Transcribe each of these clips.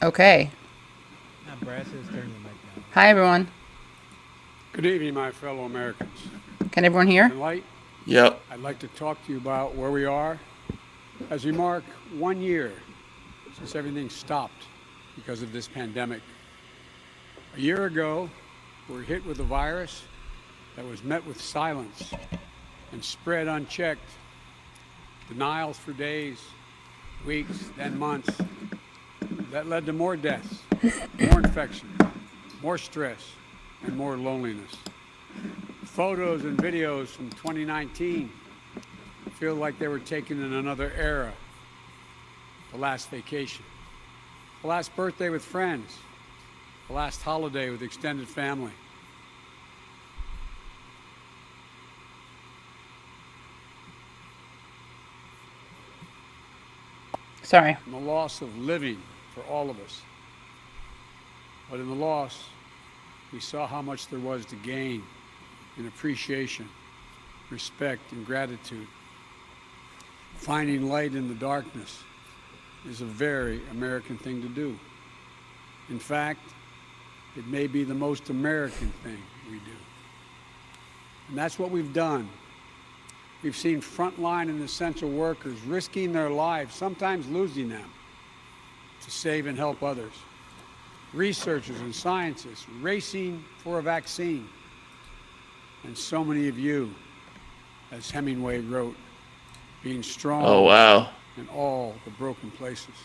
Okay. Now, Brad says turn your mic down. Hi, everyone. Good evening, my fellow Americans. Can everyone hear? Tonight, Yep. I'd like to talk to you about where we are as we mark 1 year since everything stopped because of this pandemic. A year ago, we were hit with a virus that was met with silence and spread unchecked. Denials for days, weeks, then months. That led to more deaths, more infections, more stress, and more loneliness. Photos and videos from 2019 feel like they were taken in another era. The last vacation, the last birthday with friends, the last holiday with extended family. Sorry. And the loss of living for all of us. But in the loss, we saw how much there was to gain in appreciation, respect, and gratitude. Finding light in the darkness is a very American thing to do. In fact, it may be the most American thing we do. And that's what we've done. We've seen frontline and essential workers risking their lives, sometimes losing them, to save and help others. Researchers and scientists racing for a vaccine. And so many of you, as Hemingway wrote, being strong Oh, wow. in all the broken places.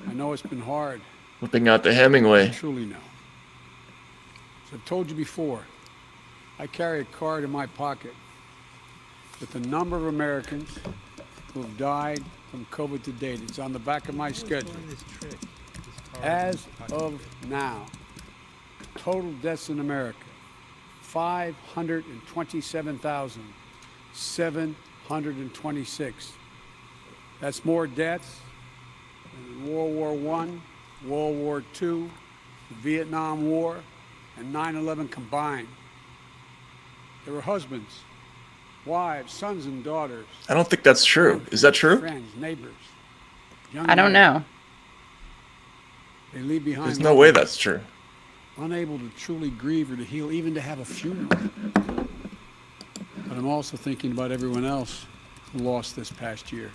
I know it's been hard. Whipping out the I Hemingway. truly know. As I've told you before, I carry a card in my pocket with the number of Americans who have died from COVID to date. It's on the back of my schedule. As of now, total deaths in America, 527,726. That's more deaths than in World War I, World War II, the Vietnam War, and 9/11 combined. There were husbands, wives, sons and daughters. I don't think that's true. Is that true? Friends, neighbors. Young I don't men. know. They leave behind There's no way loved that's true. ones, unable to truly grieve or to heal, even to have a funeral. But I'm also thinking about everyone else who lost this past year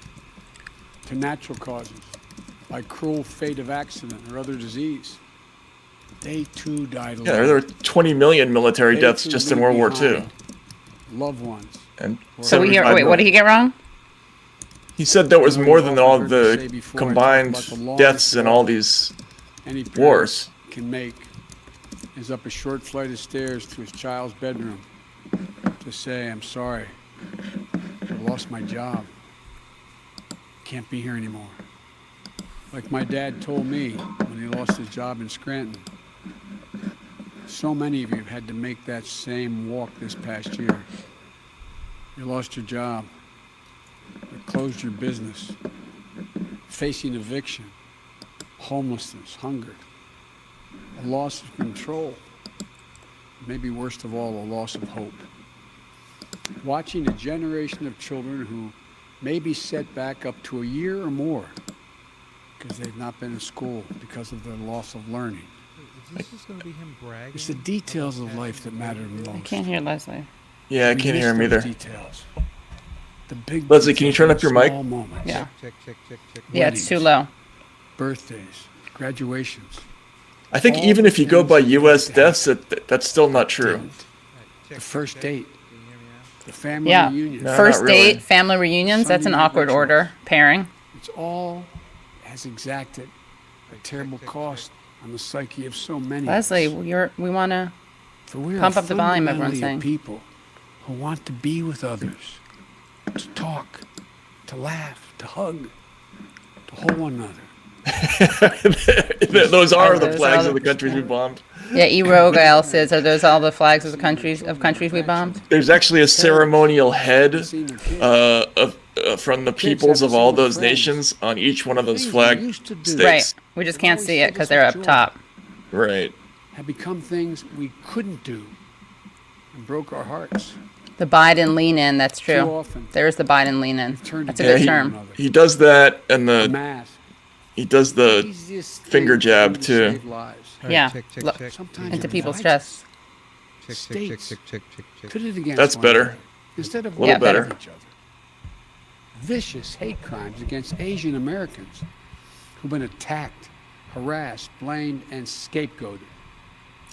to natural causes, like cruel fate of accident or other disease. They too died alone. Yeah, there were 20 million military They deaths too just in leave World War II. behind loved ones. And So we hear. 75 Wait, what did he million. get wrong? He said that was I know more you've than often all heard me the say before, I talk combined about the longest deaths in all walk these any parent wars. can make is up a short flight of stairs to his child's bedroom to say, I'm sorry, I lost my job. Can't be here anymore. Like my dad told me when he lost his job in Scranton. So many of you have had to make that same walk this past year. You lost your job, you closed your business, facing eviction, homelessness, hunger, a loss of control, maybe worst of all, a loss of hope. Watching a generation of children who may be set back up to a year or more because they've not been in school because of their loss of learning. Is this just going to be him bragging? It's the details of life that matter the most. I can't hear Leslie. Yeah, I We can't miss hear him those either. Details. The big Leslie, can you details turn up in your mic? small moments. Yeah. Check. Yeah, it's too Weddings. low. Birthdays, graduations. I think All even the if you go things by that U.S. happen. deaths, that's still not true. Didn't. The first date, the family Yeah. reunion. No. First not really. date, family reunions. That's an Sunday night awkward rituals. order pairing. It's all has exacted a terrible cost on the psyche of so many. of Leslie, us. we want to. For we are pump up the volume, everyone's fundamentally a saying. people who want to be with others, to talk, to laugh, to hug, to hold one another. Those are the Those flags are of the the- countries we bombed. Yeah, E. Rogal says, "Are those all the flags of the countries we bombed?" There's actually a ceremonial head Seeing their kids. from the peoples of all those nations on each one of those Things flag we used to do states. Right. We just can't see it because they're up top. Right. have become things we couldn't do and broke our hearts. The Biden lean in. That's Too true. often, There's the Biden lean in. we've turned That's a against good Yeah, term. one another. He does that, and A the mask, He does the Easiest thing finger to jab, do to too. save lives. All right, Yeah, check, check, look, check. Sometimes into it people's divides us. chests. Check, check, check, States. check, check, check, check. Put it against That's one better. another, instead of A little Yeah, better. better. each other. Vicious hate crimes against Asian Americans who've been attacked, harassed, blamed, and scapegoated.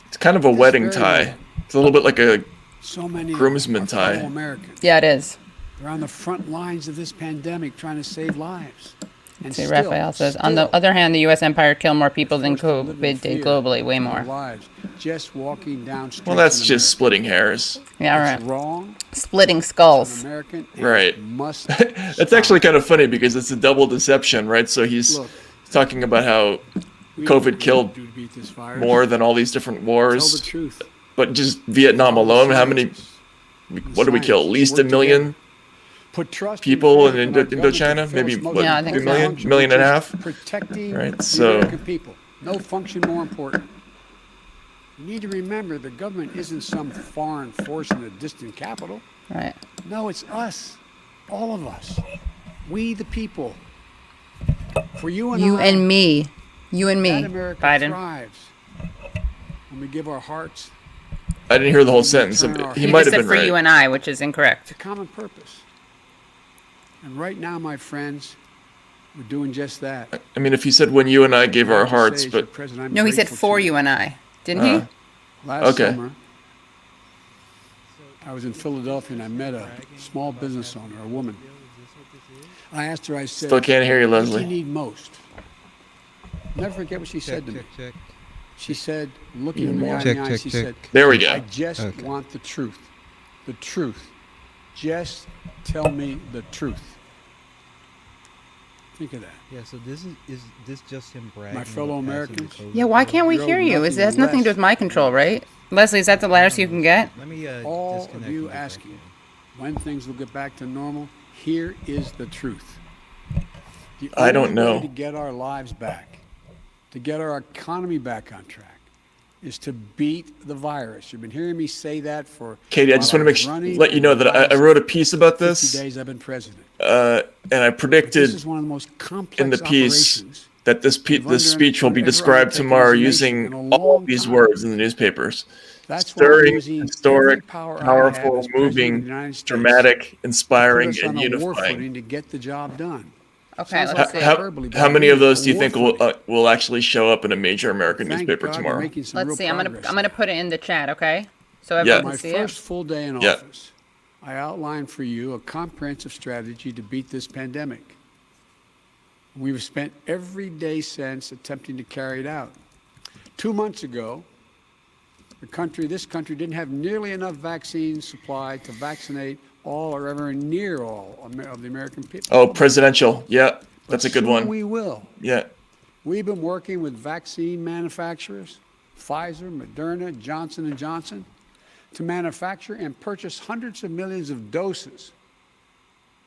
It's kind of a This wedding very tie. moment, It's a little bit like a so many Groomsman of our fellow tie. Americans. Yeah, it is. They're on the front lines of this pandemic trying to save lives. And See, still, Raphael says, on the still, other hand, the U.S. empire killed more people than forced to live in COVID did fear globally, way for more. their lives, just walking down streets well, that's in just America. splitting hairs. Yeah, It's right. wrong. Splitting It's skulls. un-American. And Right. it must It's stop. actually kind of funny because it's a double deception, right? So he's Look, talking about how we know what COVID we killed need to do to beat this virus. more than all these different Tell the wars, truth. but just Vietnam Tell the alone, how many? scientists. What did we kill? At Science. least Work a million Put trust people in in faith our government Indochina? to fulfill Maybe its most what? Yeah, I think 2 so. million, function, million which and a is half. Protecting Right, the so- American people. No function more important. You need to remember the government isn't some foreign force in a distant capital. Right. No, it's us. All of us. We the people. For you and You I, and me. You and that me, America Biden. thrives when we give our hearts I didn't hear the whole We sentence. turn our- He You might just have said been for right. you and I, which is incorrect. to common purpose. And right now, my friends, we're doing just that. I mean, if he said when you and I gave I our have to hearts, say, as your but president, I'm No, he said grateful for to you and I. Didn't he? Last Okay. summer, I was in Philadelphia and I met a small business owner, a woman. I asked her, I said, still can't hear you, what do you Leslie. need most? Never forget what she said Check, to me. check, check. She said, looking me in Check, the eye, check, she check. said, There we I go. just Okay. want the truth. The truth. Just tell me the truth. Think of that. Yeah, so this is this just him bragging? My fellow about passing the Americans? COVID Yeah, why bill? can't we You're hear owed you? It has nothing to do with my control, right? Leslie, is that the loudest you can get? Let me All disconnect of you and get back asking in. when things will get back to normal, here is the truth. The I don't only know. way to get our lives back, to get our economy back on track, is to beat the virus. You've been hearing me say that for. Katie, I just want to let you know that I wrote a piece about 50 this, days I've been president. and I This predicted is one of the most complex in the piece operations that this speech will be described tomorrow using all of these words in the newspapers: That's why I'm stirring, using every historic, power I have powerful, as President of the moving, United States dramatic, to inspiring, put us and on a war unifying. footing to get the job done. Okay, Sounds let's like see. hyperbole, but How I many mean of those a do you war think will footing. will actually show up in a major American Thank newspaper God we're tomorrow? making some Let's real see. I'm progress gonna here. put it in the chat, okay? So Yeah. everyone My can see first it. full day in Yeah. office, I outlined for you a comprehensive strategy to beat this pandemic. We've spent every day since attempting to carry it out. 2 months ago, this country didn't have nearly enough vaccine supply to vaccinate all or ever near all of the American people. Oh, presidential. Yeah, that's a But good soon one. We will. Yeah. We've been working with vaccine manufacturers, Pfizer, Moderna, Johnson & Johnson, to manufacture and purchase hundreds of millions of doses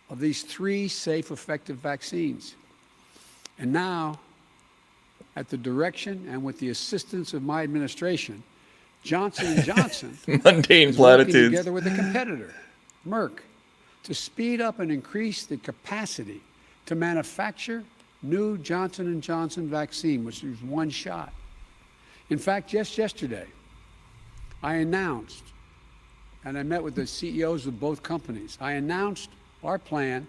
of these 3 safe, effective vaccines. And now, at the direction and with the assistance of my administration, Johnson & Johnson Mundane is working platitudes. together with a competitor, Merck, to speed up and increase the capacity to manufacture new Johnson & Johnson vaccine, which is one shot. In fact, just yesterday, I announced, and I met with the CEOs of both companies, I announced our plan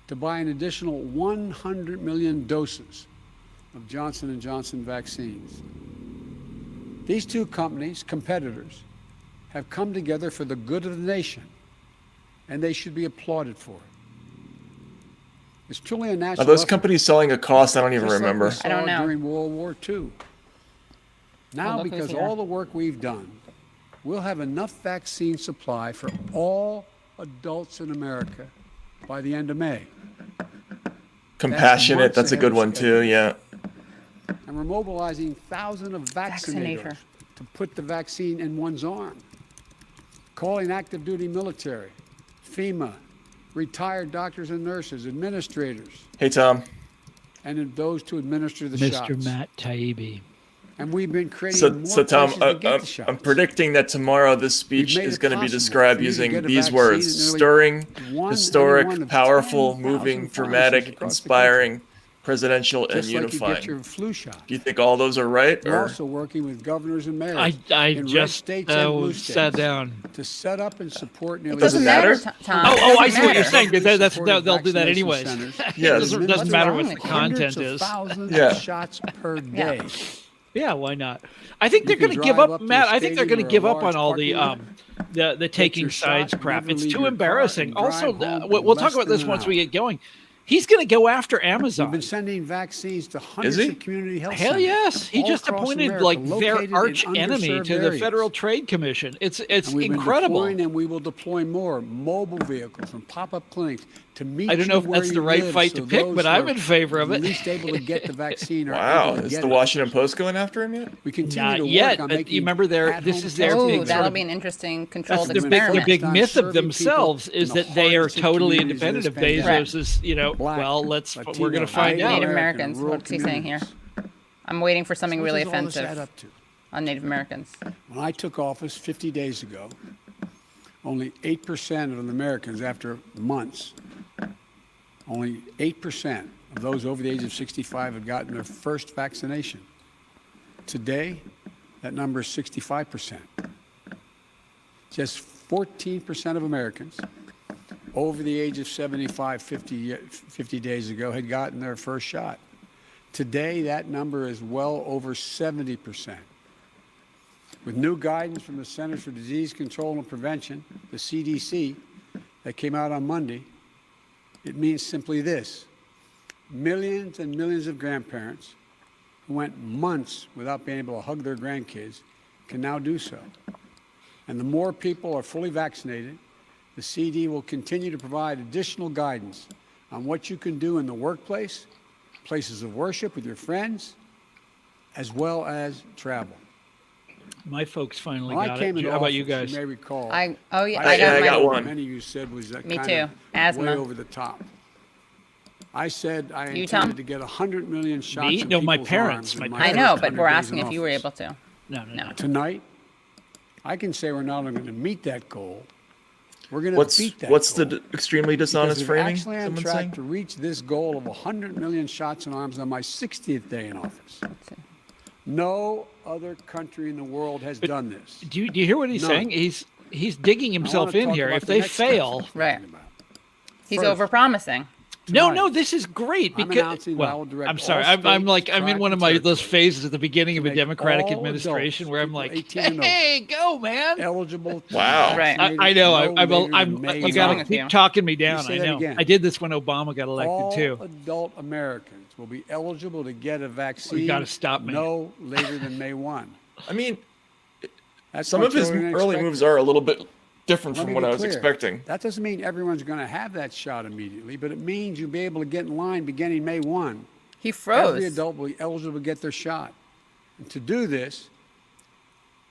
to buy an additional 100 million doses of Johnson & Johnson vaccines. These two companies, competitors, have come together for the good of the nation, and they should be applauded for it. It's truly a national Are those effort, companies selling a cost? I don't even just like we remember. saw I don't know. during World War II. Now, look who's because here. all the work we've done, we'll have enough vaccine supply for all adults in America by the end of May. Compassionate. months That's a ahead good of one too. schedule. Yeah. And we're mobilizing thousands of vaccinators Vaccinator. to put the vaccine in one's arm. Calling active duty military, FEMA, retired doctors and nurses, administrators, Hey Tom. and those to administer the Mr. shots. Matt Taibbi. And we've been creating So, more so Tom, places to get the I'm shots. predicting that tomorrow this speech made is it going to be possible described for you to using get a these vaccine words: in nearly stirring, one historic, of powerful, 10,000 moving, pharmacies dramatic, across the inspiring, presidential, and just like you unifying. get your flu shot. Do you think all those are right? We're Or also working with governors and mayors I in red just states and blue sat states down. to set up and support nearly Doesn't matter? Tom. Oh, It I doesn't see what you're matter. saying. Because they'll do that Vaccination anyways. centers. Yeah, It doesn't What's matter wrong what the with you? content Hundreds of is. thousands Yeah. of shots per Yeah. day. Yeah, why not? I think they're can going to give drive up, up to Matt. a I think they're stadium going to or a give up large on all the parking lot, the taking your sides shot, crap. never It's leave too your car, embarrassing. and Also, drive home in we'll talk less about this than an once we hour. get going. He's going to go after We've Amazon. been sending vaccines to hundreds he? of community health Hell centers. yes, he all just across appointed America, like located their in arch enemy underserved to the areas. Federal Trade Commission. It's And we've been incredible. deploying, and we will deploy more mobile vehicles and pop-up clinics to meet I don't know you if where that's the you right live, fight so to pick, those but who I'm are in favor of it. least able to get the vaccine are wow, able to is get the it. Washington Post going after him yet? We continue Not to yet, work on but making you remember this at-home is their testing big Ooh, sort that'll of- be an interesting That's controlled the experiment. big on myth of serving themselves people is in the that they are hardest hit totally communities of independent of this pandemic. Bezos. Is Black, we're Latino, going to find Native out. Native American, Americans. rural What's he saying here? communities. I'm waiting for something So what really does all this add offensive up to? on Native Americans. When I took office 50 days ago, only 8% of the Americans, after months, only 8% of those over the age of 65 had gotten their first vaccination. Today, that number is 65%. Just 14% of Americans over the age of 75 50 days ago had gotten their first shot. Today, that number is well over 70%. With new guidance from the Centers for Disease Control and Prevention, the CDC, that came out on Monday, it means simply this: millions and millions of grandparents who went months without being able to hug their grandkids can now do so. And the more people are fully vaccinated, the CD will continue to provide additional guidance on what you can do in the workplace, places of worship with your friends, as well as travel. My folks finally When I got came it. into How about office, you guys? may recall. I I got got my. one. Many of you said was that Me kind too. of Asthma. way over the top. I said I You, Tom? intended to get 100 million shots. Me? in No, my people's parents. arms My in I first know, but 100 we're days asking in if you were office. able to. No. Tonight, I can say we're not only going to meet that goal, we're going to What's beat that what's goal. the extremely Because dishonest we're framing? actually on Someone's track saying. to reach this goal of 100 million shots in arms on my 60th day in office. No other country in the world has done this. Do you hear what he's None. saying? He's digging I himself wanna in talk here. about If the they next steps fail, we're Right. talking about. He's First, over-promising. no, tonight, this is great I'm because announcing that I will direct I'm sorry. all I'm like states, I'm in tribes, one of and my those territories phases at the beginning of to a make Democratic all administration adults, where I'm people like, 18 and over, hey, go man. eligible to Wow. be Right. vaccinated I know. no later than I'm. May You What's got wrong to with keep you? talking me down. say I that know. again. I did this when Obama got elected all too. adult Americans will be eligible to get a vaccine gotta stop me. no later than May 1. I mean, That's some much of his earlier than early expected. moves are a little bit different Let from me what be I was clear. expecting. That doesn't mean everyone's going to have that shot immediately, but it means you'll be able to get in line beginning May 1. He Every froze. adult will be eligible to get their shot. And to do this,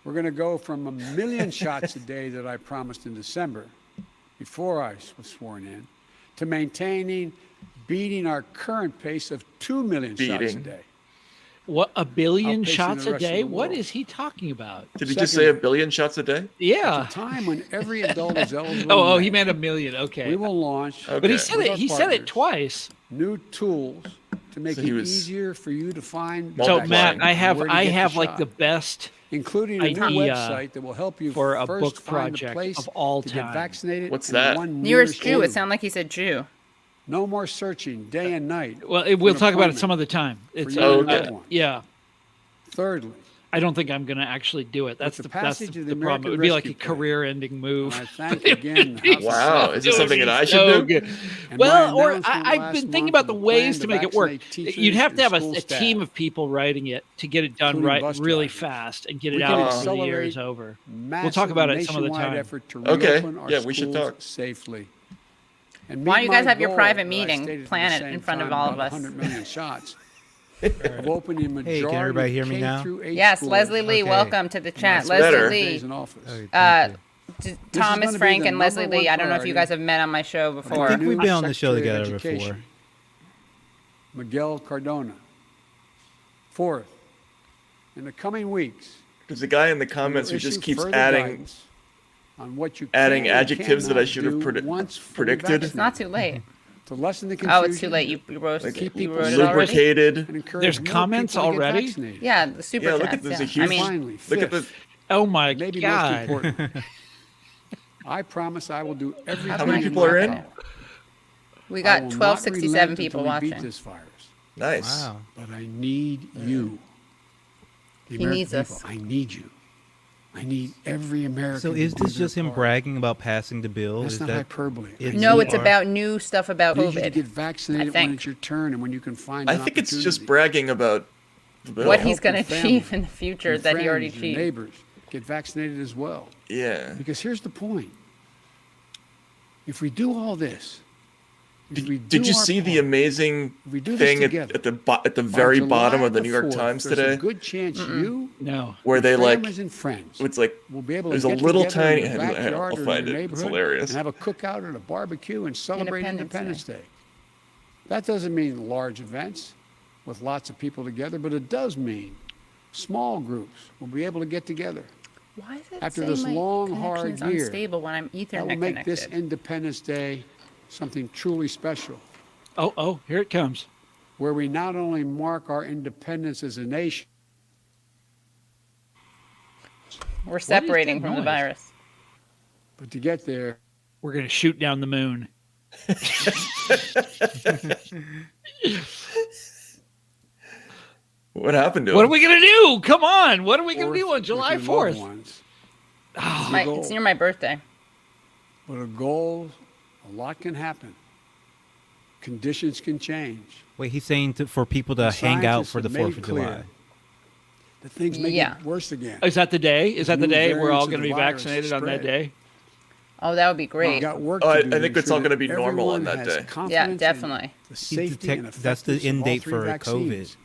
we're going to go from 1 million shots a day that I promised in December, before I was sworn in, to beating our current pace of 2 million shots a Beating. day. What, 1 billion Outpacing shots the a rest of day? the What world. is he talking about? Did he just Second- say 1 billion shots a day? Yeah. At a time when every adult is eligible. Oh, in he May, meant 1 million. Okay. we will launch Okay. But he said with it. our He said it partners, twice. new tools to make So it he was easier for you to find. So Multiplying. Matt, I and where to have get the like shot, the best including a new idea website that will help you for a first book find the project place of all to time. get vaccinated. What's and the that? one Nearest Jew. you. It sounded like he said Jew. No more searching day and night. Well, for we'll an talk about it appointment. some other time. It's you to okay. get one. yeah. Thirdly, I don't think I'm going to actually do it. That's the the passage of the problem. It American would be like a Rescue Plan, career-ending move. and I thank again the House of Wow, Senate is this something that I should So do? good. And Well, my or announcement I've last been thinking month about of the a ways plan to make it work. vaccinate teachers You'd have to and have school a staff, team of people writing it to get it done including right, bus really drivers. fast, and get We it can out before the year accelerate is over. massive talk about it some other nationwide time. effort to Okay. reopen our Yeah, we should schools talk. safely. And Why meet don't you guys my have your goal private that I meeting, stated at plan the it in same front of time, all of about us. 100 million shots of opening majority can everybody of hear me K now? through 8 Yes, schools Leslie Lee, Okay. welcome to the chat. That's Leslie better. days Lee, in office. Okay, thank uh, you. Thomas, gonna be Frank, the and Leslie number Lee. one I don't know if you priority guys have met on my show I before. think we've been on the show Secretary of together before. Education, Miguel Cardona. Fourth, in the coming weeks, There's a guy in the we will comments who issue just keeps further adding guidance on what you adding can and adjectives that I cannot should have do once fully predicted. It's not too late. to lessen the confusion. Oh, it's too late. You wrote, Like, you wrote it already? lubricated. and encourage There's more comments people to get already? vaccinated. Yeah, the super Yeah, look chats. at there's a Yeah. huge. I mean, Finally, Look at the. fifth, Oh my maybe most God. important. I promise I will do everything. How many in people my are in? power. we I got will not 1267 relent people until we beat watching. this virus. Nice. Wow. But I need you. The He American needs people. us. I need you. I need every American. So to is do this their just him part. bragging about passing the bill? That's Is not that hyperbole. it's No, so it's far? about new stuff about I need you to get COVID. vaccinated I think. when it's your turn and when you can find. I an think it's just opportunity. bragging about the bill. What he's Help your going to family, achieve in the future your that he already friends, your achieved. neighbors get vaccinated as well. Yeah. Because here's the point: if we do all this, if we Did do you our see the part, amazing if we do this thing together, at the by very July bottom of the the New York 4th, Times there's a today? good chance you, No. Where they your like, families and friends, it's like will be able to there's a get little together tiny. in the backyard I'll or find in your it. It's neighborhood hilarious. and have a cookout and a barbecue and celebrate Independence Independence Day. That doesn't mean large events with lots of people together, but it does mean small groups will be able to get together. Why is it After saying this my long, connection hard is year, unstable when I'm That will Ethernet make connected? this Independence Day something truly special, Oh, here it comes. where we not only mark our independence as a nation, We're separating that from the noise? virus. but to get there, We're going to shoot down the moon. What happened to What are him? we going to do? Come on. What are we going to forth do on with July your loved 4th? ones. It's near my birthday. But a goal, a lot can happen. Conditions can change. Wait, he's saying for people to The hang out scientists for the have 4th made of clear July. that things may Yeah. get worse again. Is that the day? Is that the New day we're all variants of going to the be virus vaccinated on that spread. day? Oh, that would be We've great. got work Oh, to I do to think it's ensure all gonna that be normal on everyone that has day. confidence Yeah, in definitely. the safety and That's the effectiveness of end all date three for vaccines. COVID.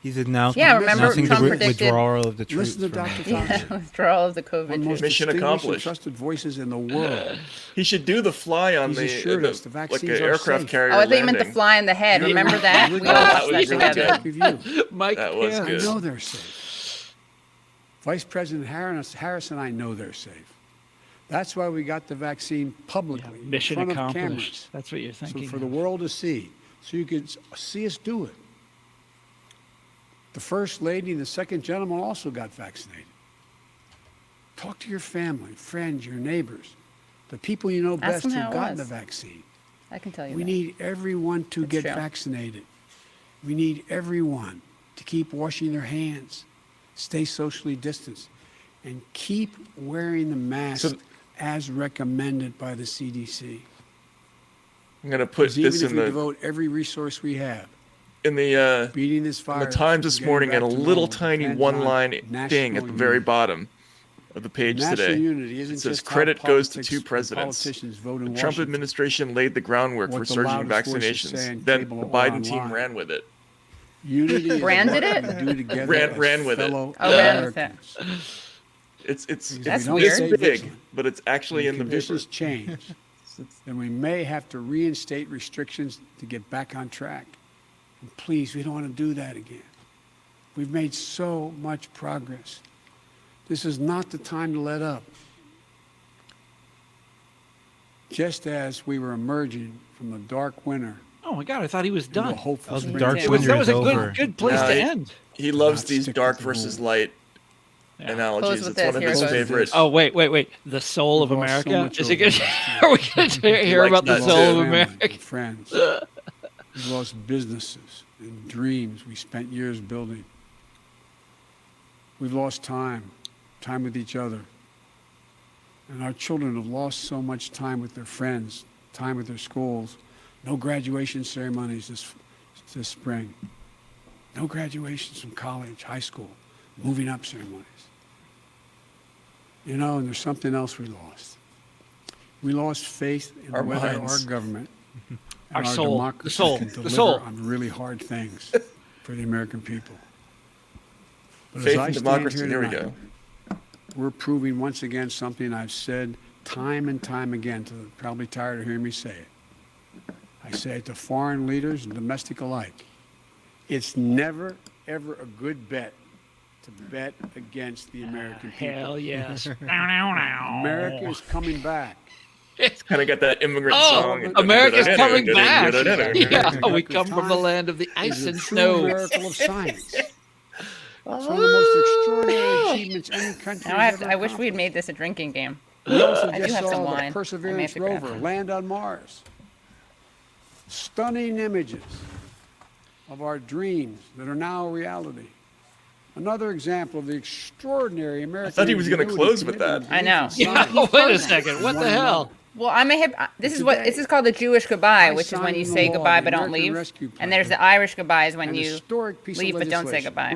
He's announcing, Yeah, remember announcing Trump the predicted- withdrawal of the troops. Listen to from Dr. Afghanistan. Fauci. Yeah, withdrawal of the One of the COVID. most Mission distinguished and accomplished. trusted voices in the world. He should do the fly on He's the, assured us the like vaccines an are aircraft safe. carrier Oh, I thought you meant the landing. fly in the head. You're Remember the that? We original all That watched was that really together. good. Review. Mike That was Pence. I good. know they're safe. Vice President Harris and I know they're safe. That's why we got the vaccine publicly, Mission in front of accomplished. cameras, That's what you're so thinking. for the of. world to see, so you could see us do it. The First Lady and the Second Gentleman also got vaccinated. Talk to your family, friends, your neighbors, the people you know Ask best them who've how it gotten the was. vaccine. I can tell you We that. need everyone to That's get true. vaccinated. We need everyone to keep washing their hands, stay socially distanced, and keep wearing the mask So- as recommended by the CDC. I'm gonna put Because even this if in we the devote every resource we have in beating this the virus, Times this getting morning, and back a to little normal tiny depends one-line on national thing at the very unity. bottom of the page National today. unity isn't It says just how credit goes to politics two and presidents. politicians vote in The Trump Washington. administration laid the groundwork What for the surging loudest voices say vaccinations. on Then cable the or Biden team online. ran with it. Unity is Branded what it? we do together Ran as with it. fellow Oh, ran with it. Americans. It's Because if That's we don't weird. stay big, vigilant, but it's actually when in the paper. conditions change, then we may have to reinstate restrictions to get back on track. And please, we don't want to do that again. We've made so much progress. This is not the time to let up. Just as we were emerging from the dark winter Oh my God! I thought he was into a done. hopeful Oh, the spring. dark That winter That was is a over. good place No, to he- end. He loves not these stick dark with the versus rule. light Yeah. analogies. Close with It's this. one of Here his goes. favorites. Oh wait! The soul of We've lost so America. much Is it over good? this. Are we going to hear likes about the that soul too. of Family America? and friends. We've lost businesses and dreams we spent years building. We've lost time with each other. And our children have lost so much time with their friends, time with their schools. No graduation ceremonies this spring. No graduations from college, high school, moving up ceremonies. You know, and there's something else we lost. We lost faith in Our whether our minds. government and Our soul, the democracy soul, can the deliver soul. on really hard things for the American people. But Faith as I in stand democracy. here There we tonight, go. we're proving once again something I've said time and time again, to probably tired of hearing me say it. I say it to foreign leaders and domestic alike. It's never, ever a good bet to bet against the American people. Hell yes. America is coming back. It's kind of got that immigrant Oh, song. America's coming back. Yeah, we America's come from the time land of the ice is a and true snow. miracle of science. It's one of the most extraordinary achievements any country Now has ever I wish we'd accomplished. made this a drinking game. We also I do just have some saw wine. I the may Perseverance have to grab rover some. land on Mars. Stunning images of our dreams that are now a reality. Another example of the extraordinary American. I thought he was gonna ingenuity, close with commitment, that. I know. and science. Yeah, wait a frozen. second. What One the hell? another. Well, I'm a hip. This is Today, called the Jewish goodbye, I which is when you signed say the law, goodbye the but don't American leave. Rescue Plan, And there's the Irish goodbyes when an you historic piece leave of but don't say legislation. goodbye.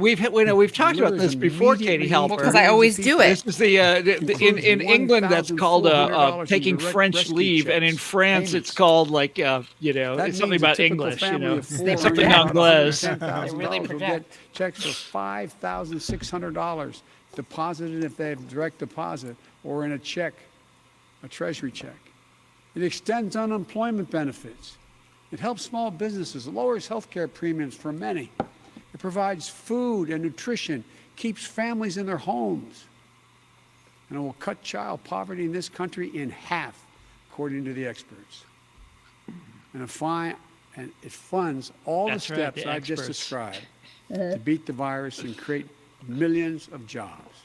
We've talked about Delivers this before, Katie immediate Halper. relief Because I always do it. This is in England that's called $1,400 taking in direct French rescue leave, and in checks, France payments. it's called like That it's something means a about typical English, family of four They something project. Anglais. They really will get project. checks for $5,600 deposited if they have direct deposit or in a check, a treasury check. It extends unemployment benefits. It helps small businesses, it lowers health care premiums for many. It provides food and nutrition, keeps families in their homes. And it will cut child poverty in this country in half, according to the experts. And it funds all That's the right, steps the I've just experts. described to beat the virus and create millions of jobs.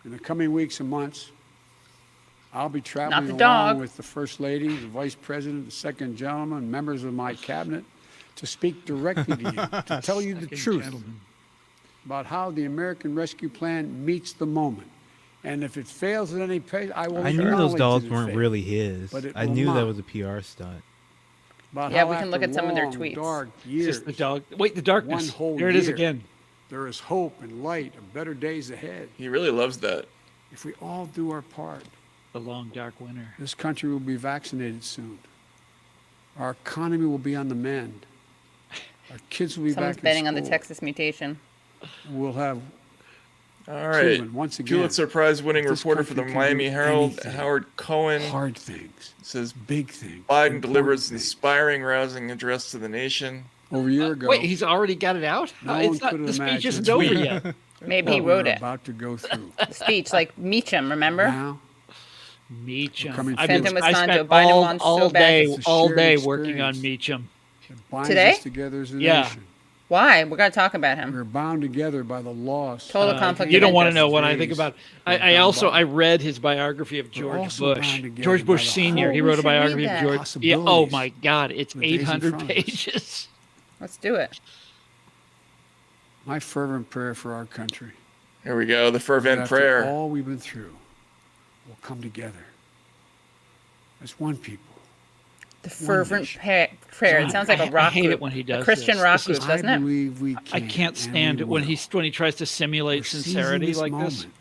In the coming weeks and months, I'll be traveling the along dog. with the First Lady, the Vice President, the Second Gentleman, members of my cabinet, to speak directly to you, to tell you the truth about how the American Rescue Plan meets the moment. And if it fails at any pace, I will I knew those acknowledge dogs that it weren't failed. really his. But it I will knew that not. was a PR stunt. About Yeah, how we can look after at some of their long, tweets. Dark It's years, just the dog. Wait, the darkness. One whole Here it is year. again. there is hope and light and better days ahead. He really loves that. If we all do our part, The long dark winter. this country will be vaccinated soon. Our economy will be on the mend. Our kids will be Someone's back betting in on the school. Texas mutation. We'll have All right. proven once again Pulitzer Prize-winning this reporter for the country can Miami do Herald, anything. Howard Cohen, hard things, says big things. Biden important delivers things. inspiring, rousing address to the nation. Over a year ago, Wait, he's already got it out? No It's one not, could the have speech isn't imagined over tweet. yet. Maybe he what we're wrote it. about to go through. The speech, like Meacham, remember? Now, Meacham. Coming I've through. been, Sent him I with Sanjo. spent Biden all, wants all so bad. day, It's a all shared day working experience. on Meacham. it binds Today? us together as a Yeah. nation. Why? We're going to talk about him. We're bound together by the loss. Total conflict You of don't want to interest. know what I think about. I read his biography of We're George also Bush. bound together George by Bush the Senior. hope. He Oh, wrote we a should biography read of that. George. Yeah. Oh Possibilities my God, it's in the days in 800 front of us. pages. Let's do it. My fervent prayer for our country. Here we go, the that fervent after prayer. all we've been through, we'll come together as one people. The fervent nation. prayer. It sounds like a rock I hate group. it when he does a Christian this. rock This is- group, doesn't I it? believe we can. I can't stand and it we when he tries to simulate We're seizing sincerity this like this. moment.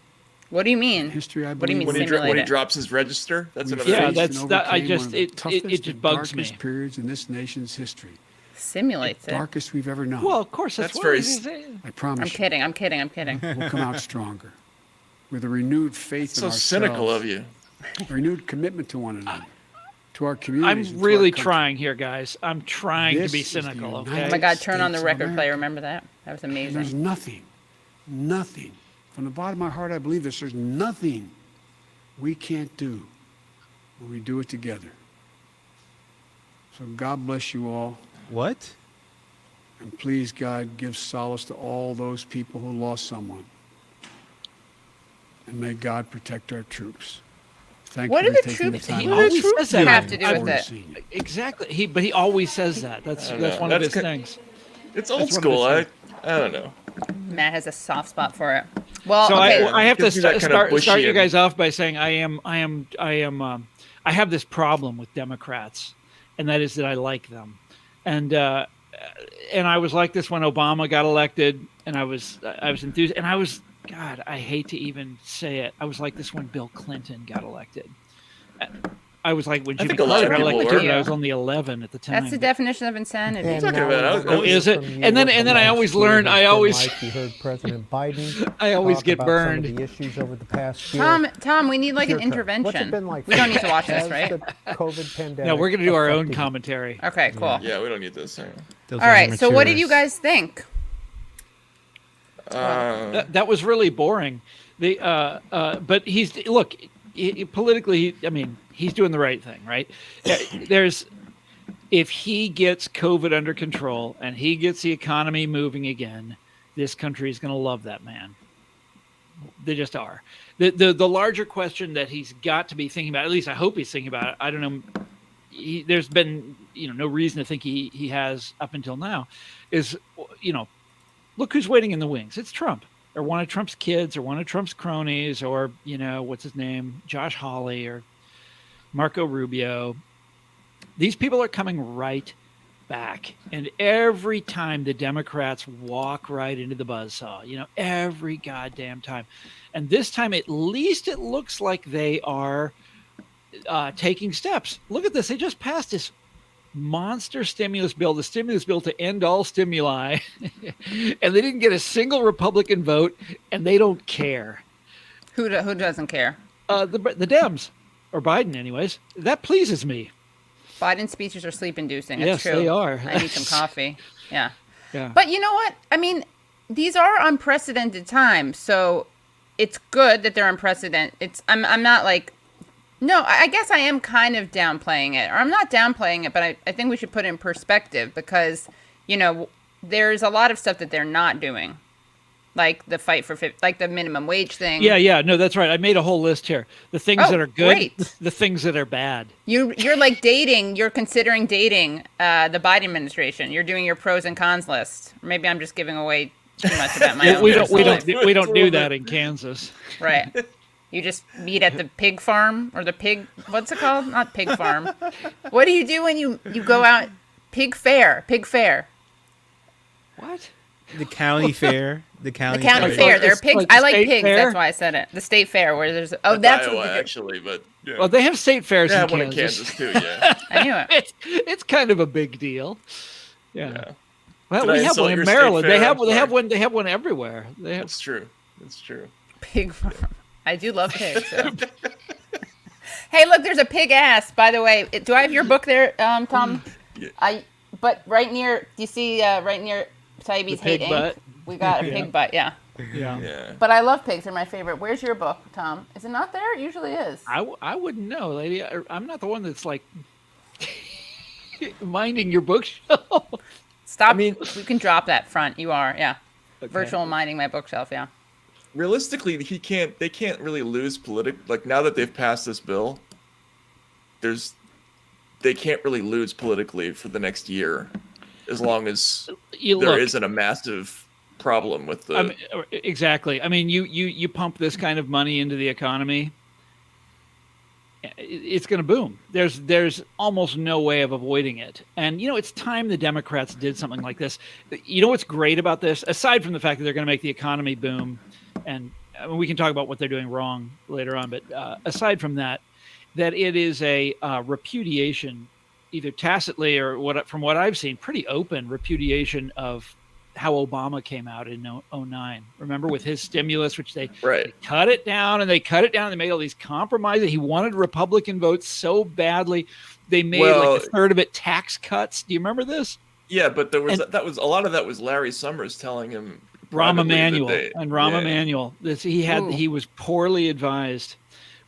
What do you mean? History, I What do you mean believe, When he, will simulate when he it? drops his register, that's We've another Yeah, faced thing. and that's that. I overcame just one of the it toughest just and bugs me. darkest periods in this nation's history. Simulates it. Darkest we've ever known. Well, of course That's what very it s- is. I promise I'm you, kidding. I'm kidding. I'm kidding. we'll come out stronger with a renewed faith in So ourselves, cynical of you. a renewed commitment to one another, to our I'm communities. and to our really country. trying here, guys. I'm trying This to be is the cynical. United Okay. Oh my God, turn on the States of record player. America. Remember that? That was And there's amazing. nothing, from the bottom of my heart, I believe this, there's nothing we can't do when we do it together. So God bless you all. What? And please, God, give solace to all those people who lost someone. And may God protect our troops. Thank What you do for the taking troops- the time He what out do always the troops says that. have to do with before it? seeing you. Exactly. But he always says that. That's don't that's know. one of That's his ki- things. It's old That's one of school. his I don't know. Matt has a soft spot for it. Well, So okay. I have to Gives me that kind of start bushy you and- guys off by saying I have this problem with Democrats, and that is that I like them, and I was like this when Obama got elected, and I was enthused, and God, I hate to even say it, I was like this when Bill Clinton got elected. I was like when I Jimmy think a lot Carter of got people elected, were. but I was only 11 at the time. That's the definition of insanity. And talking now about- we're oh, gonna is hear it? from you And then- what and the then I last always year learned- has I been always- like. You heard President Biden. I always talk get about burned. Some of the issues over the past year. Tom, we need like an Your turn. What's it intervention. been like We don't need to watch Has this, right? the COVID pandemic No, we're going to do our own affected you? commentary. Okay, cool. Yeah, we don't need this. Those All right. So, what did you amateurs. guys think? Uh, That was really boring. But politically, I mean, he's doing the right thing, right? If he gets COVID under control and he gets the economy moving again, this country is going to love that man. They just are. The larger question that he's got to be thinking about, at least I hope he's thinking about it. I don't know. There's been, no reason to think he has up until now, is, look who's waiting in the wings. It's Trump, or one of Trump's kids, or one of Trump's cronies, or, what's his name? Josh Hawley or Marco Rubio. These people are coming right back. And every time the Democrats walk right into the buzzsaw, every goddamn time. And this time, at least it looks like they are taking steps. Look at this. They just passed this monster stimulus bill, the stimulus bill to end all stimuli. And they didn't get a single Republican vote, and they don't care. Who doesn't care? The Dems, or Biden anyways. That pleases me. Biden's speeches are sleep-inducing. That's Yes, true. they are. I need some coffee. Yeah. Yeah. But you know what? I mean, these are unprecedented times, so it's good that they're unprecedented. I'm not like, no, I guess I am kind of downplaying it. Or I'm not downplaying it, but I think we should put it in perspective because, there's a lot of stuff that they're not doing. Like the fight for like the minimum wage thing. Yeah. No, that's right. I made a whole list here. The things that are good, great. the things that are bad. You're like dating. You're considering dating the Biden administration. You're doing your pros and cons list. Maybe I'm just giving away too much about my own. We personal life. don't do that in Kansas. Right. You just meet at the pig farm or the pig. What's it called? Not pig farm. What do you do when you go out? Pig fair. Pig fair. What? The county fair. The county fair. There are pigs. Like the I like state pigs. fair? That's why I said it. The state fair where there's. Oh, That's that's Iowa, what actually, but yeah. Well, they have state fairs They in have one Kansas. in Kansas too. Yeah. I knew it. It's kind of a big deal. Yeah. Well, Did I we have insult one in your state Maryland. fair? They have Sorry. one everywhere. They have. That's true. That's true. Pig farm. I do love pigs. So. Hey, look, there's a pig ass. By the way, do I have your book there, Tom? Yeah. But right near. Do you see right near Taibbi's The pig Hate butt? Inc? We got a pig butt. Yeah. Yeah. Yeah. But I love pigs. They're my favorite. Where's your book, Tom? Is it not there? It usually is. I wouldn't know, lady. I'm not the one that's like minding your bookshelf. Stop. I mean- we can drop that front. You are. Yeah. Okay. Virtual minding my bookshelf. Yeah. Realistically, they can't really lose like now that they've passed this bill, they can't really lose politically for the next year, as long as there isn't a massive problem with the. Exactly. I mean, you pump this kind of money into the economy, it's going to boom. There's almost no way of avoiding it. And, it's time the Democrats did something like this. What's great about this, aside from the fact that they're going to make the economy boom, and we can talk about what they're doing wrong later on, but aside from that it is a repudiation, either tacitly or from what I've seen, pretty open repudiation of how Obama came out in 2009. Remember with his stimulus, which they cut it down and they made all these compromises. He wanted Republican votes so badly. They made like a third of it tax cuts. Do you remember this? Yeah, but a lot of that was Larry Summers telling him. Rahm Emanuel. He was poorly advised.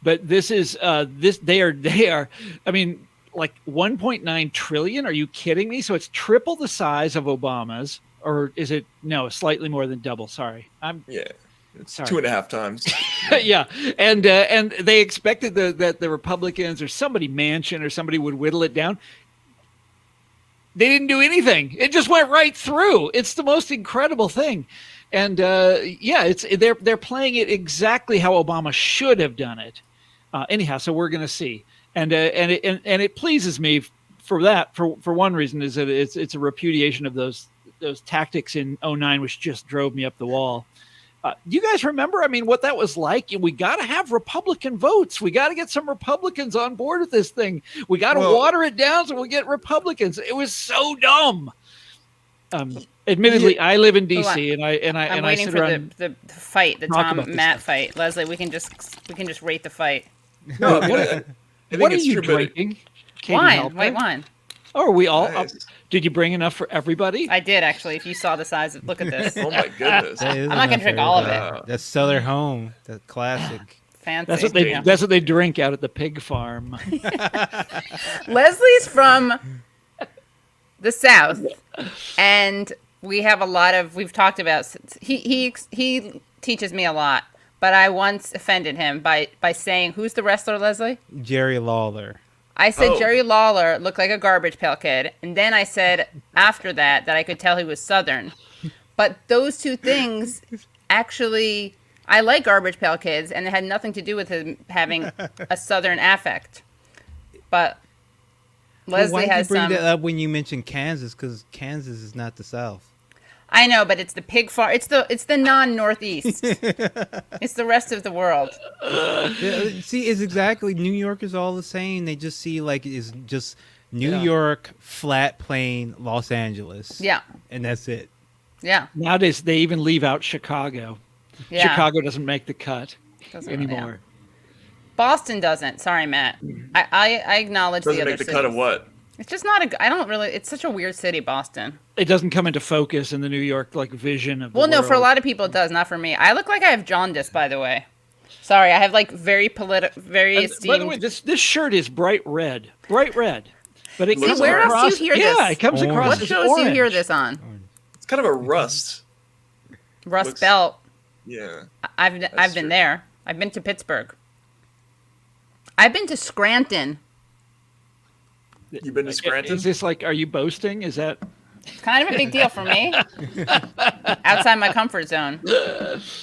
But this is they are. I mean, like 1.9 trillion. Are you kidding me? So it's triple the size of Obama's, or is it slightly more than double? Sorry, it's 2.5 times. Yeah, and they expected that the Republicans or somebody Manchin or somebody would whittle it down. They didn't do anything. It just went right through. It's the most incredible thing. And they're playing it exactly how Obama should have done it. Anyhow, so we're going to see, and it pleases me for that. For one reason is that it's a repudiation of those tactics in 2009, which just drove me up the wall. Do you guys remember? I mean, what that was like? We got to have Republican votes. We got to get some Republicans on board with this thing. We got to water it down so we get Republicans. It was so dumb. Admittedly, I live in DC, I'm waiting for the fight, the Tom Matt fight. Leslie, we can just rate the fight. No, what are you drinking? Wine, white wine. Oh, are we all? Nice. Did you bring enough for everybody? I did actually. If you saw the size of, look at this. Oh my goodness! I'm not gonna drink all of it. That's Cellar Home, the classic. Fancy. That's what they Yeah. that's what they drink out at the pig farm. Leslie's from the South, and we've talked about. He teaches me a lot, but I once offended him by saying, "Who's the wrestler, Leslie?" Jerry Lawler. I said Oh. Jerry Lawler looked like a Garbage Pail Kid, and then I said after that I could tell he was Southern. But those two things actually, I like Garbage Pail Kids, and it had nothing to do with him having a Southern affect. But Leslie Why did has you bring some. that up when you mentioned Kansas? Because Kansas is not the South. I know, but it's the pig farm. It's the non-Northeast. It's the rest of the world. Yeah, see, it's exactly, New York is all the same. They just see like it's just New Yeah. York, flat plain, Los Angeles. Yeah, And that's it. yeah, Nowadays, they even leave out Chicago. yeah. Chicago doesn't make the cut Doesn't- anymore. yeah. Boston doesn't. Sorry, Matt. I acknowledge Doesn't the other make the cities. cut of what? It's just not a. I don't really. It's such a weird city, Boston. It doesn't come into focus in the New York like vision of the Well, no, for a world. lot of people it does, not for me. I look like I have jaundice, by the way. Sorry, I have like very And, esteemed. by the way, this shirt is bright red, but it Looks comes where else do across. you hear yeah, this? it comes Orange. across what as shows do you orange. hear this on? It's kind of a rust. Rust Looks- Belt. Yeah. I've been true. there. I've been to Pittsburgh. I've been to Scranton. You've been to Scranton? Is this like? Are you boasting? Is that? It's kind of a big deal for me. Outside my comfort zone.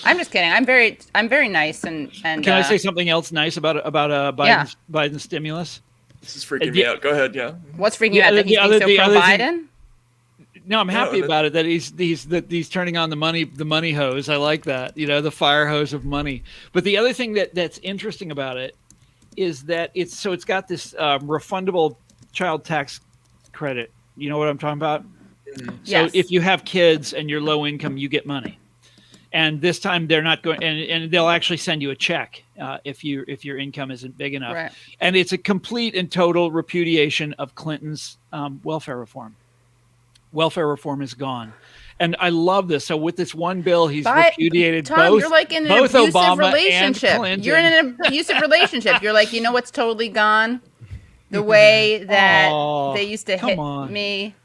I'm just kidding. I'm very nice and. Can I say something else nice about Biden's stimulus? This is freaking me out. Go ahead, yeah. What's freaking you out that he's being so pro Biden? No, I'm happy No, about it that he's turning on the money hose. I like that. The fire hose of money. But the other thing that's interesting about it is that it's got this refundable child tax credit. You know what I'm talking about? Yes. So if you have kids and you're low income, you get money. And this time they're not going, and they'll actually send you a check if your income isn't big enough. Right. And it's a complete and total repudiation of Clinton's welfare reform. Welfare reform is gone. And I love this. So with this one bill, he's repudiated Tom, both, you're like in an both abusive Obama and relationship. Clinton. You're in an abusive relationship. You're like, you know what's totally gone? The way that Aw, they used to come hit on. me.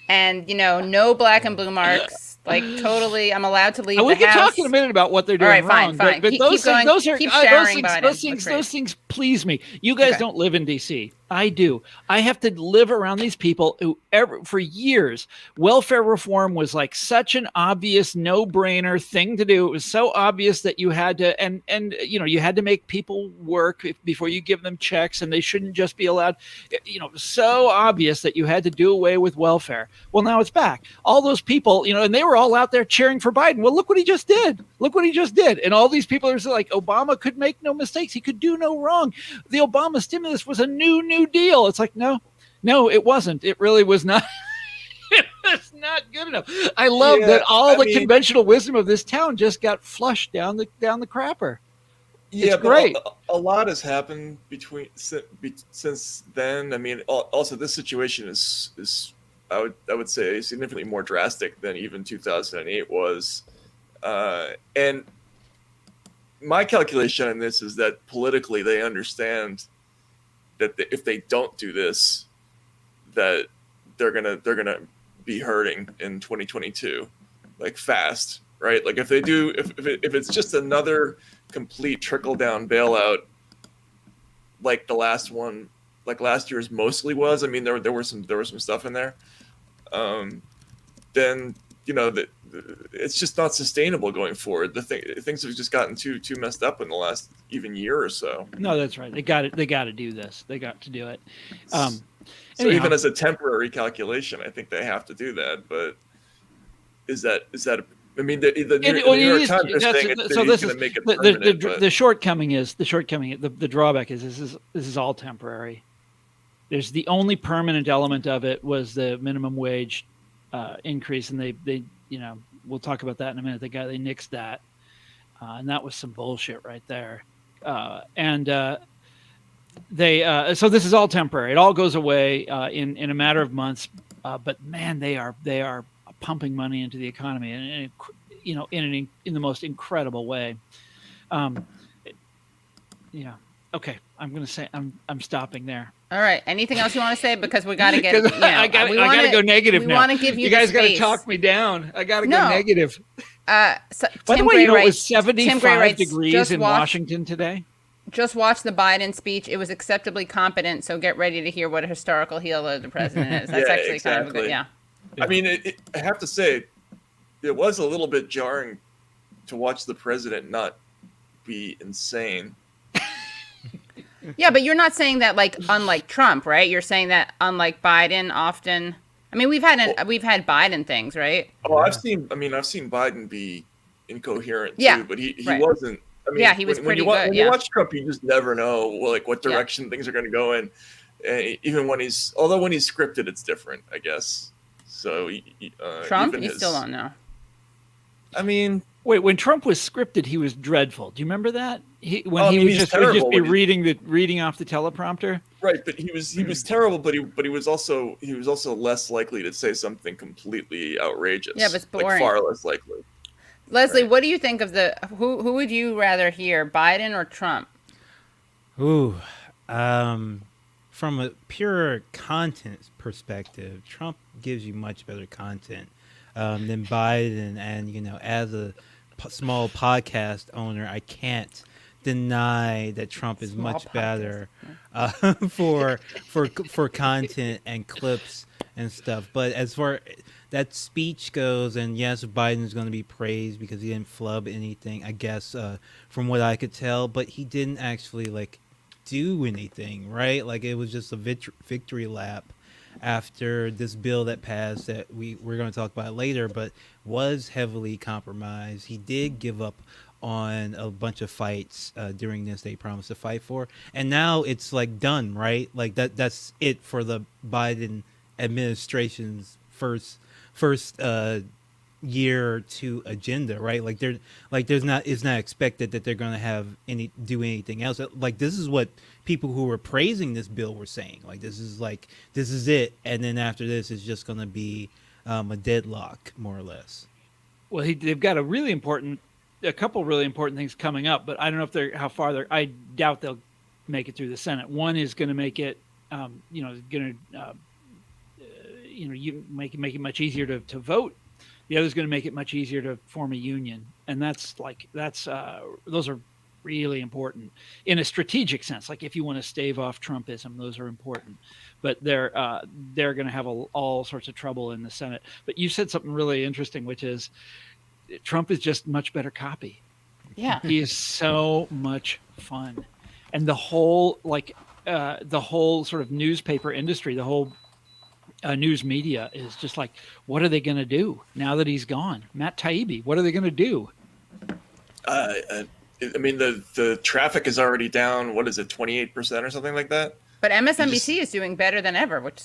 And, no black and blue marks. Like, totally, I'm allowed to leave We the can house. talk in a minute about what they're doing All right, fine, wrong. fine. But Keep those going. things, those are Keep those showering things, Biden. those things, That's great. those things please me. You guys Okay. don't live in D.C. I do. I have to live around these people who, for years, welfare reform was like such an obvious no-brainer thing to do. It was so obvious that you had to, and you had to make people work before you give them checks, and they shouldn't just be allowed. So obvious that you had to do away with welfare. Well, now it's back. All those people, and they were all out there cheering for Biden. Well, look what he just did. Look what he just did. And all these people are like, Obama could make no mistakes. He could do no wrong. The Obama stimulus was a new deal. It's like, no, it wasn't. It really was not. It was not good enough. I love that all the conventional wisdom of this town just got flushed down the crapper. Yeah, It's great. But a lot has happened since then. I mean, also this situation is I would say significantly more drastic than even 2008 was. And my calculation on this is that politically they understand that if they don't do this, that they're gonna be hurting in 2022, like fast, right? Like if they do, if it's just another complete trickle down bailout, like the last one, like last year's mostly was. I mean, there was some stuff in there. Then that it's just not sustainable going forward. Things have just gotten too messed up in the last even year or so. No, that's right. They got it. They got to do this. They got to do it. So Anyhow. even as a temporary calculation, I think they have to do that. But is that? I mean, the New York Times is saying that he's going to make it permanent. The shortcoming is the drawback is this is all temporary. There's the only permanent element of it was the minimum wage increase, and they we'll talk about that in a minute. They nixed that, and that was some bullshit right there. So this is all temporary. It all goes away in a matter of months. But man, they are pumping money into the economy, and in the most incredible way. yeah. Okay, I'm stopping there. All right. Anything else you want to say? Because we got to get. 'Cause I got to go negative we now. We want to give you. guys got to talk me down. I got to No. go negative. So, By the way, Gray it was writes- 75 degrees in Washington today. Just watch the Biden speech. It was acceptably competent. So get ready to hear what a historical hero the president is. That's Yeah, actually kind of a good. exactly. Yeah. I mean, I have to say, it was a little bit jarring to watch the president not be insane. Yeah, but you're not saying that like unlike Trump, right? You're saying that unlike Biden, often. I mean, we've had Biden things, right? Oh, I've seen Biden be incoherent Yeah, too, but he right. wasn't. I mean, Yeah, he was pretty good, When yeah. you watch Trump, you just never know like what direction things are going to go in. Even when he's scripted, it's different, I guess. So Trump, even you still don't know. I mean, wait, when Trump was scripted, he was dreadful. Do you remember that? He would he's just terrible be when reading off the teleprompter. right, but he was terrible, but he was also less likely to say something completely outrageous. Yeah, but it's boring. Like far less likely. Leslie, Right. what do you think of who would you rather hear, Biden or Trump? Ooh, from a pure content perspective, Trump gives you much better content than Biden. And as a small podcast owner, I can't deny that Trump is Small much podcast. better for content and clips and stuff. But as far that speech goes, and yes, Biden's going to be praised because he didn't flub anything, I guess, from what I could tell. But he didn't actually do anything, right? Like it was just a victory lap after this bill that passed that we're going to talk about later, but was heavily compromised. He did give up on a bunch of fights during this they promised to fight for, and now it's done, right? Like that's it for the Biden administration's first year or two agenda, right? It's not expected that they're going to have do anything else. Like this is what people who were praising this bill were saying. This is it, and then after this it's just going to be a deadlock, more or less. Well, they've got a couple really important things coming up, but I don't know how far I doubt they'll make it through the Senate. One is going to make it, make it much easier to vote. The other is going to make it much easier to form a union, and those are really important in a strategic sense. Like if you want to stave off Trumpism, those are important. But they're going to have all sorts of trouble in the Senate. But you said something really interesting, which is Trump is just much better copy. Yeah. He is so much fun, and the whole sort of newspaper industry, the whole news media is just like, what are they going to do now that he's gone? Matt Taibbi, what are they going to do? I mean, the traffic is already down. What is it, 28% or something like that? But MSNBC is doing better than ever, which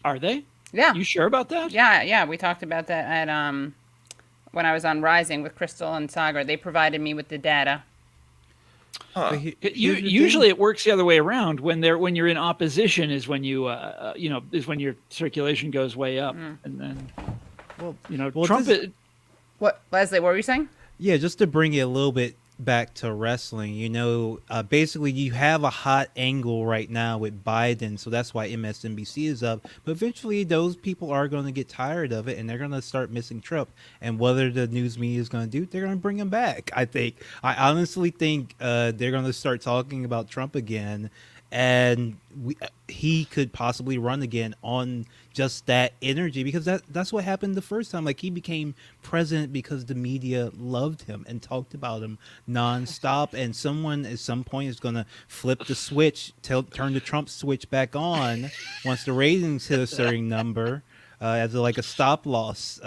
Are they? Yeah. You sure about that? Yeah. We talked about that at when I was on Rising with Crystal and Sagar. They provided me with the data. Huh. Usually it works the other way around. When you're in opposition is when is when your circulation goes way up, and then Trump. What, Leslie? What were you saying? Yeah, just to bring it a little bit back to wrestling, basically you have a hot angle right now with Biden, so that's why MSNBC is up. But eventually those people are going to get tired of it, and they're going to start missing Trump. And whether the news media is going to do, they're going to bring him back. I honestly think they're going to start talking about Trump again, and he could possibly run again on just that energy, because that's what happened the first time. He became president because the media loved him and talked about him nonstop, and someone at some point is going to flip the switch, turn the Trump switch back on once the ratings hit a certain number, as a stop loss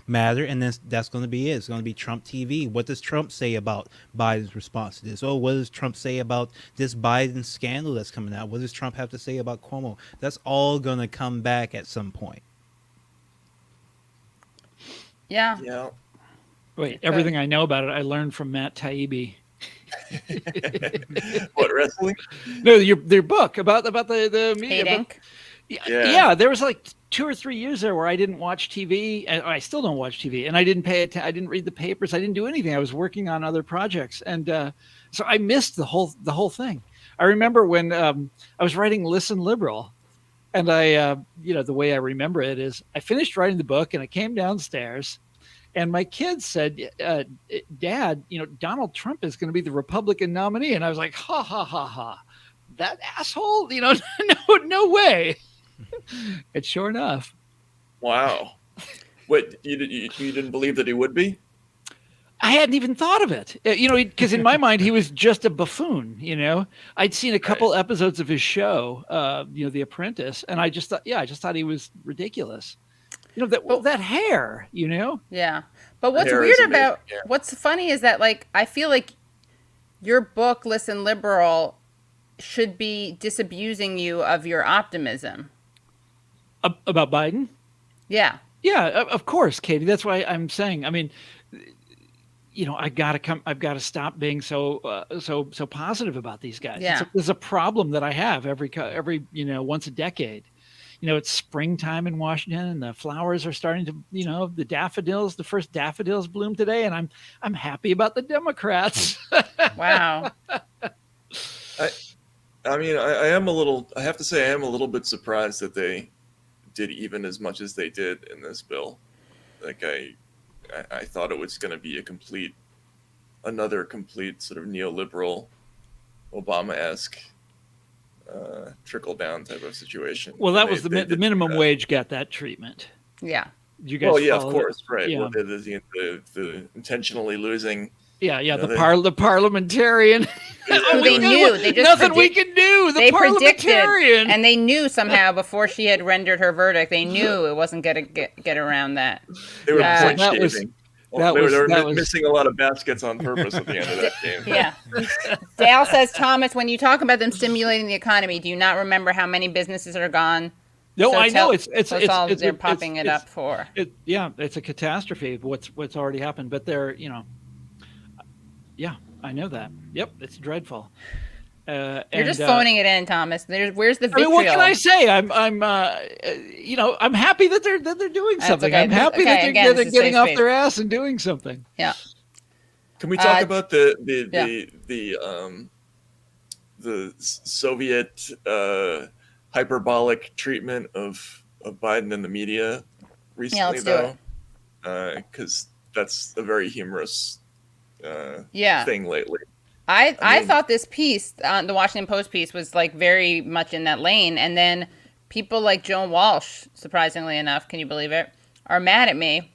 matter, and then that's going to be it. It's going to be Trump TV. What does Trump say about Biden's response to this? Oh, what does Trump say about this Biden scandal that's coming out? What does Trump have to say about Cuomo? That's all going to come back at some point. Yeah. Yeah. Wait, everything I know about it, I learned from Matt Taibbi. What, wrestling? No, their book about the media. Hate Inc. Yeah, there was like 2 or 3 years there where I didn't watch TV, and I still don't watch TV, and I didn't I didn't read the papers, I didn't do anything. I was working on other projects, and so I missed the whole thing. I remember when I was writing Listen Liberal, and I, the way I remember it is I finished writing the book, and I came downstairs, and my kids said, "Dad, Donald Trump is going to be the Republican nominee," and I was like, "Ha ha ha ha, that asshole, no way." And sure enough. Wow. Wait, you didn't believe that he would be? I hadn't even thought of it, because in my mind, he was just a buffoon, I'd seen a couple episodes of his show, The Apprentice, and I just thought he was ridiculous. That hair, Yeah. But what's funny is that, like, I feel like your book, Listen Liberal, should be disabusing you of your optimism. About Biden? Yeah. Yeah, of course, Katie. That's why I'm saying, I mean, I've got to stop being so positive about these guys. Yeah. It's a problem that I have every once a decade. It's springtime in Washington, and the flowers are starting to, the first daffodils bloom today, and I'm happy about the Democrats. Wow. I mean, I have to say I am a little bit surprised that they did even as much as they did in this bill. Like I thought it was going to be another complete sort of neoliberal, Obama-esque trickle down type of situation. Well, that was the minimum wage got that treatment. Yeah. Did you guys? Well, yeah, of course, that? right. Yeah. Well, the intentionally losing. Yeah, the parliamentarian. They knew. They just nothing we can do. The parliamentarian. And they knew somehow before she had rendered her verdict. They knew it wasn't going to get around that. They were point that shaving. They were missing a lot of baskets on purpose at the end of that game. Yeah. Dale says, Thomas, when you talk about them stimulating the economy, do you not remember how many businesses are gone? No, I know they're popping it up for. It's a catastrophe. What's already happened, but they're Yeah, I know that. Yep, it's dreadful. You're just phoning it in, Thomas. Where's the vitriol? I mean, what can I say? I'm happy that they're doing something. Okay. I'm happy that they're getting off their ass and doing something. Yeah. Can we talk about the Soviet hyperbolic treatment of Biden in the media recently, though? Because that's a very humorous thing lately. I thought this piece, the Washington Post piece, was like very much in that lane, and then people like Joan Walsh, surprisingly enough, can you believe it, are mad at me.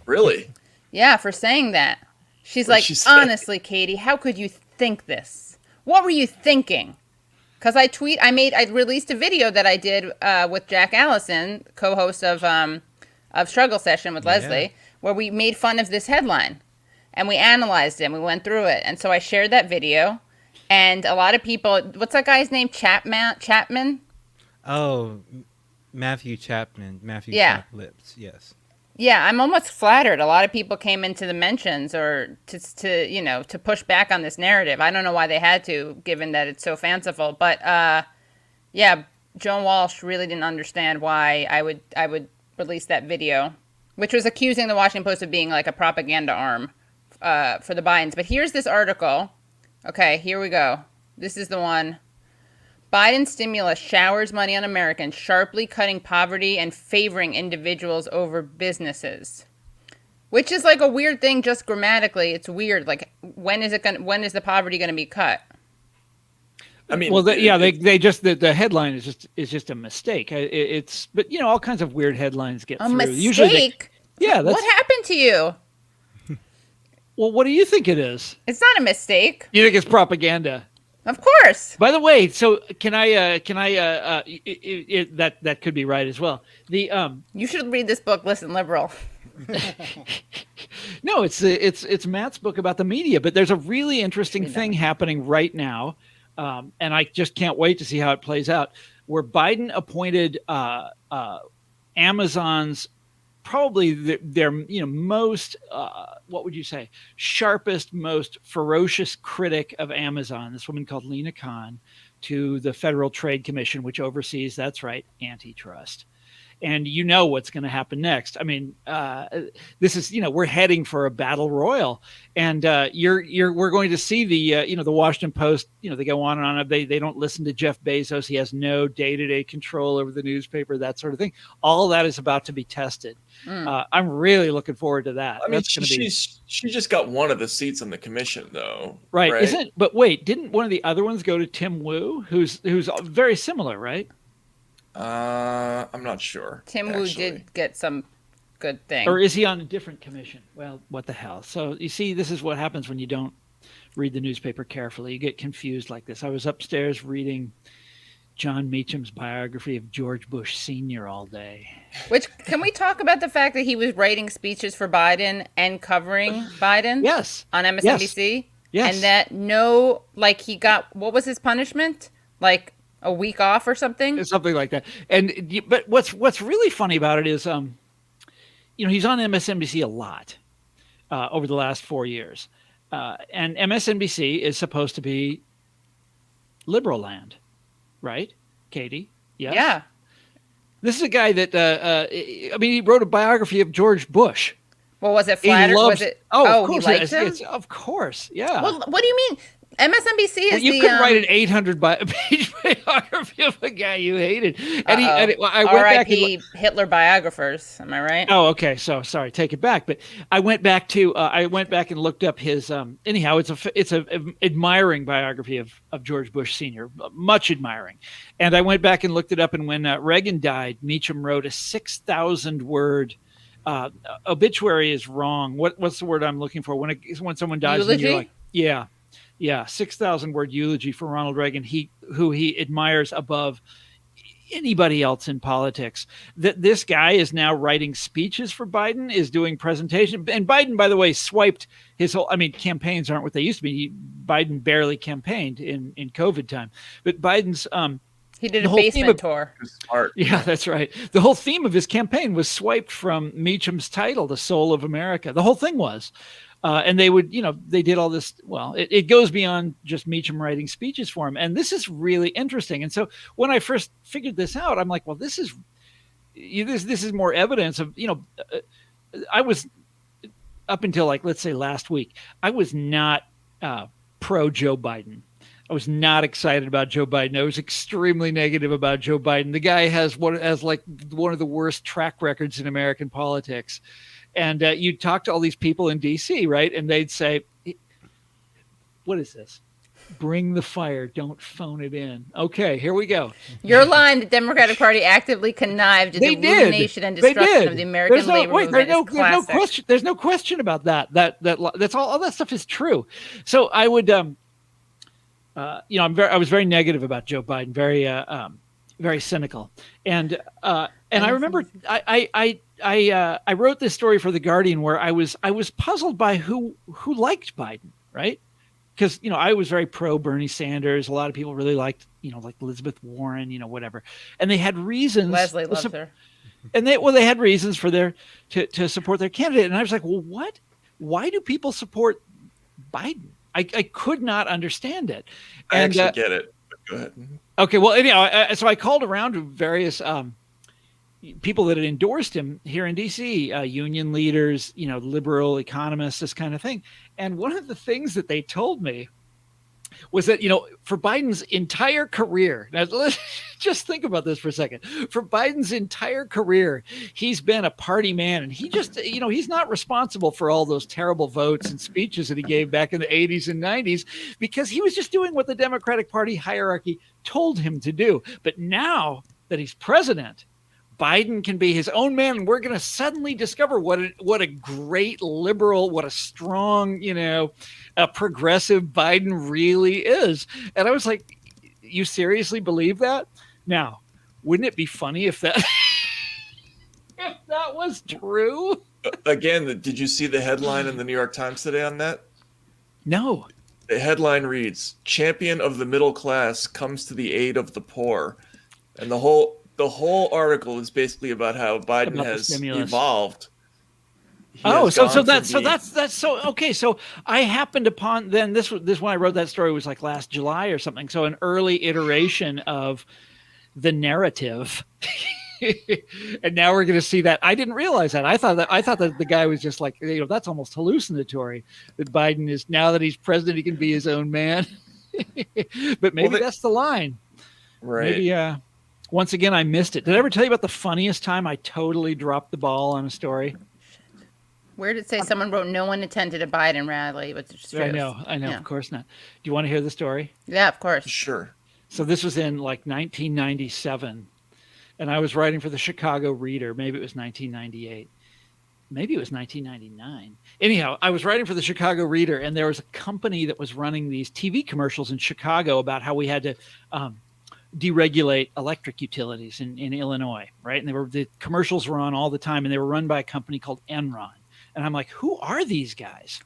Really? Yeah, for saying that. She's like, honestly, Katie, how could you think this? What were you thinking? Because I released a video that I did with Jack Allison, co-host of Struggle Session with Leslie, where we made fun of this headline. And we analyzed it, and we went through it. And so I shared that video, and a lot of people, what's that guy's name? Chapman? Oh, Matthew Chapman. Chaplips, yes. Yeah, I'm almost flattered. A lot of people came into the mentions or to push back on this narrative. I don't know why they had to, given that it's so fanciful. But Joan Walsh really didn't understand why I would release that video, which was accusing the Washington Post of being like a propaganda arm for the Bidens. But here's this article. Okay, here we go. This is the one. Biden stimulus showers money on Americans, sharply cutting poverty and favoring individuals over businesses. Which is like a weird thing just grammatically. It's weird. Like, when is the poverty going to be cut? I mean, well, the headline is just a mistake. But all kinds of weird headlines get through. Mistake? Usually what happened to you? Well, what do you think it is? It's not a mistake. You think it's propaganda? Of course. By the way, so can I that could be right as well. You should read this book, Listen Liberal. No, it's Matt's book about the media, but there's a really interesting thing happening right now, and I just can't wait to see how it plays out. Where Biden appointed Amazon's probably their most what would you say, sharpest, most ferocious critic of Amazon, this woman called Lena Khan, to the Federal Trade Commission, which oversees, that's right, antitrust. And you know what's going to happen next. I mean, this is, we're heading for a battle royal, and we're going to see the Washington Post. They go on and on. They don't listen to Jeff Bezos. He has no day-to-day control over the newspaper, that sort of thing. All that is about to be tested. I'm really looking forward to that. I mean, she just got one of the seats on the commission, though. Right? Isn't? But wait, didn't one of the other ones go to Tim Wu, who's very similar, right? I'm not sure. Tim Wu did get some good thing. Or is he on a different commission? Well, what the hell? So you see, this is what happens when you don't read the newspaper carefully. You get confused like this. I was upstairs reading John Meacham's biography of George Bush Sr. all day. Which, can we talk about the fact that he was writing speeches for Biden and covering Biden? Yes. On MSNBC? Yes. And that he got, what was his punishment? Like a week off or something? Something like that. But what's really funny about it is, he's on MSNBC a lot over the last 4 years. And MSNBC is supposed to be liberal land, right, Katie? Yes? Yeah. This is a guy that, he wrote a biography of George Bush. Well, was it flattered? Was it? Of he course, liked him? Of course, yeah. Well, what do you mean? MSNBC is you couldn't write an 800-page biography of a guy you hated. And I went back R.I.P. Hitler biographers. Am I right? Oh, okay. So sorry, take it back. But I went back and looked up his. Anyhow, it's a admiring biography of George Bush Sr. Much admiring, and I went back and looked it up. And when Reagan died, Meacham wrote a 6,000-word. Obituary is wrong. What's the word I'm looking for? When someone dies, eulogy? You're like, yeah, 6,000-word eulogy for Ronald Reagan, who he admires above anybody else in politics. That this guy is now writing speeches for Biden, is doing presentation, and Biden, by the way, swiped his whole. I mean, campaigns aren't what they used to be. Biden barely campaigned in COVID time, but Biden's he did a basement tour. Smart. Yeah, that's right. The whole theme of his campaign was swiped from Meacham's title, "The Soul of America." The whole thing was. And they would, they did all this. Well, it goes beyond just Meacham writing speeches for him. And this is really interesting. And so when I first figured this out, I'm like, well, this is more evidence of, I was up until let's say last week, I was not pro Joe Biden. I was not excited about Joe Biden. I was extremely negative about Joe Biden. The guy has one of the worst track records in American politics. And you'd talk to all these people in D.C., right? And they'd say, what is this? Bring the fire. Don't phone it in. Okay, here we go. Your line, the Democratic Party actively connived at the ruination and destruction of the American labor movement is classic. There's no question about that. That's all that stuff is true. So I would, I was very negative about Joe Biden, very cynical. And I remember I wrote this story for The Guardian where I was puzzled by who liked Biden, right? Because I was very pro Bernie Sanders. A lot of people really liked like Elizabeth Warren, whatever, and they had reasons. Leslie loves her, and they had reasons for to support their candidate. And I was like, well, what? Why do people support Biden? I could not understand it. I actually get it. Go ahead. Okay, well, anyhow, so I called around to various people that had endorsed him here in D.C., union leaders, liberal economists, this kind of thing. And one of the things that they told me was that, for Biden's entire career, now let's just think about this for a second. For Biden's entire career, he's been a party man, and he just, he's not responsible for all those terrible votes and speeches that he gave back in the 80s and 90s, because he was just doing what the Democratic Party hierarchy told him to do. But now that he's president, Biden can be his own man, and we're going to suddenly discover what a great liberal, what a strong, a progressive Biden really is. And I was like, you seriously believe that? Now, wouldn't it be funny if that was true? Again, did you see the headline in the New York Times today on that? No. The headline reads, "Champion of the middle class comes to the aid of the poor." And the whole article is basically about how Biden has evolved Oh, has so gone from that's being- so okay. So I happened upon then this when I wrote that story was like last July or something. So an early iteration of the narrative. And now we're going to see that. I didn't realize that. I thought that the guy was just like, that's almost hallucinatory. That Biden is, now that he's president, he can be his own man. But maybe that's the line. right. Maybe once again I missed it. Did I ever tell you about the funniest time I totally dropped the ball on a story? Where did it say someone wrote no one attended a Biden rally? Which is true. I know, Yeah. of course not. Do you want to hear the story? Yeah, of course. Sure. So this was in like 1997, and I was writing for the Chicago Reader. Maybe it was 1998. Maybe it was 1999. Anyhow, I was writing for the Chicago Reader, and there was a company that was running these TV commercials in Chicago about how we had to deregulate electric utilities in Illinois, right? And the commercials were on all the time, and they were run by a company called Enron. And I'm like, who are these guys?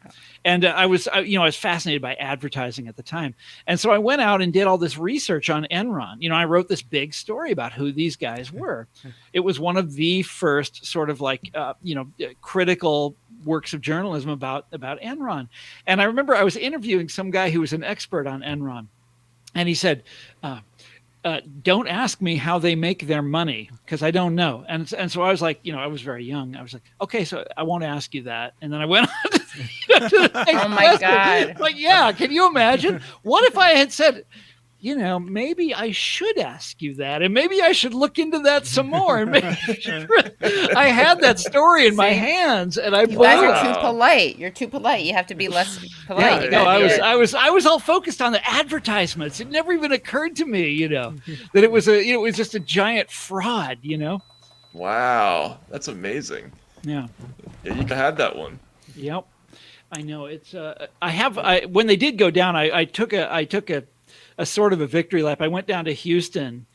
And I was fascinated by advertising at the time. And so I went out and did all this research on Enron. I wrote this big story about who these guys were. It was one of the first sort of like, critical works of journalism about Enron. And I remember I was interviewing some guy who was an expert on Enron. And he said, don't ask me how they make their money because I don't know. And so I was like, I was very young. I was like, okay, so I won't ask you that. And then I went on to the next Oh my question. God. Like, yeah, can you imagine? What if I had said, maybe I should ask you that, and maybe I should look into that some more. And maybe I had that story in my hands, and I You guys blew are it. too polite. You're too polite. You have to be less polite. You No, gotta be I was all focused on the advertisements. It never even occurred to me, that it was it was just a giant fraud, Wow, that's amazing. Yeah. Yeah, you had that one. Yep. I know it's when they did go down, I took a sort of a victory lap. I went down to Houston,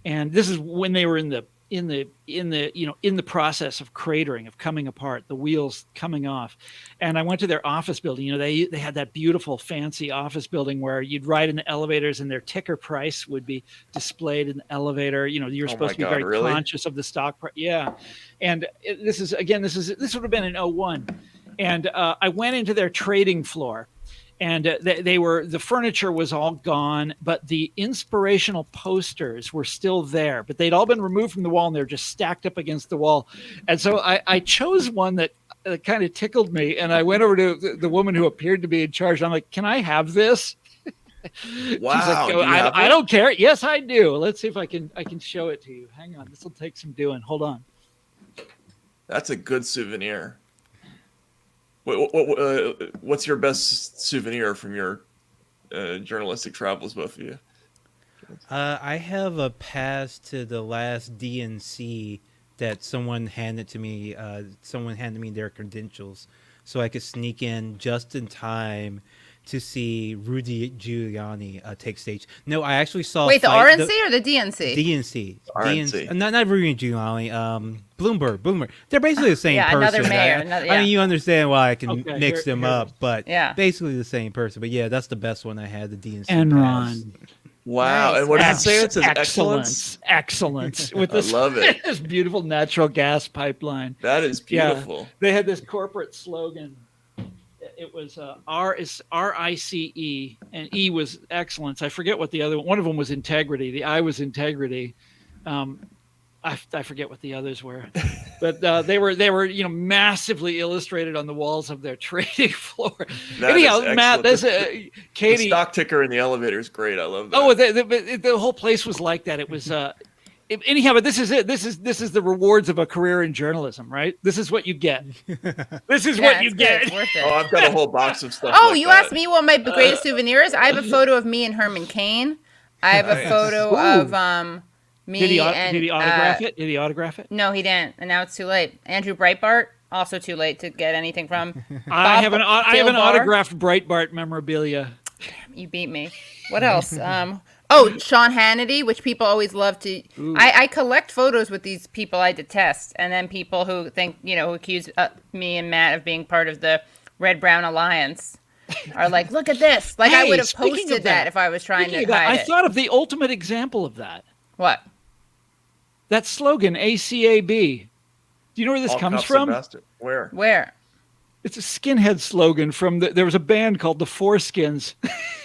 and this is when they were in the process of cratering, of coming apart, the wheels coming off. And I went to their office building. They had that beautiful fancy office building where you'd ride in the elevators and their ticker price would be displayed in the elevator. You're supposed to be very really? conscious of the stock price. Yeah. And this would have been in 01. And I went into their trading floor. And the furniture was all gone, but the inspirational posters were still there, but they'd all been removed from the wall and they're just stacked up against the wall. And so I chose one that kind of tickled me. And I went over to the woman who appeared to be in charge. I'm like, can I have this? Wow. She's like, do you have I it? don't care. Yes, I do. Let's see if I can show it to you. Hang on. This will take some doing. Hold on. That's a good souvenir. What's your best souvenir from your journalistic travels, both of you? I have a pass to the last DNC that someone handed to me. Someone handed me their credentials so I could sneak in just in time to see Rudy Giuliani take stage. No, I actually saw. Wait, the RNC or the DNC? DNC. RNC. Not Rudy Giuliani. Bloomberg. They're basically the same Yeah, person. another mayor, I mean, you understand why I can Okay, mix them here it up, is. but Yeah. basically the same person. But yeah, that's the best one I had. The DNC. Enron. Wow. Nice. And what does it say? It says excellence. Excellence. With this, love it. this beautiful natural gas pipeline. That is beautiful. They had this corporate slogan. It was R is RICE, and E was excellence. I forget what the other one of them was integrity. The I was integrity. I forget what the others were, but they were massively illustrated on the walls of their trading floor. That Anyhow, is Matt, excellent. there's The Katie. stock ticker in the elevator is great. I love that. Oh, the whole place was like that. It was anyhow, but this is it. This is the rewards of a career in journalism, right? This is what you get. This is Yeah, what you it's good. get. It's worth it. Oh, I've got a whole box of stuff. Oh, like you that. asked me what my greatest souvenir is? I have a photo of me and Herman Cain. I have a Nice. photo of me Did he and autograph it? Did he autograph it? No, he didn't, and now it's too late. Andrew Breitbart, also too late to get anything from. I have an Barr. autographed Breitbart memorabilia. You beat me. What else? Sean Hannity, which people always love to. I collect photos with these people I detest, and then people who think, who accuse me and Matt of being part of the Red Brown Alliance are like, look at this. Like, I Hey, would have speaking of posted that, that if I was trying Speaking to of that, hide I it. thought of the ultimate example of that. What? That slogan, ACAB. Do you know where this All comes cops from? are bastard. Where? Where? It's a skinhead slogan from there was a band called the Foreskins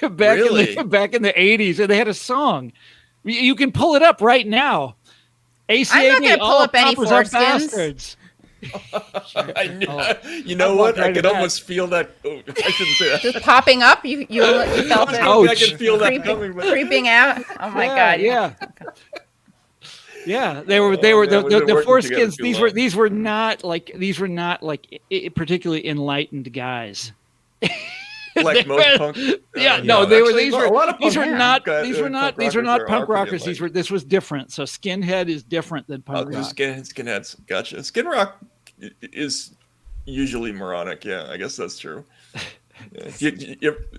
Really? back in the 80s, and they had a song. You can pull it up right now. ACAB, I'm not going to pull all up any coppers are foreskins. bastards. You know what? I could almost feel that. Oh, I shouldn't say that. Just popping up. You felt it Ouch. I can feel that coming. But creeping out. Oh my God. Yeah. Yeah, they were man, the we've been working Foreskins. together too These were not like particularly enlightened guys. like most punk. Yeah, no, they were. actually, These a were. lot of These punk were not. guys- These were not. These were rockers not are punk pretty rockers. These were. enlightened. This was different. So skinhead is different than punk rock. Just skinheads. Gotcha. Skin rock is usually moronic. Yeah, I guess that's true. Yeah.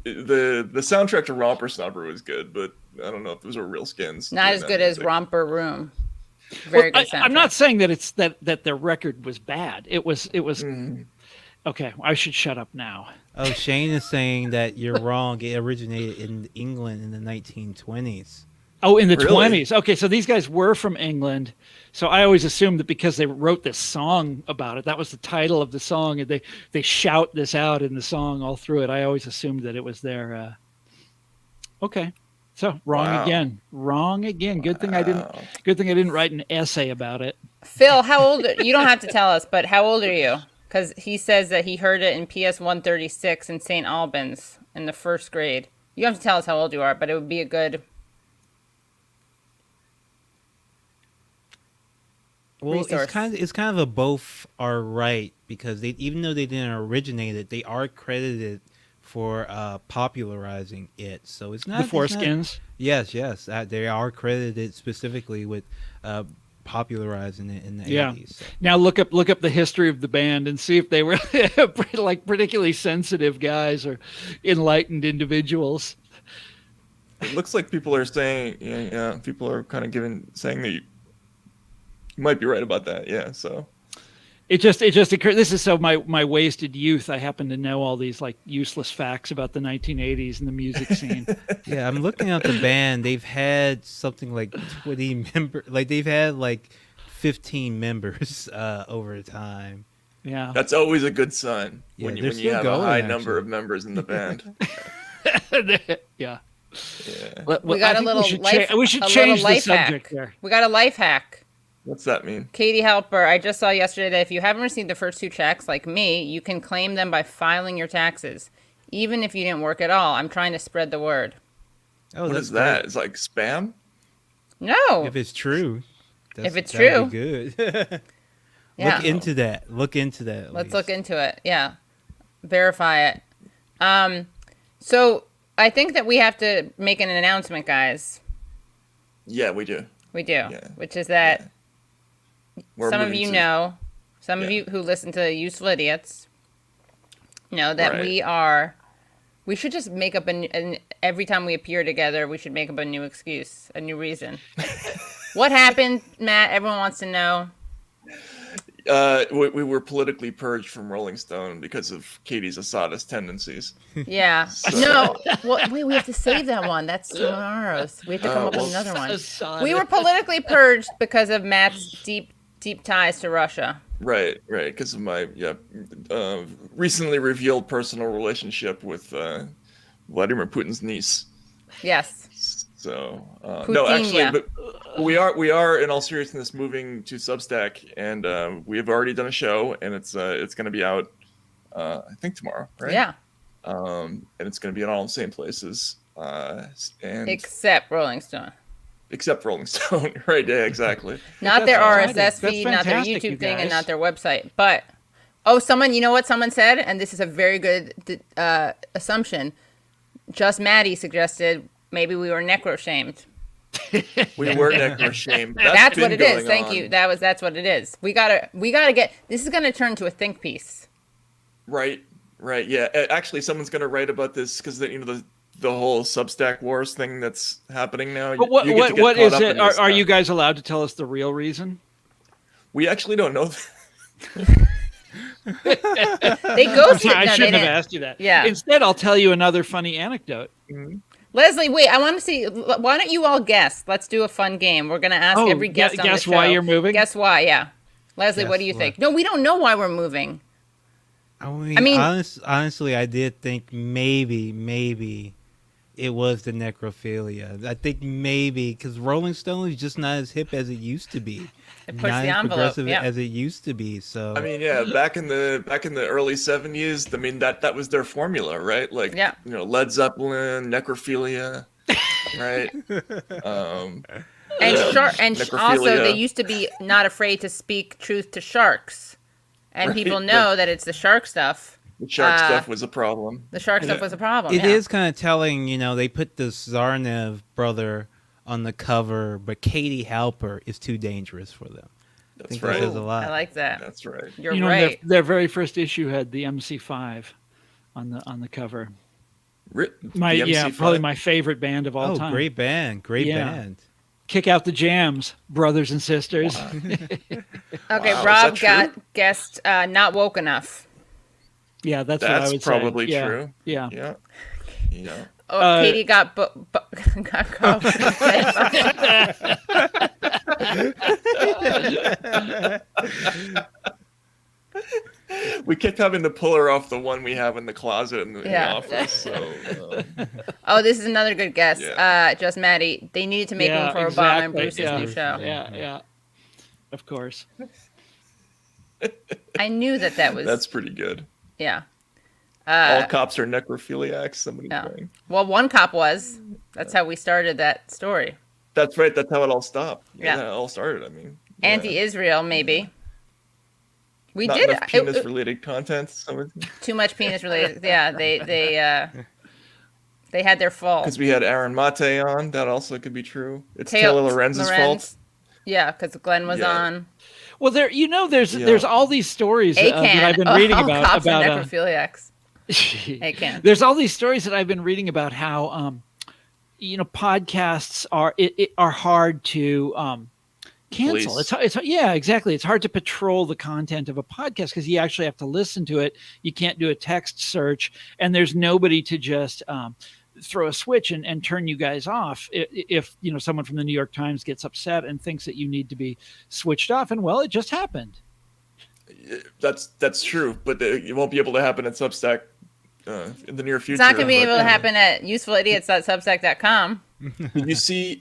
The soundtrack to Romper Snobber was good, but I don't know if those were real skins. Not doing as that good as music. Romper Room. Very Well, good soundtrack. I'm not saying that it's that their record was bad. It was. Okay, I should shut up now. Oh, Shane is saying that you're wrong. It originated in England in the 1920s. Oh, in the Really? 20s. Okay, so these guys were from England. So I always assumed that because they wrote this song about it, that was the title of the song, and they shout this out in the song all through it. I always assumed that it was their. Okay, so wrong Wow. again. Wrong again. Good thing I didn't. Good thing I didn't write an essay about it. Phil, how old? You don't have to tell us, but how old are you? Because he says that he heard it in PS 136 in St. Albans in the first grade. You don't have to tell us how old you are, but it would be a good. Well, resource. it's kind of a both are right, because they, even though they didn't originate it, they are credited for popularizing it. So it's not The it's not- Foreskins. Yes, they are credited specifically with popularizing it in the Yeah. 80s. So. Now look up the history of the band and see if they were like particularly sensitive guys or enlightened individuals. It looks like people are saying, yeah, people are kind of saying that you might be right about that. Yeah, so It just occurred. This is so my wasted youth. I happen to know all these like useless facts about the 1980s and the music scene. Yeah, I'm looking at the band. They've had something like 20 members. Like they've had like 15 members over time. Yeah. that's always a good sign Yeah, when they're you still have going, a high number actually. of members in the band. Yeah. Yeah. We got a little life. We should a change little the life subject hack. there. We got a life hack. What's that mean? Katie Halper, I just saw yesterday that if you haven't received the first 2 checks, like me, you can claim them by filing your taxes, even if you didn't work at all. I'm trying to spread the word. Oh, What that's is that? great. It's like spam? No. If it's true. If it's that'd be good. Yeah. Look into that. Look into that. at Let's least. look into it. Yeah. Verify it. So I think that we have to make an announcement, guys. Yeah, we do. We do. Yeah. Which is that We're some of moving you to- know, some of Yeah. you who listen to Useful Idiots know that Right. we should just make up every time we appear together, we should make up a new excuse, a new reason. What happened, Matt? Everyone wants to know. We were politically purged from Rolling Stone because of Katie's Assadist tendencies. Yeah. No. Well, wait, we have to save that one. That's tomorrow's. We have to come up with well, another one. Assad. We were politically purged because of Matt's deep ties to Russia. Right, because of my recently revealed personal relationship with Vladimir Putin's niece. Yes. So no, Putinia. actually, but we are in all seriousness moving to Substack, and we have already done a show, and it's going to be out I think tomorrow, right? Yeah. And it's going to be in all the same places, and Except Rolling Stone. except Rolling Stone, right? Yeah, exactly. Not their That's RSS exciting. feed, That's not their fantastic, you YouTube thing, and guys. not their website. But you know what someone said, and this is a very good assumption. Just Maddie suggested maybe we were necro-shamed. We were necro shamed. That's what it is. Thank you. That's what it is. We gotta get. This is gonna turn to a think piece. Right. Yeah. Actually, someone's going to write about this because the whole Substack wars thing that's happening now. But what You get to get what caught is up it? in this Are you stuff. guys allowed to tell us the real reason? We actually don't know. They I'm ghosted. sorry, I no, they shouldn't have didn't. asked you that. Yeah. Instead, I'll tell you another funny anecdote. Leslie, wait. I want to see. Why don't you all guess? Let's do a fun game. We're gonna ask every guest on the guess show. why you're moving? Guess why? Yeah. Leslie, what Guess do you why. think? No, we don't know why we're moving. I mean, honestly, I did think maybe it was the necrophilia. I think maybe because Rolling Stone is just not as hip as it used to be. It pushed Not the as envelope, progressive yeah. as it used to be. So I mean, yeah, back in the early '70s, I mean that was their formula, right? Like, Yeah. Led Zeppelin, necrophilia, right? And also necrophilia. they used to be not afraid to speak truth to sharks, and Right, people know right. that it's the shark stuff. The shark stuff was a problem. The shark stuff was a problem. it yeah. is kind of telling. They put the Zarnev brother on the cover, but Katie Halper is too dangerous for them. I That's think right. that says a lot. I like that. That's right. You're You know, right. their very first issue had the MC5 on the cover. The MC5. Probably my favorite band of all time. Great band. Great band. Kick out the jams, brothers and sisters. Okay, Wow, Rob is that got guessed not woke enough. Yeah, that's what I That's would probably say. Yeah, true. Yeah. Yeah. Yeah. Oh, Katie got got caught. We kept having to pull her off the one we have in the closet in the Yeah. office. So, Oh, this is another good guess. Yeah. Just Maddie. They needed to make room for Obama exactly. and Bruce's yeah. new show. Yeah. Of course. I knew that was. that's pretty good. Yeah. All cops are necrophiliacs. Somebody Yeah. saying. Well, one cop was. That's how we started that story. That's right. That's how it all stopped. Yeah. That all started. I mean, yeah. Anti-Israel, maybe. We Not did enough penis-related content. too much penis related. Yeah, they had their full. Because we had Aaron Mate on. That also could be true. It's Taylor Taylor Lorenz's fault. Yeah, because Glenn was Yeah. on. Well, there's all these stories that I've been reading all about cops are necrophiliacs. Can. There's all these stories that I've been reading about how podcasts are hard to cancel. Police. It's exactly. It's hard to patrol the content of a podcast because you actually have to listen to it. You can't do a text search, and there's nobody to just throw a switch and turn you guys off if someone from the New York Times gets upset and thinks that you need to be switched off. And well, it just happened. That's true, but it won't be able to happen at Substack in the near future. It's not going to be able to but, happen at usefulidiots.substack.com. Did you see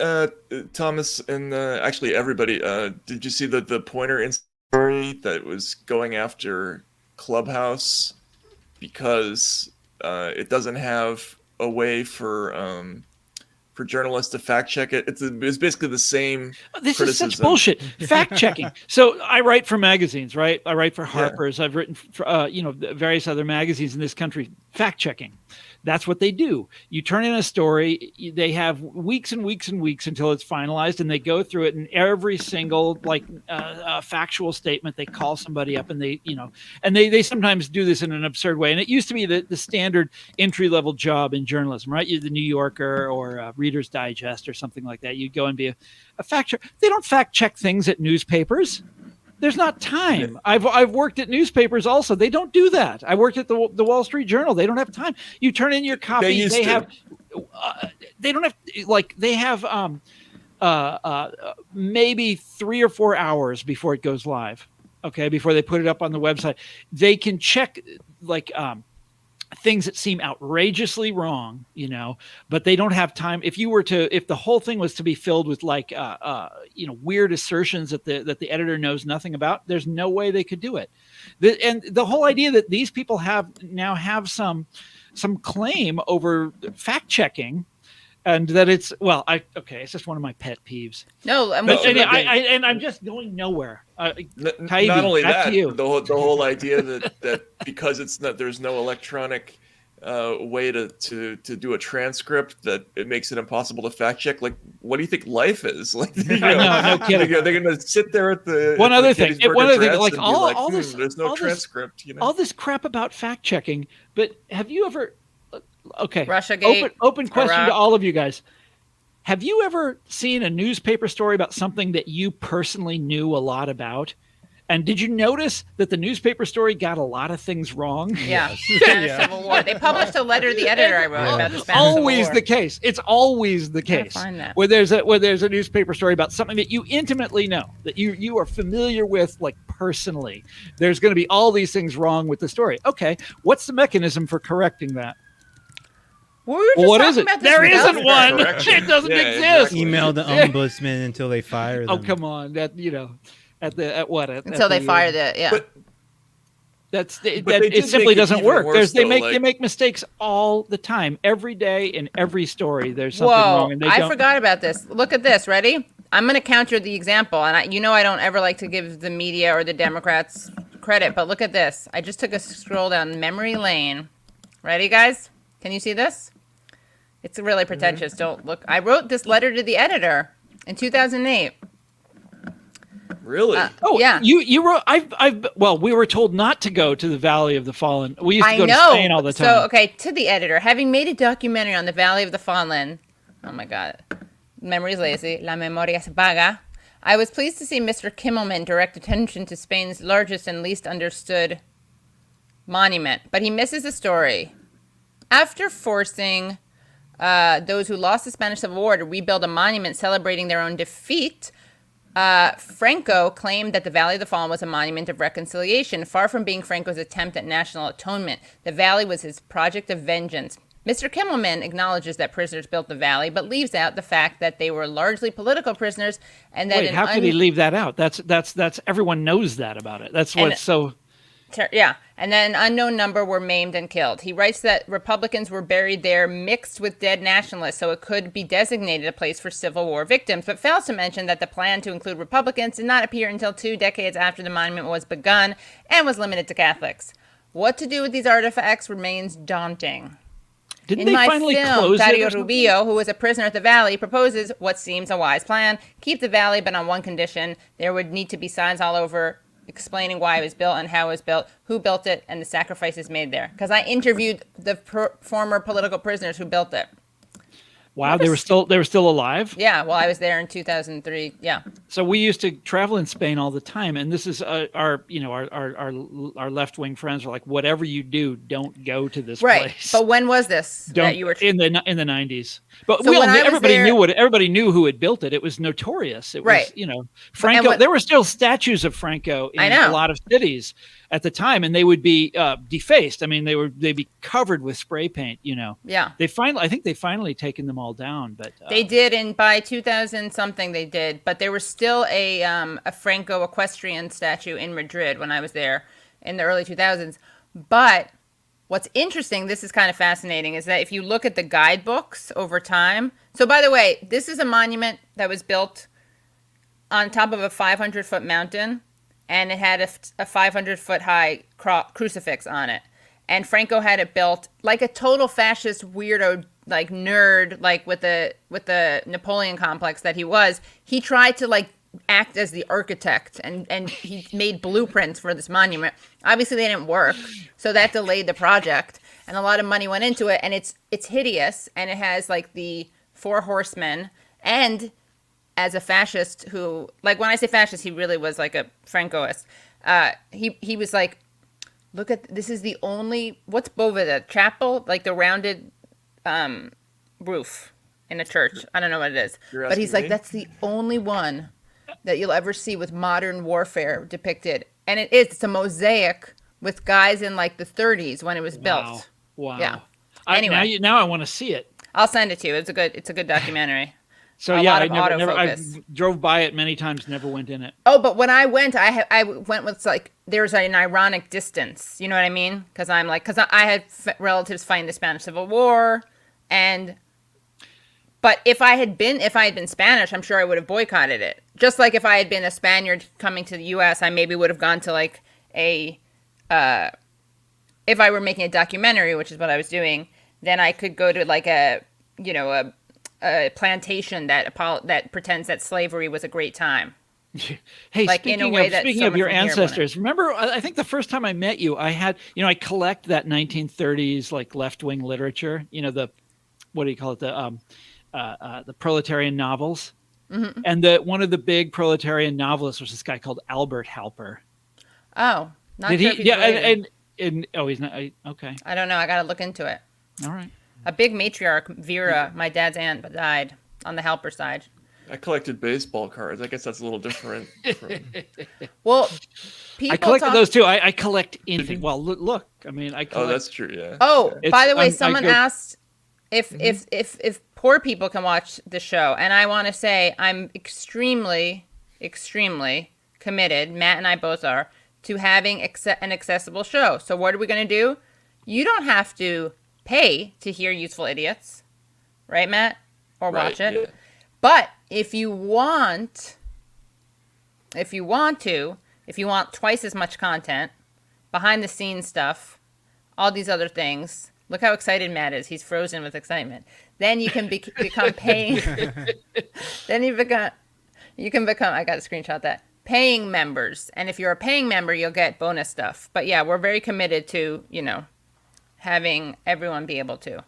Thomas and actually everybody? Did you see the Pointer in story that was going after Clubhouse because it doesn't have a way for journalists to fact check it? It's basically the same. This criticism. is such bullshit. Fact checking. So I write for magazines, right? I write for Harper's. I've written for various other magazines in this country. Fact checking. That's what they do. You turn in a story. They have weeks and weeks and weeks until it's finalized, and they go through it. And every single factual statement, they call somebody up, and they sometimes do this in an absurd way. And it used to be the standard entry level job in journalism, right? You're the New Yorker or Reader's Digest or something like that. You'd go and be a fact checker. They don't fact check things at newspapers. There's not time. I've worked at newspapers also. They don't do that. I worked at the Wall Street Journal. They don't have time. You turn in your copy. They have maybe 3 or 4 hours before it goes live. Okay, before they put it up on the website, they can check things that seem outrageously wrong, but they don't have time. If the whole thing was to be filled with weird assertions that the editor knows nothing about, there's no way they could do it. And the whole idea that these people have some claim over fact checking, and that it's just one of my pet peeves. No, I'm just going nowhere. Taibbi, not only back that, to you. the whole idea that because there's no electronic way to do a transcript, that it makes it impossible to fact check. Like, what do you think life is? Like, no kidding. They're going to sit there at the one other thing, like all this, there's no transcript. All this crap about fact checking. But have you ever? Okay, Russiagate, open question Iraq. to all of you guys. Have you ever seen a newspaper story about something that you personally knew a lot about? And did you notice that the newspaper story got a lot of things wrong? Yeah. Spanish Civil War. They published a letter to the editor I wrote about the Spanish Civil Always War. the case. It's always the Gotta case. find that. Where there's a newspaper story about something that you intimately know, that you are familiar with, like personally. There's going to be all these things wrong with the story. Okay, what's the mechanism for correcting that? We were just What talking is it? about this There without- isn't one. Correction. It doesn't Yeah, exist. exactly. Email the ombudsman until they fire them. Oh, come on. That, until they fire the But That's But that. they It did simply make it doesn't even work. worse, They though, make like- mistakes all the time, every day in every story. There's something Whoa, wrong, and they I don't. forgot about this. Look at this. Ready? I'm going to counter the example, and I don't ever like to give the media or the Democrats credit, but look at this. I just took a scroll down memory lane. Ready, guys? Can you see this? It's really pretentious. Don't look. I wrote this letter to the editor in 2008. really, Oh yeah. You wrote. Well, we were told not to go to the Valley of the Fallen. We used to I go know. to Spain all the time. So, okay, to the editor, having made a documentary on the Valley of the Fallen, oh my God, memory's lazy, la memoria se vaga, I was pleased to see Mr. Kimmelman direct attention to Spain's largest and least understood monument, but he misses a story. After forcing those who lost the Spanish Civil War to rebuild a monument celebrating their own defeat, Franco claimed that the Valley of the Fallen was a monument of reconciliation. Far from being Franco's attempt at national atonement, the valley was his project of vengeance. Mr. Kimmelman acknowledges that prisoners built the valley, but leaves out the fact that they were largely political prisoners, and that Wait, how could he leave that out? That's everyone knows that about it. That's what's so. Yeah, and then an unknown number were maimed and killed. He writes that Republicans were buried there mixed with dead nationalists, so it could be designated a place for Civil War victims, but fails to mention that the plan to include Republicans did not appear until 2 decades after the monument was begun and was limited to Catholics. What to do with these artifacts remains daunting. Didn't In they my finally film, close it? Dario or something? Rubio, who was a prisoner at the Valley, proposes what seems a wise plan. Keep the Valley, but on one condition. There would need to be signs all over explaining why it was built and how it was built, who built it, and the sacrifices made there. Because I interviewed the former political prisoners who built it. Wow, they were still alive. Yeah, well, I was there in 2003. Yeah. So we used to travel in Spain all the time, and this is our left wing friends are like, whatever you do, don't go to this Right. place. But when was this Don't that you were in the 90s. But So when I was everybody there- knew everybody knew who had built it. It was notorious. It Right. was Franco. There were still statues of Franco in I know. a lot of cities at the time, and they would be defaced. I mean, they'd be covered with spray paint. Yeah. I think they finally taken them all down, but They did, and by 2000 something they did, but there was still a Franco equestrian statue in Madrid when I was there in the early 2000s. But what's interesting, this is kind of fascinating, is that if you look at the guidebooks over time. So by the way, this is a monument that was built on top of a 500-foot mountain, and it had a 500-foot high crucifix on it. And Franco had it built like a total fascist weirdo, like nerd, like with the Napoleon complex that he was. He tried to like act as the architect, and he made blueprints for this monument. Obviously, they didn't work, so that delayed the project. And a lot of money went into it, and it's hideous, and it has like the 4 horsemen. And as a fascist who, like when I say fascist, he really was like a Francoist. He was like, look at, this is the only, what's Boveda? Chapel? Like the rounded roof in a church. I don't know what it is. But he's like, that's the only one that you'll ever see with modern warfare depicted. And it's a mosaic with guys in like the 30s when it was built. Wow. Yeah. Anyway. Now I want to see it. I'll send it to you. It's a good documentary. So A yeah, lot I of never I autofocus. drove by it many times, never went in it. Oh, but when I went, I went with like, there's an ironic distance. You know what I mean? Because I had relatives fighting the Spanish Civil War, but if I had been Spanish, I'm sure I would have boycotted it. Just like if I had been a Spaniard coming to the U.S., I maybe would have gone to like if I were making a documentary, which is what I was doing, then I could go to like a plantation that pretends that slavery was a great time. Hey, Like, in a way that speaking of someone your from here ancestors, remember, I think the first time I met you, I had, I collect that 1930s like left-wing literature, what do you call it? The proletarian novels. Mm-hmm. And one of the big proletarian novelists was this guy called Albert Halper. Oh, not Did sure he? if he's Yeah, related. and he's not. Okay, I don't know. I got to look into it. all right. A big matriarch, Vera, my dad's aunt, died on the Halper side. I collected baseball cards. I guess that's a little different. Well, people I collected talk- those too. I collect anything. Well, look. I mean, I Oh, collect. that's true. Yeah. Oh, Yeah. by the way, I someone go- asked if poor people can watch the show, and I want to say I'm extremely committed. Matt and I both are to having an accessible show. So what are we going to do? You don't have to pay to hear Useful Idiots, right, Matt, or Right, watch it. yeah. But if you want twice as much content, behind the scenes stuff, all these other things. Look how excited Matt is. He's frozen with excitement. Then you can become paying. Then you can become. I got to screenshot that. Paying members, and if you're a paying member, you'll get bonus stuff. But yeah, we're very committed to having everyone be able to.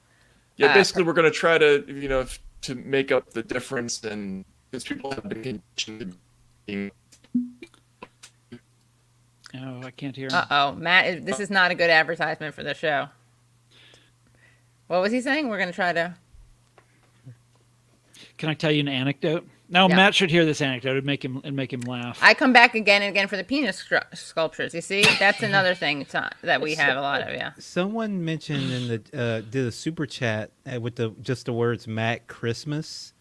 Yeah, basically, we're going to try to to make up the difference, and because people have been conditioned to being. Oh, I can't hear him. Matt, this is not a good advertisement for the show. What was he saying? We're going to try to. Can I tell you an anecdote? No, Yeah. Matt should hear this anecdote and make him laugh. I come back again and again for the penis sculptures. You see, that's another thing that we have a lot of. Yeah. Someone mentioned in the did a super chat with just the words Matt Christmas.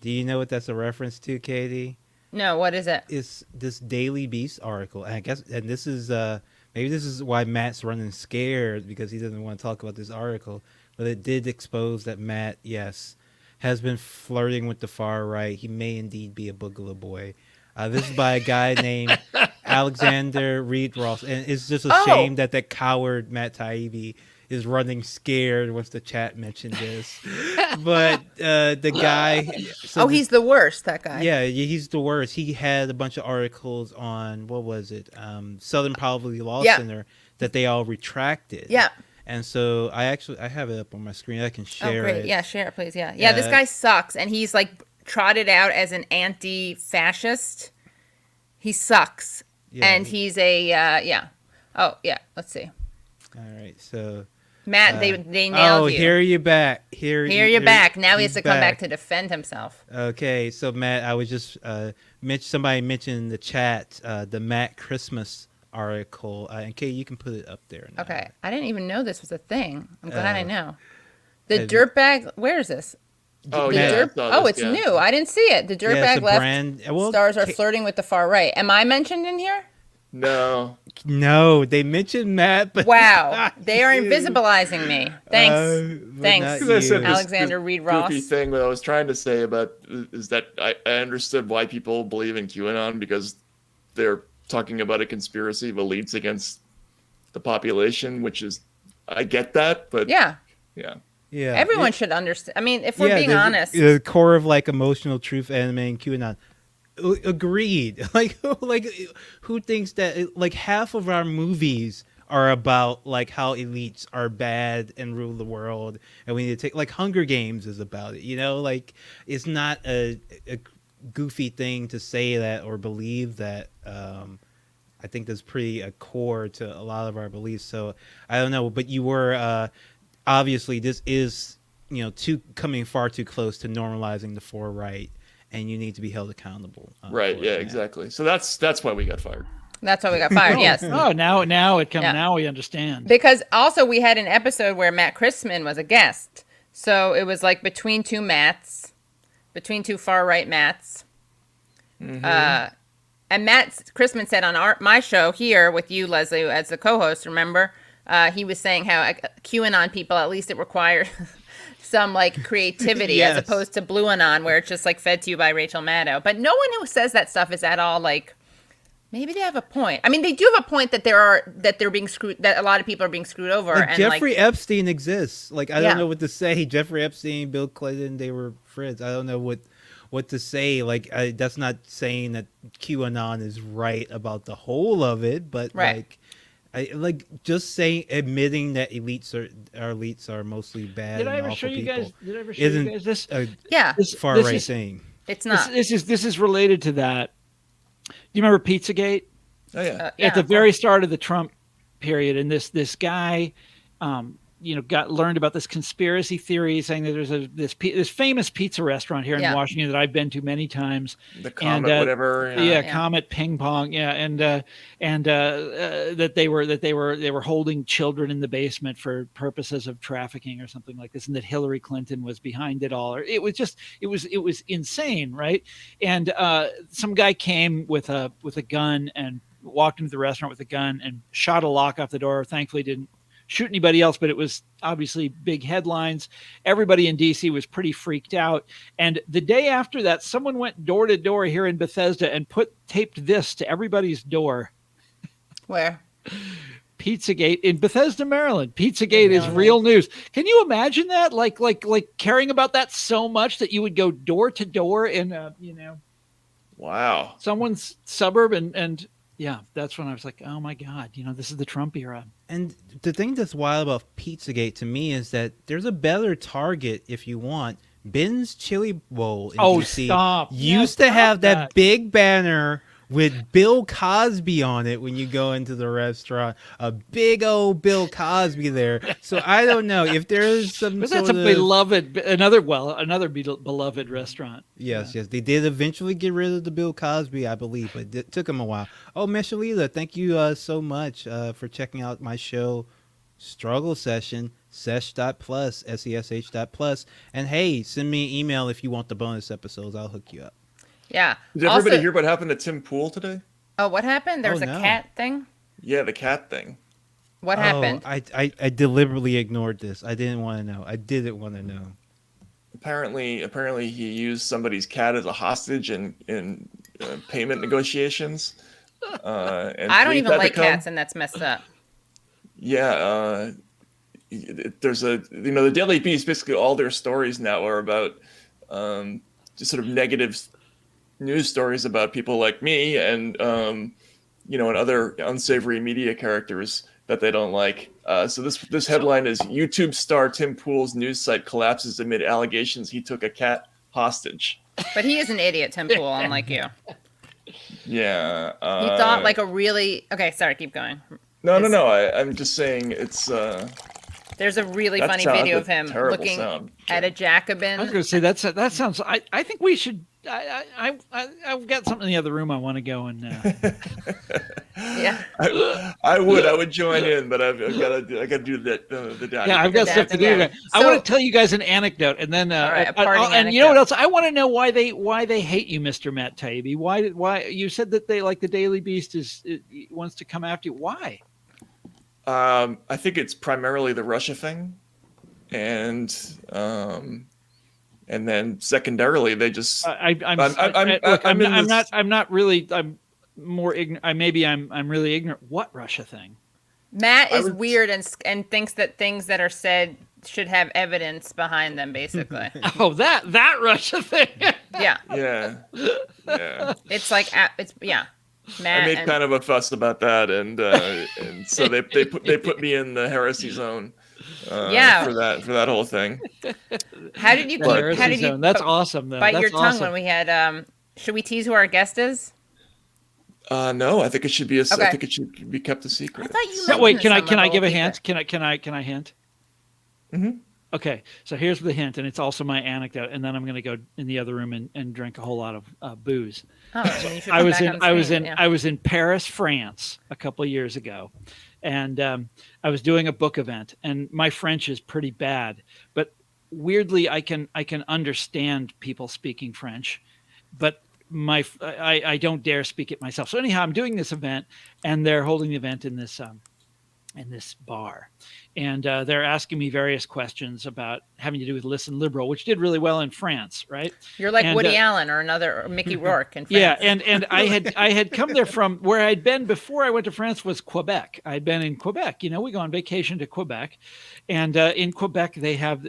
Do you know what that's a reference to, Katie? No, what is it? It's this Daily Beast article. And I guess, and this is maybe this is why Matt's running scared, because he doesn't want to talk about this article. But it did expose that Matt, yes, has been flirting with the far right. He may indeed be a boogaloo boy. This is by a guy named Alexander Reed Ross, and it's just a shame that coward Matt Taibbi is running scared once the chat mentioned this. But the guy, He's the worst. That guy. yeah, he's the worst. He had a bunch of articles on what was it, Southern Poverty Law Center, that they all retracted. Yeah. And so I have it up on my screen. I can share great. it. Yeah, share it, please. Yeah. This guy sucks, and he's like trotted out as an anti-fascist. He sucks, Yeah, and he's a yeah. Oh yeah. Let's see. All right, so Matt, they nailed you. here you back. Here you're back. Now he has he's to come back to defend himself. Okay, so Matt, I was just somebody mentioned in the chat the Matt Christmas article, and Kate, you can put it up there now. Okay, I didn't even know this was a thing. I'm glad I know. The and- dirtbag. Where is this? Oh The yeah. dirt- I saw this, it's yeah. new. I didn't see it. The Yeah, dirtbag it's a left brand. Well, stars are flirting with the far right. Am I mentioned in here? No. No, they mentioned Matt, but Wow, not they are you. invisibilizing me. Thanks. But Thanks. not Because I said you. this Alexander Reed Ross. goofy thing that I was trying to say about is that I understood why people believe in QAnon, because they're talking about a conspiracy of elites against the population, which is, I get that, but Yeah, Yeah, everyone should understand. I mean, if we're being the- honest, the core of like emotional truth anime and QAnon. Agreed. Like who thinks that like half of our movies are about like how elites are bad and rule the world, and we need to take like Hunger Games is about it. Like it's not a goofy thing to say that or believe that. I think that's pretty a core to a lot of our beliefs. So I don't know, but you were obviously this is coming far too close to normalizing the far right. And you need to be held accountable. right, for yeah, it. exactly. So that's why we got fired. that's why we got fired. Yes, Oh, now it comes. Yeah. Now we understand. because also we had an episode where Matt Christman was a guest, so it was like between two two far right Matts. And Matt Christman said on my show here with you, Leslie, as the co-host. Remember, he was saying how QAnon people, at least it required some like creativity as Yes. opposed to Blue Anon, where it's just like fed to you by Rachel Maddow. But no one who says that stuff is at all like. Maybe they have a point. I mean, they do have a point that they're being screwed. That a lot of people are being screwed over. Like and Jeffrey Epstein exists. Like I Yeah. don't know what to say. Jeffrey Epstein, Bill Clinton, they were friends. I don't know what to say. Like that's not saying that QAnon is right about the whole of it, but Right. just admitting that elites are mostly bad. Did I and ever show awful you people guys? Did I ever show you isn't guys this? Yeah, This- far this right is- thing. it's not. This is related to that. Do you remember Pizzagate? Oh yeah. Yeah. At the very start of the Trump period, and this guy learned about this conspiracy theory saying that there's this famous pizza restaurant here in Washington that I've been to many times. The Comet, whatever. Comet Ping Pong. Yeah. And that they were holding children in the basement for purposes of trafficking or something like this. And that Hillary Clinton was behind it all. Or it was insane. Right. And some guy came with a gun and walked into the restaurant with a gun and shot a lock off the door. Thankfully didn't shoot anybody else, but it was obviously big headlines. Everybody in DC was pretty freaked out. And the day after that, someone went door to door here in Bethesda and taped this to everybody's door. Where? Pizzagate in Bethesda, Maryland. Pizzagate is real news. Can you imagine that? Like caring about that so much that you would go door to door in wow, someone's suburb and yeah, that's when I was like, oh my God, this is the Trump era. And the thing that's wild about Pizzagate to me is that there's a better target if you want. Ben's Chili Bowl in DC stop. used to have that big banner with Bill Cosby on it when you go into the restaurant. A big old Bill Cosby there. So I don't know if there's some but sort that's of... a beloved, another beloved restaurant. Yes. They did eventually get rid of the Bill Cosby, I believe, but it took them a while. Oh, Michelita, thank you so much for checking out my show, Struggle Session, sesh.plus, sesh.plus. And hey, send me an email if you want the bonus episodes. I'll hook you up. Yeah. Did everybody hear what happened to Tim Pool today? Oh, what happened? There was a cat thing? Yeah, the cat thing. What happened? I deliberately ignored this. I didn't want to know. I didn't want to know. Apparently he used somebody's cat as a hostage in payment negotiations. And I don't even like cats, and that's messed up. Yeah. There's the Daily Beast, basically all their stories now are about just sort of negative news stories about people like me and and other unsavory media characters that they don't like. So this headline is YouTube star Tim Pool's news site collapses amid allegations he took a cat hostage. But he is an idiot, Tim Pool, unlike you. Yeah. He thought like a really... Okay, sorry, keep going. No. I'm just saying it's... There's a really funny video of him looking at a Jacobin. I was going to say that sounds. I think we should. I've got something in the other room. I want to go and. Yeah. I would join in, but I got to do the document. Yeah, I've got stuff to do. I want to tell you guys an anecdote, and then and you know what else? I want to know why they hate you, Mr. Matt Taibbi. Why you said that they like the Daily Beast wants to come after you? Why? I think it's primarily the Russia thing, and then secondarily they just. I'm not really. I'm more ignorant. Maybe I'm really ignorant. What Russia thing? Matt is weird and thinks that things that are said should have evidence behind them, basically. Oh, that Russia thing. Yeah. Yeah. It's like Matt I made kind of a fuss about that, and so they put me in the heresy zone. For that whole thing. How did you keep? That's awesome, though. Bite your tongue when we had. Should we tease who our guest is? No, I think it should be I think it should be kept a secret. I thought you. Wait, can I give a hint? Can I hint? Mm-hmm. Okay, so here's the hint, and it's also my anecdote, and then I'm going to go in the other room and drink a whole lot of booze. Oh, well, I was in Paris, France, a couple of years ago, and I was doing a book event, and my French is pretty bad, but weirdly, I can understand people speaking French, but I don't dare speak it myself. So anyhow, I'm doing this event, and they're holding the event in this bar. And they're asking me various questions about having to do with Listen Liberal, which did really well in France, right? You're like Woody Allen or Mickey Rourke in France. Yeah, and I had come there from where I'd been before I went to France was Quebec. I'd been in Quebec. We go on vacation to Quebec, and in Quebec they have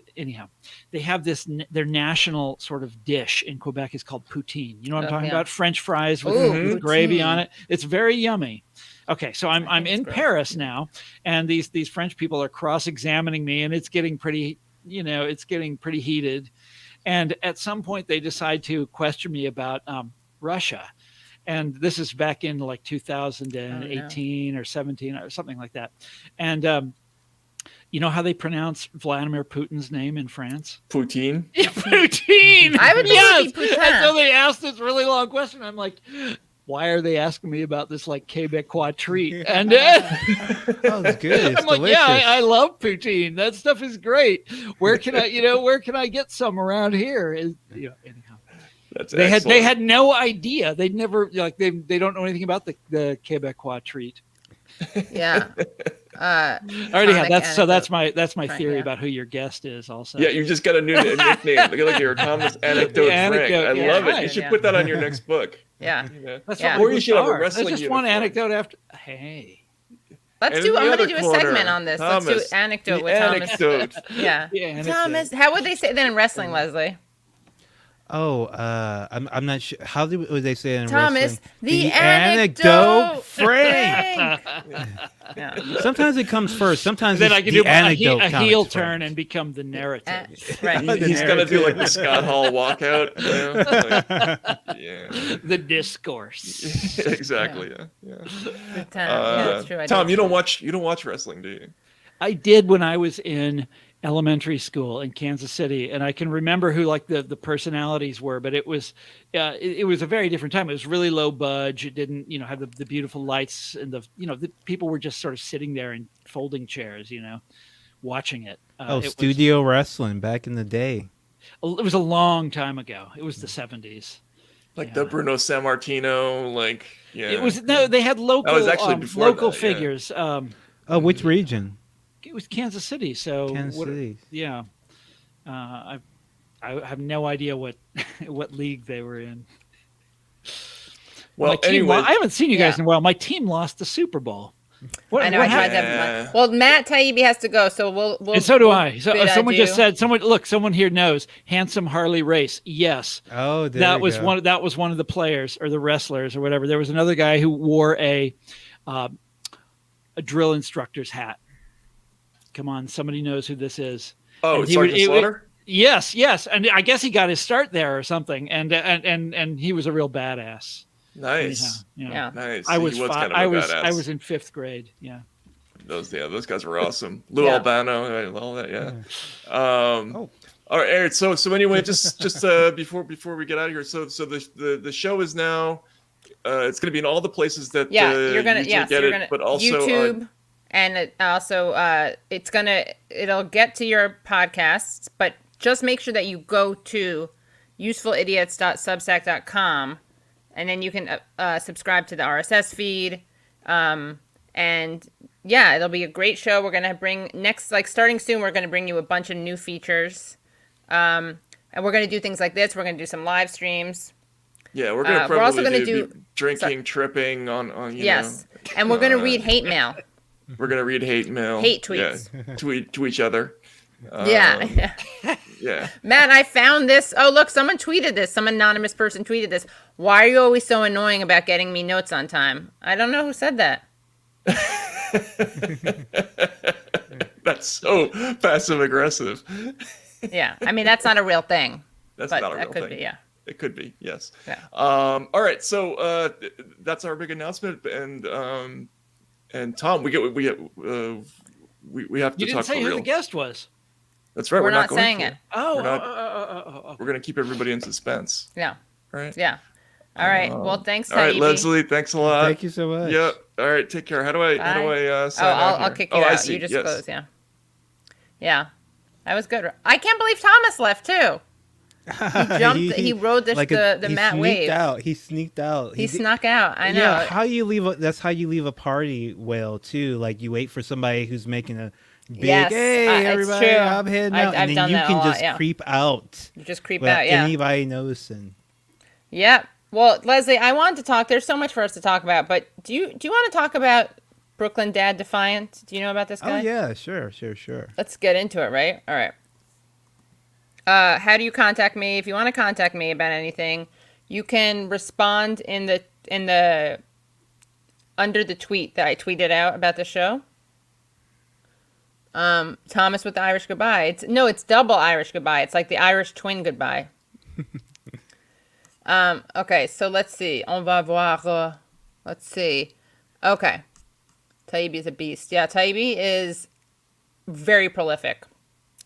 this their national sort of dish in Quebec is called poutine. You know what I'm talking about? French fries with gravy on it. It's very yummy. Okay, so I'm in Paris now, and these French people are cross-examining me, and it's getting pretty heated. And at some point, they decide to question me about Russia, and this is back in like 2018 or 17 or something like that. And You know how they pronounce Vladimir Putin's name in France? Poutine. Poutine. I would think yes. it would be Putin. And so they asked this really long question. I'm like, why are they asking me about this like Quebecois treat? And Oh, it's good. It's I'm like, delicious. yeah, I love poutine. That stuff is great. Where can I get some around here? Anyhow. That's They excellent. had no idea. They'd never they don't know anything about the Quebecois treat. Yeah. I already had that's anecdote. that's my Right, theory yeah. about who your guest is. Also, Yeah, you just got a new nickname. Look like your Thomas Anecdote The Frank. anecdote, I yeah, love it. right, You should yeah. put that on your next book. Yeah. that's Yeah. what Or you should have a are. wrestling That's just one uniform. anecdote after. Hey, Let's And do. in the I'm going other to do a corner, segment on this. Let's Thomas, do anecdote the with Thomas. anecdote. Yeah. the anecdote. Thomas, how would they say that in wrestling, Leslie? Oh, I'm not sure. How would they say it in Thomas, wrestling? the anecdote Frank. Yeah. Sometimes it comes first. Sometimes Then it's I can the do anecdote a comes heel first. turn and become the narrative. Right. He's gonna do like the Scott Hall walkout. Like, yeah, The discourse. exactly. Yeah. Yeah, that's true. I Tom, do. you don't watch wrestling, do you? I did when I was in elementary school in Kansas City, and I can remember who like the personalities were, but it was it was a very different time. It was really low budge. It didn't have the beautiful lights and the people were just sort of sitting there in folding chairs, watching it. Studio wrestling back in the day. It was a long time ago. It was the 70s. Like the Bruno Sammartino, like yeah. It was they had local was actually before local that, yeah. figures. Which region? It was Kansas City, so Kansas City. Yeah, I have no idea what what league they were in. Well, My team anyway, I haven't seen you guys Yeah. in a while. My team lost the Super Bowl. I know. I tried Yeah. that. Well, Matt Taibbi has to go, so we'll And so do we'll I. So bid someone adieu. just said, someone here knows handsome Harley Race. Yes, Oh, there that we was go. that was one of the players or the wrestlers or whatever. There was another guy who wore a drill instructor's hat. Come on, somebody knows who this is. oh, And Sergeant Slaughter. Yes, and I guess he got his start there or something. And he was a real badass. Nice, Yeah. nice. I was He was fi- kind of I a was badass. I was in 5th grade. Yeah. Those guys were awesome. Lou Yeah. Albano, all that, yeah. Oh. All right, Eric. So anyway, just before we get out of here, so the show is now it's going to be in all the places that You're gonna you get you're it, gonna but also YouTube, and it'll get to your podcasts, but just make sure that you go to usefulidiots.substack.com, and then you can subscribe to the RSS feed, and yeah, it'll be a great show. We're gonna bring starting soon. We're gonna bring you a bunch of new features, and we're gonna do things like this. We're gonna do some live streams. yeah, we're going to we're also probably gonna be do- drinking, tripping on Yes, and we're gonna read hate mail. we're going to read hate mail, Hate tweets. to each other. Yeah. Yeah. Matt, I found this. Oh, look, someone tweeted this. Some anonymous person tweeted this. Why are you always so annoying about getting me notes on time? I don't know who said that. That's so passive aggressive. Yeah. I mean, that's not a real thing. That's But not a that real could thing. be, yeah. It could be, yes. Yeah. All right, so that's our big announcement, and Tom, we have to You didn't talk say for who real. the guest was. That's right. We're not going saying to. it. Oh, We're not- oh. We're going to keep everybody in suspense. Yeah. Right. Yeah. All right. Well, thanks, All right, Taibbi. Leslie. Thanks a lot. Thank you so much. Yeah. All right. Take care. How do I Oh, sign out I'll here? kick you I out. see. You just yes. close, yeah. Yeah. That was good. I can't believe Thomas left, too. He jumped. He rode the he Matt sneaked wave. out. He sneaked out. He did- snuck out. I know. Yeah, that's how you leave a party well too. Like you wait for somebody who's making a big Yes, hey it's everybody, true. I'm heading I've- out, I've and then done you that a can lot, just yeah. creep out You just creep without out, yeah. anybody noticing. Yep. Well, Leslie, I wanted to talk. There's so much for us to talk about, but do you want to talk about Brooklyn Dad Defiant? Do you know about this guy? Oh yeah, sure. Let's get into it, right? All right. How do you contact me? If you want to contact me about anything, you can respond in the under the tweet that I tweeted out about the show. Thomas with the Irish goodbye. It's double Irish goodbye. It's like the Irish twin goodbye. Okay, so let's see. On va voir. Let's see. Okay. Taibbi is a beast. Yeah, Taibbi is very prolific.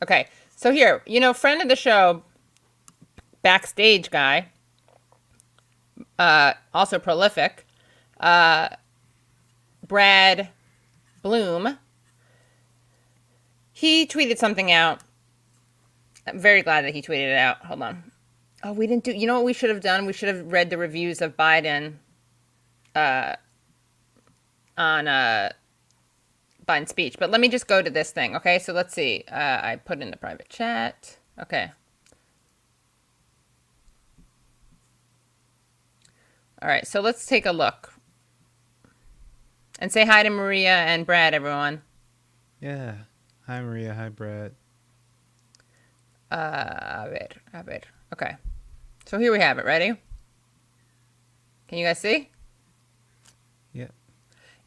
Okay, so here, friend of the show, backstage guy, also prolific, Brad Bloom, he tweeted something out. I'm very glad that he tweeted it out. Hold on. Oh, we didn't do, what we should have done? We should have read the reviews of Biden on Biden's speech. But let me just go to this thing, okay? So let's see. I put in the private chat. Okay. All right, so let's take a look. And say hi to Maria and Brad, everyone. Yeah. Hi, Maria. Hi, Brad. A ver. Okay. So here we have it. Ready? Can you guys see? Yeah.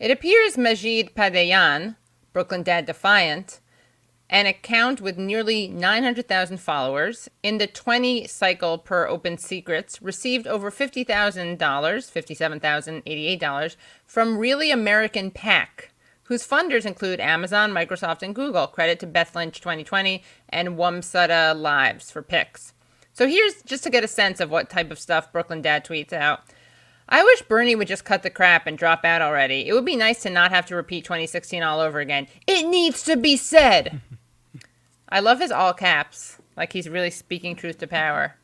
It appears Majid Padeyan, Brooklyn Dad Defiant, an account with nearly 900,000 followers in the 20 cycle per Open Secrets, received over $50,000, $57,088 from Really American PAC, whose funders include Amazon, Microsoft, and Google. Credit to Beth Lynch 2020 and Wumsutta Lives for pics. So here's just to get a sense of what type of stuff Brooklyn Dad tweets out. I wish Bernie would just cut the crap and drop out already. It would be nice to not have to repeat 2016 all over again. It needs to be said. I love his all caps. Like he's really speaking truth to power.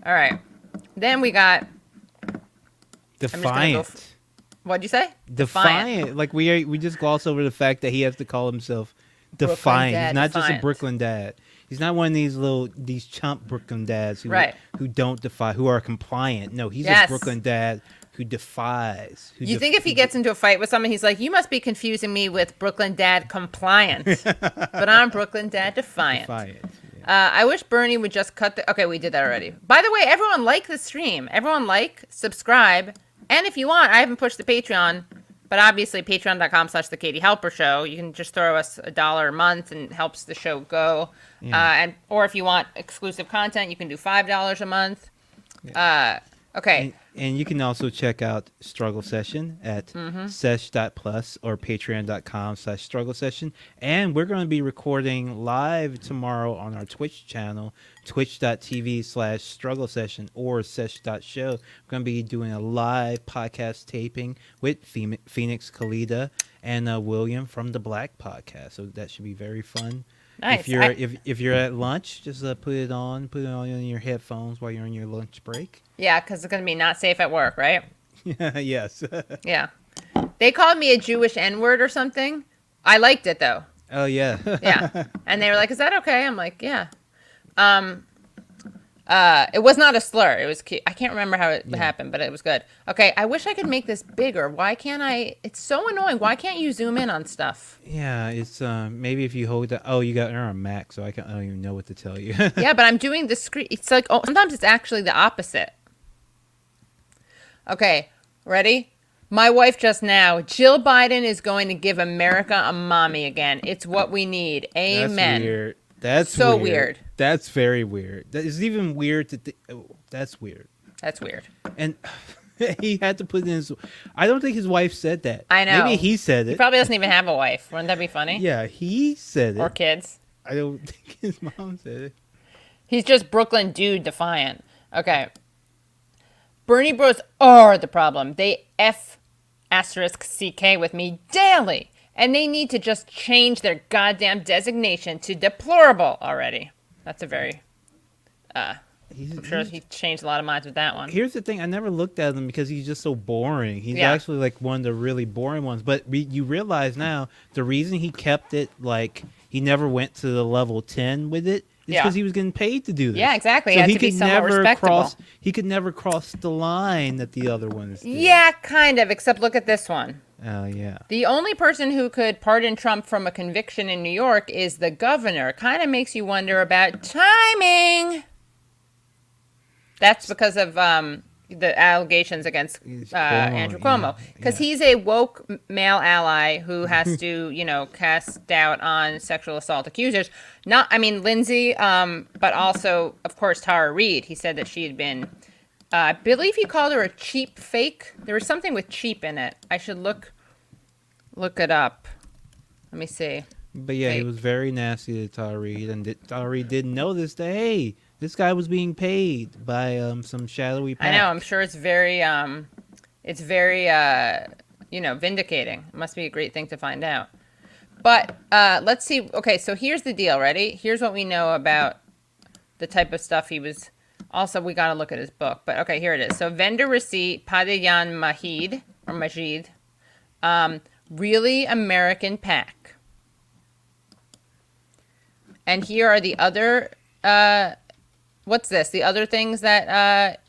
All right. Then we got... Defiant. What'd you say? Defiant. Like we just gloss over the fact that he has to call himself Defiant. He's not just a Brooklyn dad. He's not one of these chump Brooklyn dads who don't defy, who are compliant. No, he's a Brooklyn dad who defies. You think if he gets into a fight with someone, he's like, you must be confusing me with Brooklyn Dad Compliant. But I'm Brooklyn Dad Defiant. Yeah. I wish Bernie would just cut the... Okay, we did that already. By the way, everyone like the stream. Everyone like, subscribe. And if you want, I haven't pushed the Patreon, but obviously patreon.com/The Katie Halper Show. You can just throw us $1 a month and it helps the show go. Yeah. Or if you want exclusive content, you can do $5 a month. Yeah. Okay. And you can also check out Struggle Session at sesh.plus or patreon.com/struggle session. And we're going to be recording live tomorrow on our Twitch channel, twitch.tv/struggle session or sesh.show. We're going to be doing a live podcast taping with Phoenix Kalida and William from the Black Podcast. So that should be very fun. Nice. If you're at lunch, just put it on in your headphones while you're on your lunch break. Yeah, because it's going to be not safe at work, right? Yes. Yeah. They called me a Jewish N-word or something. I liked it, though. Oh, yeah. Yeah. And they were like, is that okay? I'm like, yeah. It was not a slur. It was cute. I can't remember how it happened, but it was good. Okay, I wish I could make this bigger. Why can't I? It's so annoying. Why can't you zoom in on stuff? Yeah, it's maybe if you hold that. Oh, you got it on a Mac, so I don't even know what to tell you. Yeah, but I'm doing the screen. It's like, sometimes it's actually the opposite. Okay, ready? My wife just now. Jill Biden is going to give America a mommy again. It's what we need. Amen. That's weird. That's so weird. That's very weird. That is even weird to that's weird. That's weird. And he had to put in his... I don't think his wife said that. I know. Maybe he said it. He probably doesn't even have a wife. Wouldn't that be funny? Yeah, he said it. Or kids. I don't think his mom said it. He's just Brooklyn dude defiant. Okay. Bernie bros are the problem. They F***CK with me daily. And they need to just change their goddamn designation to deplorable already. That's a very... I'm sure he changed a lot of minds with that one. Here's the thing. I never looked at him because he's just so boring. He's actually like one of the really boring ones. But you realize now the reason he kept it like he never went to the level 10 with it is because he was getting paid to do this. Yeah, exactly. So he had to be somewhat respectable. He could never cross the line that the other ones did. Yeah, kind of. Except look at this one. Oh, yeah. The only person who could pardon Trump from a conviction in New York is the governor. Kind of makes you wonder about timing. That's because of the allegations against Andrew Cuomo. Because he's a woke male ally who has to, cast doubt on sexual assault accusers. Lindsay, but also, of course, Tara Reid. He said that she had been... I believe he called her a cheap fake. There was something with cheap in it. I should look it up. Let me see. But yeah, he Wait. was very nasty to Tariq, and Tariq didn't notice that, hey, this guy was being paid by some shadowy I know. pack. I'm sure it's very vindicating. It must be a great thing to find out. But let's see. Okay, so here's the deal. Ready? Here's what we know about the type of stuff he was. Also, we got to look at his book. But okay, here it is. So vendor receipt, Padayan Majid, really American pack. And here are the other. What's this? The other things that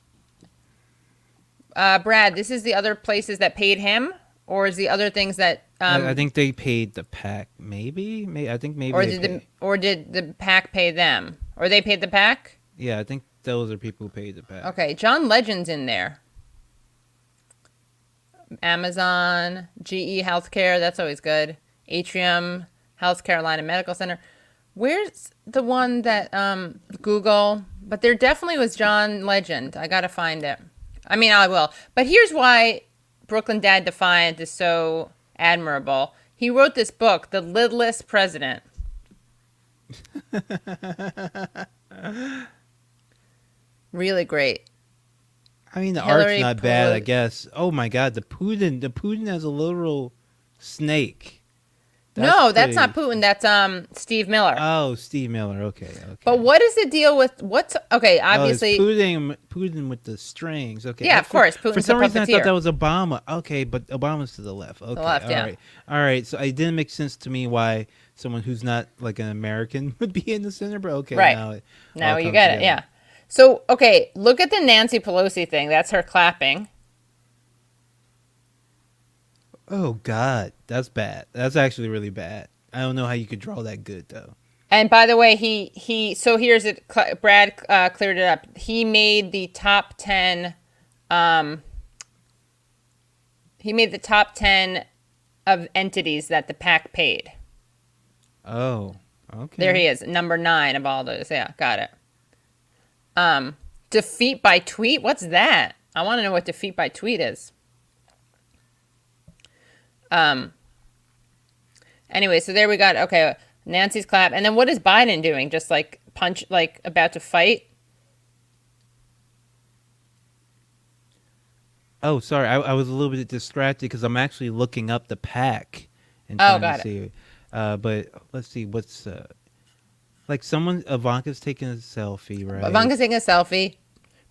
Brad. This is the other places that paid him, or is the other things that I think they paid the pack. Maybe. I think maybe. or they paid. did the pack pay them, or they paid the pack? Yeah, I think those are people who paid the pack. Okay, John Legend's in there. Amazon, GE Healthcare, that's always good. Atrium, Health Carolina Medical Center. Where's the one that Google? But there definitely was John Legend. I gotta find it. I mean, I will. But here's why Brooklyn Dad Defiant is so admirable. He wrote this book, The Lidless President. Really great. I mean, the Hillary art's not bad, I Pelosi- guess. Oh my God, the Putin has a literal snake. No, that's pretty- not Putin. That's Steve Miller. Oh, Steve Miller. Okay. But what is the deal with what's okay? Obviously, oh, it's Putin with the strings. Okay. Yeah, of course, For Putin's some a reason, I puppeteer. thought that was Obama. Okay, but Obama's to the left. Okay. left, yeah. All right. So it didn't make sense to me why someone who's not like an American would be in the center. But okay, Right. now you comes get it. together. Yeah. So okay, look at the Nancy Pelosi thing. That's her clapping. Oh God, that's bad. That's actually really bad. I don't know how you could draw that good though. And by the way, he so here's it. Brad cleared it up. He made the top 10. He made the top 10 of entities that the PAC paid. Oh, okay. There he is, number 9 of all those. Yeah, got it. Defeat by tweet. What's that? I want to know what defeat by tweet is. Anyway, so there we got, okay, Nancy's clap. And then what is Biden doing? Just like punch, like about to fight? Oh, sorry. I was a little bit distracted because I'm actually looking up the pack and Oh, trying got to see. But let's see what's like Ivanka's taking a selfie, right? Ivanka's taking a selfie.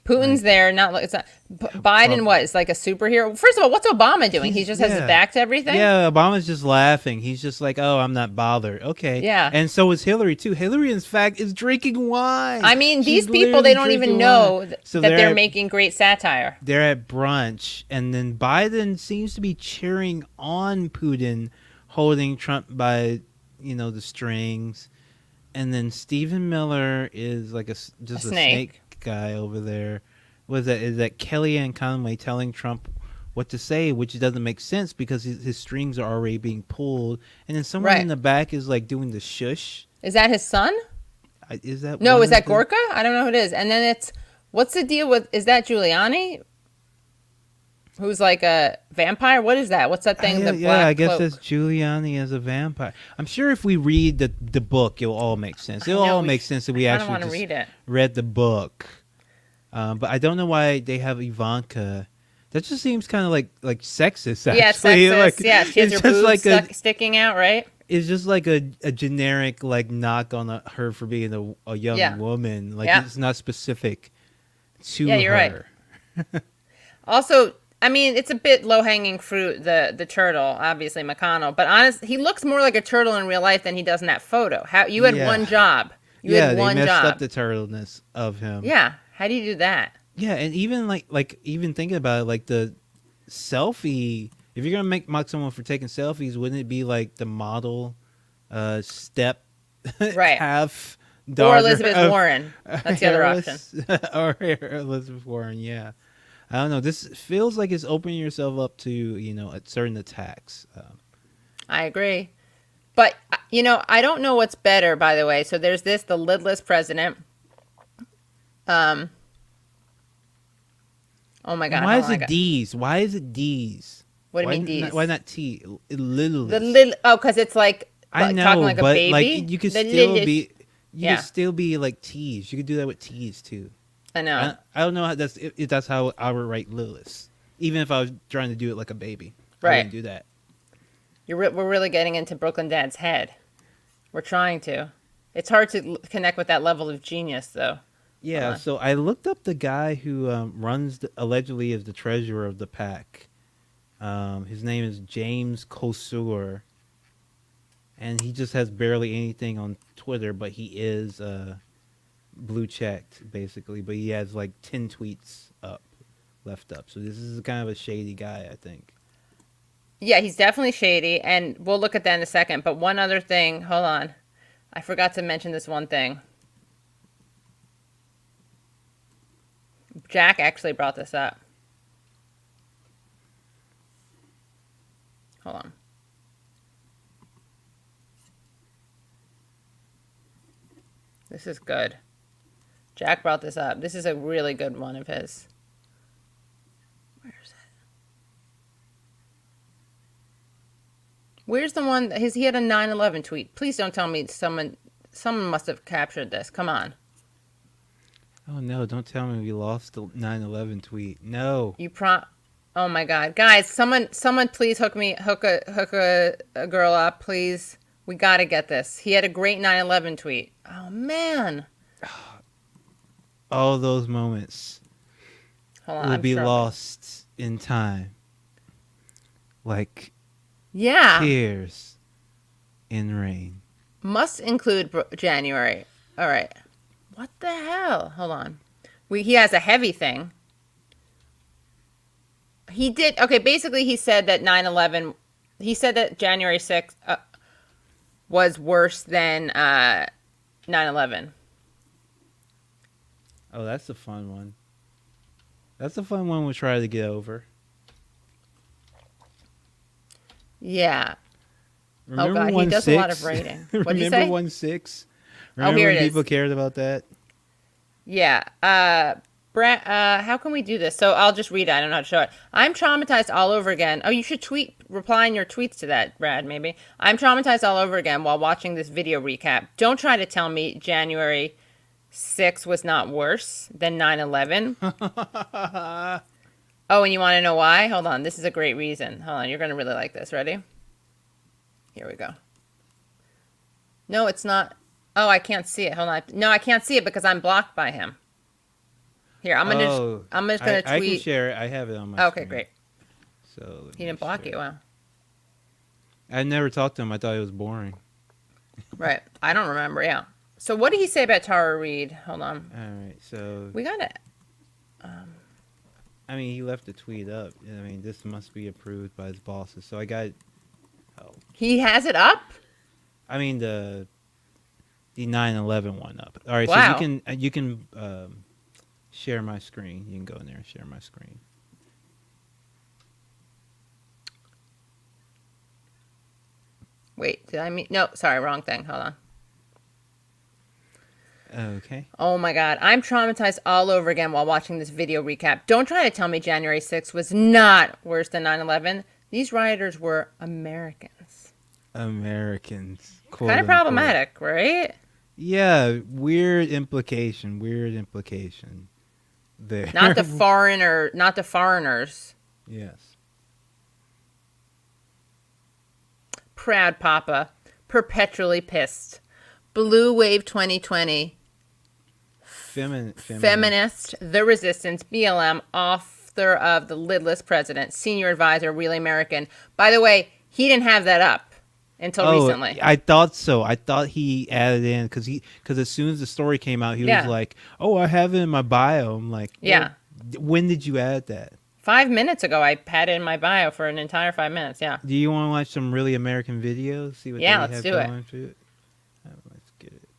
Putin's there, it's not. Biden was like a superhero. First of all, what's Obama doing? He just has his back to everything? Yeah, Obama's just laughing. He's just like, oh, I'm not bothered. Okay. Yeah. And so is Hillary, too. Hillary, in fact, is drinking wine. I mean, She's these people, they don't literally even drinking know wine. that So they're making great satire. They're at brunch, and then Biden seems to be cheering on Putin, holding Trump by, the strings. And then Stephen Miller is like just a snake guy over there. What is that? Is that Kellyanne Conway telling Trump what to say, which doesn't make sense because his strings are already being pulled. And then someone in the back is like doing the shush. Is that his son? Is that No, is that Gorka? I don't know who it is. And then what's the deal with, is that Giuliani? Who's like a vampire? What is that? What's that thing? I guess that's Giuliani as a vampire. I'm sure if we read the book, it'll all make sense. It'll all make sense if we actually just read it. Read the book. But I don't know why they have Ivanka. That just seems kind of like sexist. Actually. Yeah, sexist. Like, yeah, she has her boobs like sticking out, right? It's just like a generic like knock on her for being a young woman. Like it's not specific to her. Yeah, you're right. Also, I mean, it's a bit low-hanging fruit, the turtle, obviously McConnell. But honest, he looks more like a turtle in real life than he does in that photo. You had one job. You had one they messed job. up the turtleness of him. Yeah, how do you do that? Yeah, and even like even thinking about it, like the selfie. If you're gonna mock someone for taking selfies, wouldn't it be like the model, step, right, half daughter or Elizabeth Warren? That's the other option. Or Elizabeth Warren. Yeah, I don't know. This feels like it's opening yourself up to certain attacks. I agree, but I don't know what's better. By the way, so there's the lidless president. Oh my God! Why is it D's? Why is it D's? What do you mean D's? Why not T? Little. The little. Oh, because it's like I know, talking like a but baby? like you could The still little- be, you Yeah. could still be like teased. You could do that with tease too. I know. I don't know how that's if that's how I would write Lilith. Even if I was trying to do it like a baby, I Right. wouldn't do that. We're really getting into Brooklyn Dad's head. We're trying to. It's hard to connect with that level of genius, though. Yeah, so I looked up the guy who allegedly is the treasurer of the pack. His name is James Kosur, and he just has barely anything on Twitter, but he is blue checked basically. But he has like 10 tweets left up. So this is kind of a shady guy, I think. Yeah, he's definitely shady, and we'll look at that in a second. But one other thing, hold on. I forgot to mention this one thing. Jack actually brought this up. Hold on. This is good. Jack brought this up. This is a really good one of his. Where is it? Where's the one? He had a 9/11 tweet. Please don't tell me someone must have captured this. Come on. Oh no! Don't tell me we lost the 9/11 tweet. No. Oh my God, guys! Someone, please hook a girl up, please. We gotta get this. He had a great 9/11 tweet. Oh man. All those moments Hold on. will I'm be sure. lost in time, like Yeah. tears in rain. Must include January. All right. What the hell? Hold on. He has a heavy thing. He did. Okay, basically he said that 9/11, he said that January 6th was worse than 9/11. Oh, that's a fun one. That's a fun one we'll try to get over. Yeah. Remember God, he 1/6? does a lot of writing. What'd you say? Remember 1/6? Oh, Remember here when it is. people cared about that? Yeah. Brad, how can we do this? So I'll just read it. I don't know how to show it. I'm traumatized all over again. Oh, you should reply in your tweets to that, Brad, maybe. I'm traumatized all over again while watching this video recap. Don't try to tell me January 6th was not worse than 9/11. Oh, and you want to know why? Hold on. This is a great reason. Hold on. You're going to really like this. Ready? Here we go. No, it's not. Oh, I can't see it. Hold on. No, I can't see it because I'm blocked by him. Here, I'm just gonna tweet. I can share it. I have it on my Okay, screen. great. So He didn't block you. Wow. I never talked to him. I thought it was boring. Right. I don't remember. Yeah. So what did he say about Tara Reid? Hold on. All right, so We got it. I mean, he left the tweet up. I mean, this must be approved by his bosses. So I got. Oh, He has it up. I mean the 9/11 one up. All right, Wow. so you can share my screen. You can go in there and share my screen. Wait. Did I mean? No. Sorry. Wrong thing. Hold on. Okay. Oh my God. I'm traumatized all over again while watching this video recap. Don't try to tell me January 6th was not worse than 9/11. These rioters were Americans. Americans. Kind of problematic, right? Yeah, weird implication. There. Not the foreigners. Yes. Proud Papa. Perpetually pissed. Blue Wave 2020. Feminist. The Resistance. BLM. Author of The Lidless President. Senior advisor. Really American. By the way, he didn't have that up until recently. I thought so. I thought he added in because as soon as the story came out, he was like, "Oh, I have it in my bio." I'm like, Yeah. well, when did you add that? 5 minutes ago, I had it in my bio for an entire 5 minutes. Yeah. Do you want to watch some really American videos? See what Yeah, they let's have do it. going for it. Let's get it.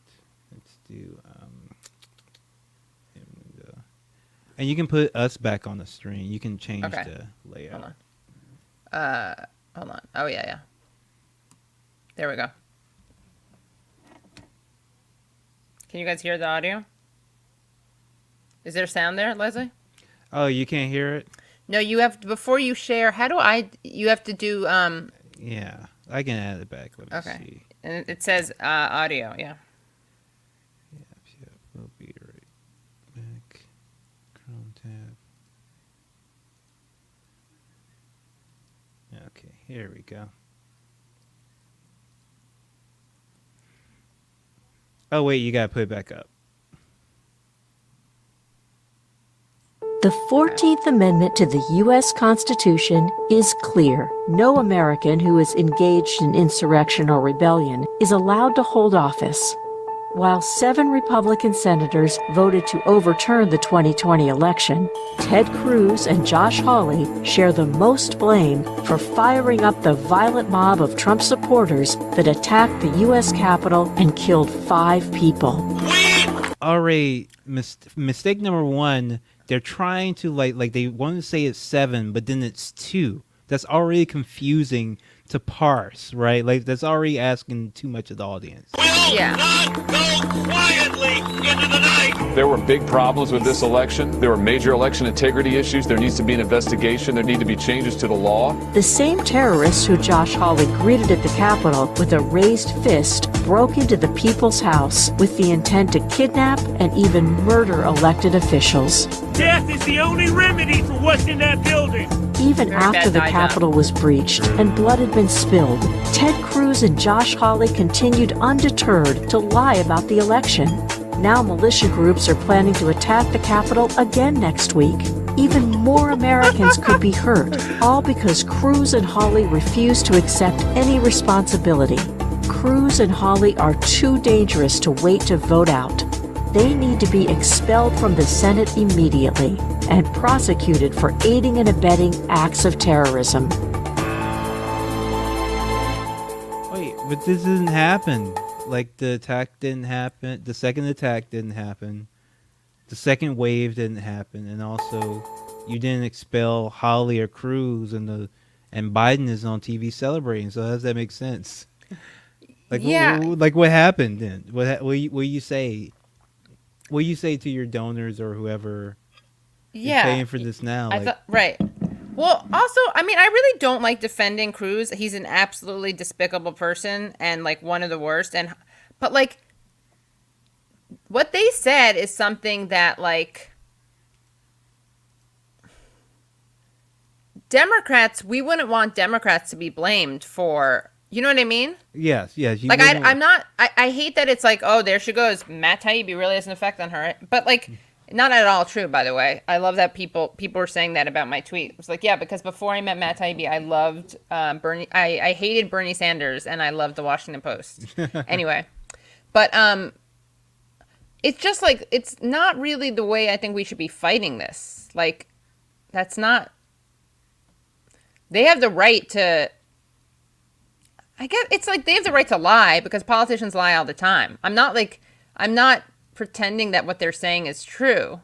Let's do. Here we go. And you can put us back on the screen. You can change the layout. Hold on. Oh, yeah. There we go. Can you guys hear the audio? Is there sound there, Leslie? Oh, you can't hear it? No, you have to, before you share, you have to do, Yeah, I can add it back. Let me okay. see. And it says audio. Yeah. Yeah, we'll be right back. Chrome tab. Okay, here we go. Oh wait, you gotta put it back up. The 14th Amendment to the U.S. Constitution is clear. No American who is engaged in insurrection or rebellion is allowed to hold office. While 7 Republican senators voted to overturn the 2020 election, Ted Cruz and Josh Hawley share the most blame for firing up the violent mob of Trump supporters that attacked the U.S. Capitol and killed 5 people. Already, mistake number 1. They're trying to like they want to say it's 7, but then it's 2. That's already confusing to parse, right? Like that's already asking too much of the audience. Yeah. Not go quietly into the night. There were big problems with this election. There were major election integrity issues. There needs to be an investigation. There need to be changes to the law. The same terrorists who Josh Hawley greeted at the Capitol with a raised fist broke into the people's house with the intent to kidnap and even murder elected officials. Death is the only remedy for what's in that building. Even Very after bad the die Capitol was breached and blood had been spilled, Ted Cruz and Josh Hawley continued undeterred to lie about the election. Now militia groups are planning to attack the Capitol again next week. Even more Americans could be hurt, all because Cruz and Hawley refuse to accept any responsibility. Cruz and Hawley are too dangerous to wait to vote out. They need to be expelled from the Senate immediately and prosecuted for aiding and abetting acts of terrorism. Wait, but this didn't happen. Like the attack didn't happen. The second attack didn't happen. The second wave didn't happen, and also you didn't expel Hawley or Cruz, and Biden is on TV celebrating. So how does that make sense? Like, Yeah. what happened then? What you say? What you say to your donors or whoever is paying for this now? Right. Well, also, I mean, I really don't like defending Cruz. He's an absolutely despicable person and like one of the worst. But like, what they said is something that like Democrats, we wouldn't want Democrats to be blamed for. You know what I mean? Yes. Like I'm not. I hate that it's like, oh, there she goes. Matt Taibbi really has an effect on her. But like, not at all true, by the way. I love that people were saying that about my tweet. It was like, yeah, because before I met Matt Taibbi, I loved Bernie. I hated Bernie Sanders and I loved the Washington Post. Anyway, but it's just like it's not really the way I think we should be fighting this. Like, that's not. They have the right to. I guess it's like they have the right to lie because politicians lie all the time. I'm not pretending that what they're saying is true.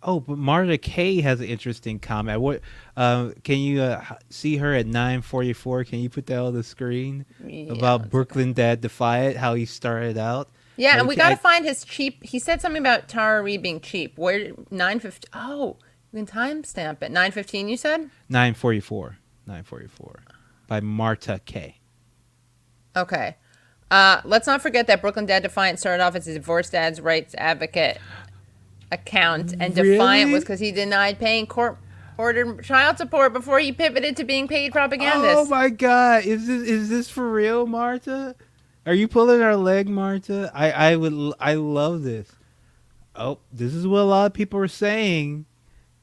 Oh, but Marta K has an interesting comment. What can you see her at 9:44? Can you put that on the screen about Brooklyn Dad Defiant? How he started out. Yeah, and we got to find his cheap. He said something about Tara Reid being cheap. Where 9:50? Oh, you can timestamp it. 9:15. You said 9:44. 9:44 by Marta K. Okay. Let's not forget that Brooklyn Dad Defiant started off as a divorced dad's rights advocate account, and Defiant was because he denied paying court-ordered child support before he pivoted to being paid propagandist. Oh my God! Is this for real, Marta? Are you pulling our leg, Marta? I love this. Oh, this is what a lot of people are saying.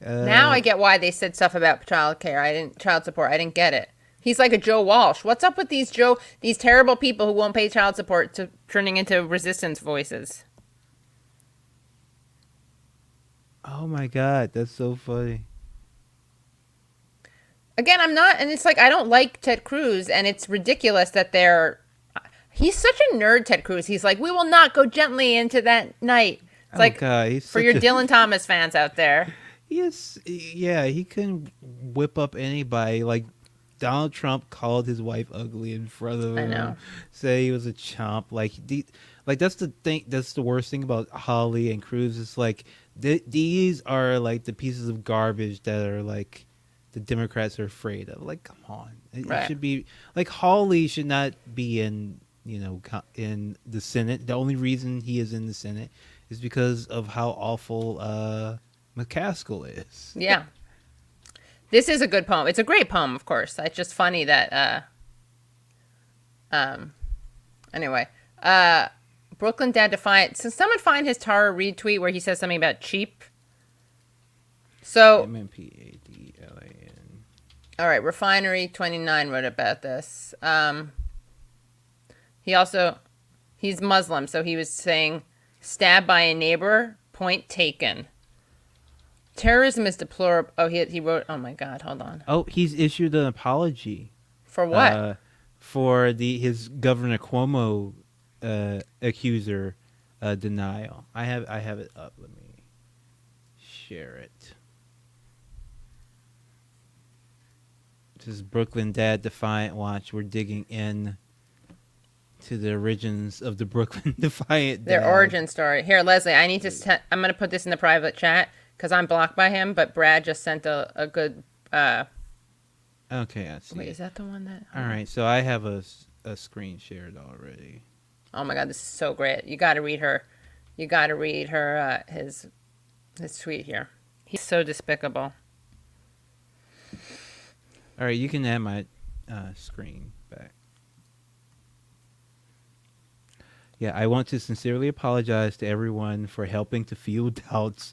Now I get why they said stuff about child support. I didn't get it. He's like a Joe Walsh. What's up with these terrible people who won't pay child support to turning into resistance voices? Oh my God, that's so funny. Again, I'm not, and it's like I don't like Ted Cruz, and it's ridiculous that he's such a nerd, Ted Cruz. He's like, we will not go gently into that night. It's like, God, for your Dylan Thomas fans out there. He can whip up anybody. Like Donald Trump called his wife ugly in front of him. I know. Say he was a chump. Like that's the thing. That's the worst thing about Hawley and Cruz. It's like these are like the pieces of garbage that are like the Democrats are afraid of. Like, come on, it Right. should be like Hawley should not be in in the Senate. The only reason he is in the Senate is because of how awful McCaskill is. Yeah. This is a good poem. It's a great poem, of course. It's just funny that anyway. Brooklyn Dad Defiant. So someone find his Tara Reid tweet where he says something about cheap. So MMPADLAN. all right, Refinery 29 wrote about this. He's Muslim, so he was saying stabbed by a neighbor, point taken. Terrorism is deplorable. Oh, he wrote, oh my God, hold on. Oh, he's issued an apology. For what? For his Governor Cuomo accuser denial. I have it up. Let me share it. This is Brooklyn Dad Defiant Watch. We're digging in to the origins of the Brooklyn Defiant Their Dad. origin story. Here, Leslie, I need to. I'm going to put this in the private chat because I'm blocked by him. But Brad just sent a good. Okay, I see. Wait, is that the one that? All right, so I have a screen shared already. Oh my God, this is so great. You got to read her. You got to read her his tweet here. He's so despicable. All right, you can add my screen back. Yeah, I want to sincerely apologize to everyone for helping to fuel doubts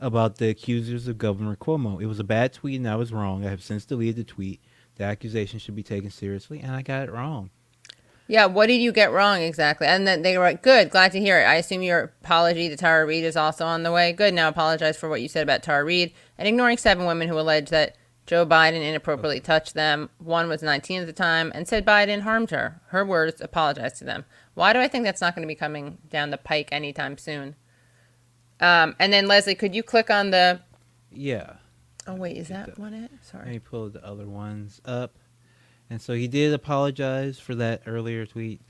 about the accusers of Governor Cuomo. It was a bad tweet and I was wrong. I have since deleted the tweet. The accusation should be taken seriously, and I got it wrong. Yeah, what did you get wrong exactly? And then they were like, good, glad to hear it. I assume your apology to Tara Reid is also on the way. Good, now apologize for what you said about Tara Reid and ignoring 7 women who allege that Joe Biden inappropriately touched them. One was 19 at the time and said Biden harmed her. Her words, apologize to them. Why do I think that's not going to be coming down the pike anytime soon? And then, Leslie, could you click on the... Yeah. Oh, wait, is that one it? Let Sorry. me pull the other ones up. And so he did apologize for that earlier tweet.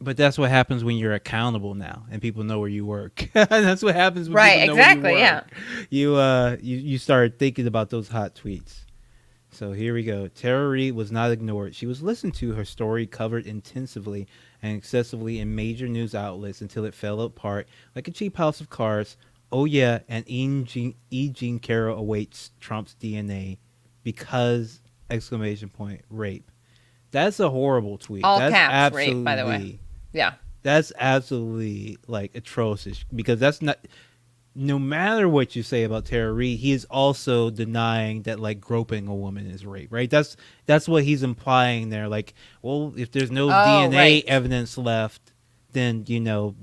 But that's what happens when you're accountable now and people know where you work. That's what happens when people know exactly, where you work. You start thinking about those hot tweets. So here we go. Tara Reid was not ignored. She was listened to, her story covered intensively and excessively in major news outlets until it fell apart like a cheap house of cards. Oh yeah, and E. Jean Carroll awaits Trump's DNA because rape. That's a horrible tweet. All That's caps rape, by the way. Yeah. That's absolutely like atrocious because that's not. No matter what you say about Tara Reid, he is also denying that like groping a woman is rape, right? That's what he's implying there. Like, well, if there's no DNA evidence left, then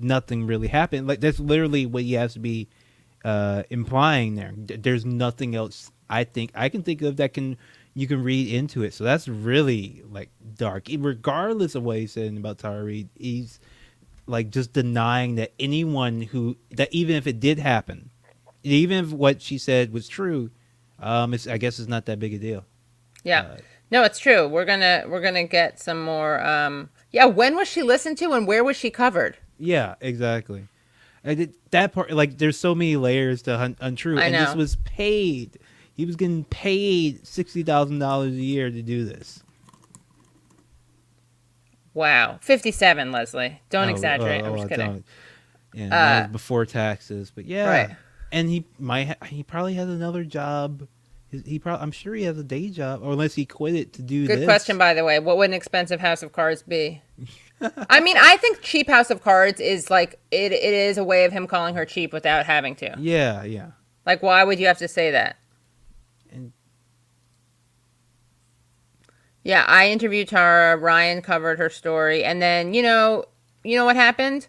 nothing really happened. Like that's literally what he has to be implying there. There's nothing else I think I can think of that you can read into it. So that's really like dark. Regardless of what he's saying about Tara Reid, he's like just denying that that even if it did happen, even if what she said was true, I guess it's not that big a deal. Yeah. No, it's true. We're gonna get some more. When was she listened to and where was she covered? Yeah, exactly. That part, like, there's so many layers to untrue. I know. This was paid. He was getting paid $60,000 a year to do this. Wow. 57, Leslie. Don't exaggerate. I'm just kidding. Yeah, that was before taxes, but yeah. Right. And he probably has another job. I'm sure he has a day job, or unless he quit it to do this. Good question, by the way. What would an expensive house of cards be? I mean, I think cheap house of cards is like it is a way of him calling her cheap without having to. Yeah, yeah. Like, why would you have to say that? Yeah, I interviewed Tara. Ryan covered her story, and then you know what happened?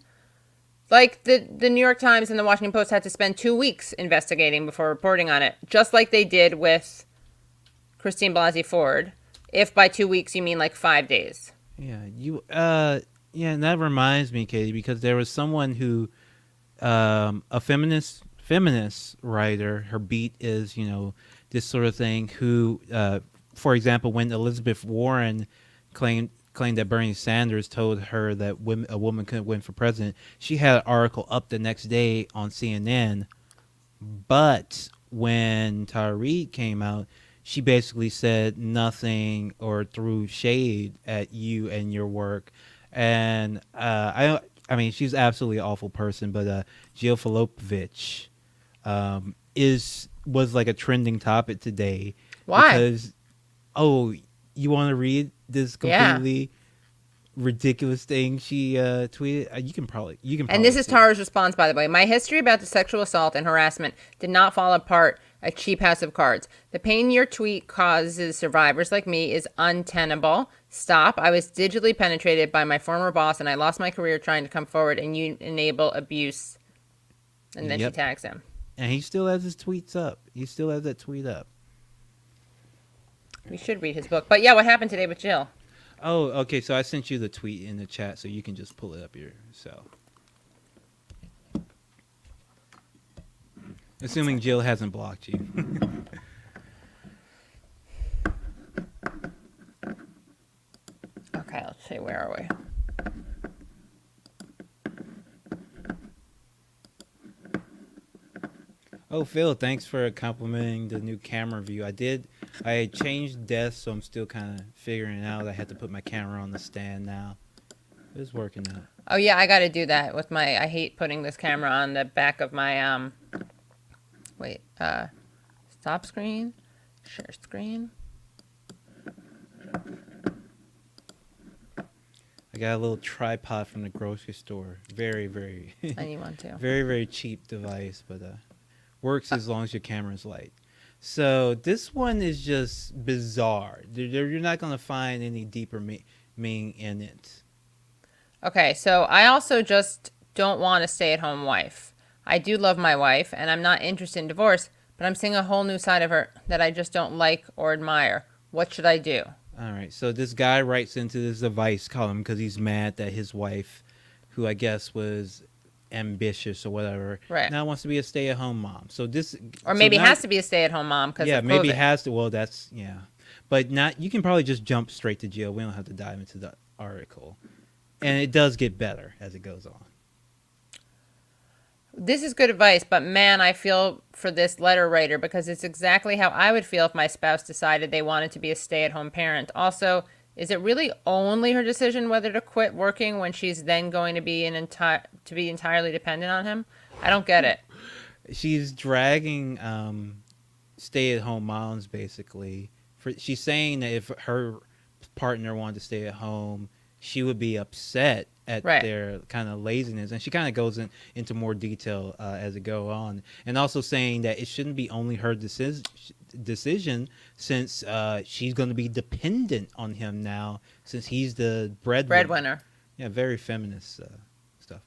Like the New York Times and the Washington Post had to spend 2 weeks investigating before reporting on it, just like they did with Christine Blasey Ford. If by 2 weeks you mean like 5 days. Yeah, and that reminds me, Katie, because there was someone who, a feminist writer, her beat is this sort of thing. Who, for example, when Elizabeth Warren claimed that Bernie Sanders told her that a woman couldn't win for president, she had an article up the next day on CNN. But when Tara Reid came out, she basically said nothing or threw shade at you and your work. And I mean, she's absolutely an awful person, but Jill Filipovich was like a trending topic today. Why? Because, you want to read this completely ridiculous thing she tweeted? You can probably. And this is see it. Tara's response, by the way. My history about the sexual assault and harassment did not fall apart a cheap house of cards. The pain your tweet causes survivors like me is untenable. Stop. I was digitally penetrated by my former boss and I lost my career trying to come forward and you enable abuse. And then she tags him. And he still has his tweets up. He still has that tweet up. We should read his book. But yeah, what happened today with Jill? Oh, okay. So I sent you the tweet in the chat so you can just pull it up yourself. Assuming Jill hasn't blocked you. Okay, let's see. Where are we? Oh, Phil, thanks for complimenting the new camera view. I changed desks, so I'm still kind of figuring it out. I had to put my camera on the stand now. It's working out. Oh, yeah, I got to do that with my... I hate putting this camera on the back of my... stop screen? Share screen? I got a little tripod from the grocery store. Very, very... I need one, too. Very, very cheap device, but works as long as your camera's light. So this one is just bizarre. You're not going to find any deeper meaning in it. Okay, so I also just don't want a stay-at-home wife. I do love my wife, and I'm not interested in divorce, but I'm seeing a whole new side of her that I just don't like or admire. What should I do? All right, so this guy writes into this advice column because he's mad that his wife, who I guess was ambitious or whatever, now wants to be a stay-at-home mom. So this, or maybe has to be a stay-at-home mom because of maybe COVID. has to. Well, that's but not. You can probably just jump straight to Jill. We don't have to dive into the article, and it does get better as it goes on. This is good advice, but man, I feel for this letter writer because it's exactly how I would feel if my spouse decided they wanted to be a stay-at-home parent. Also, is it really only her decision whether to quit working when she's then going to be entirely dependent on him? I don't get it. She's dragging stay-at-home moms basically. She's saying that if her partner wanted to stay at home, she would be upset at their kind of laziness, and she kind of goes into more detail as it go on, and also saying that it shouldn't be only her decision since she's going to be dependent on him now since he's the breadwinner. Yeah, very feminist stuff.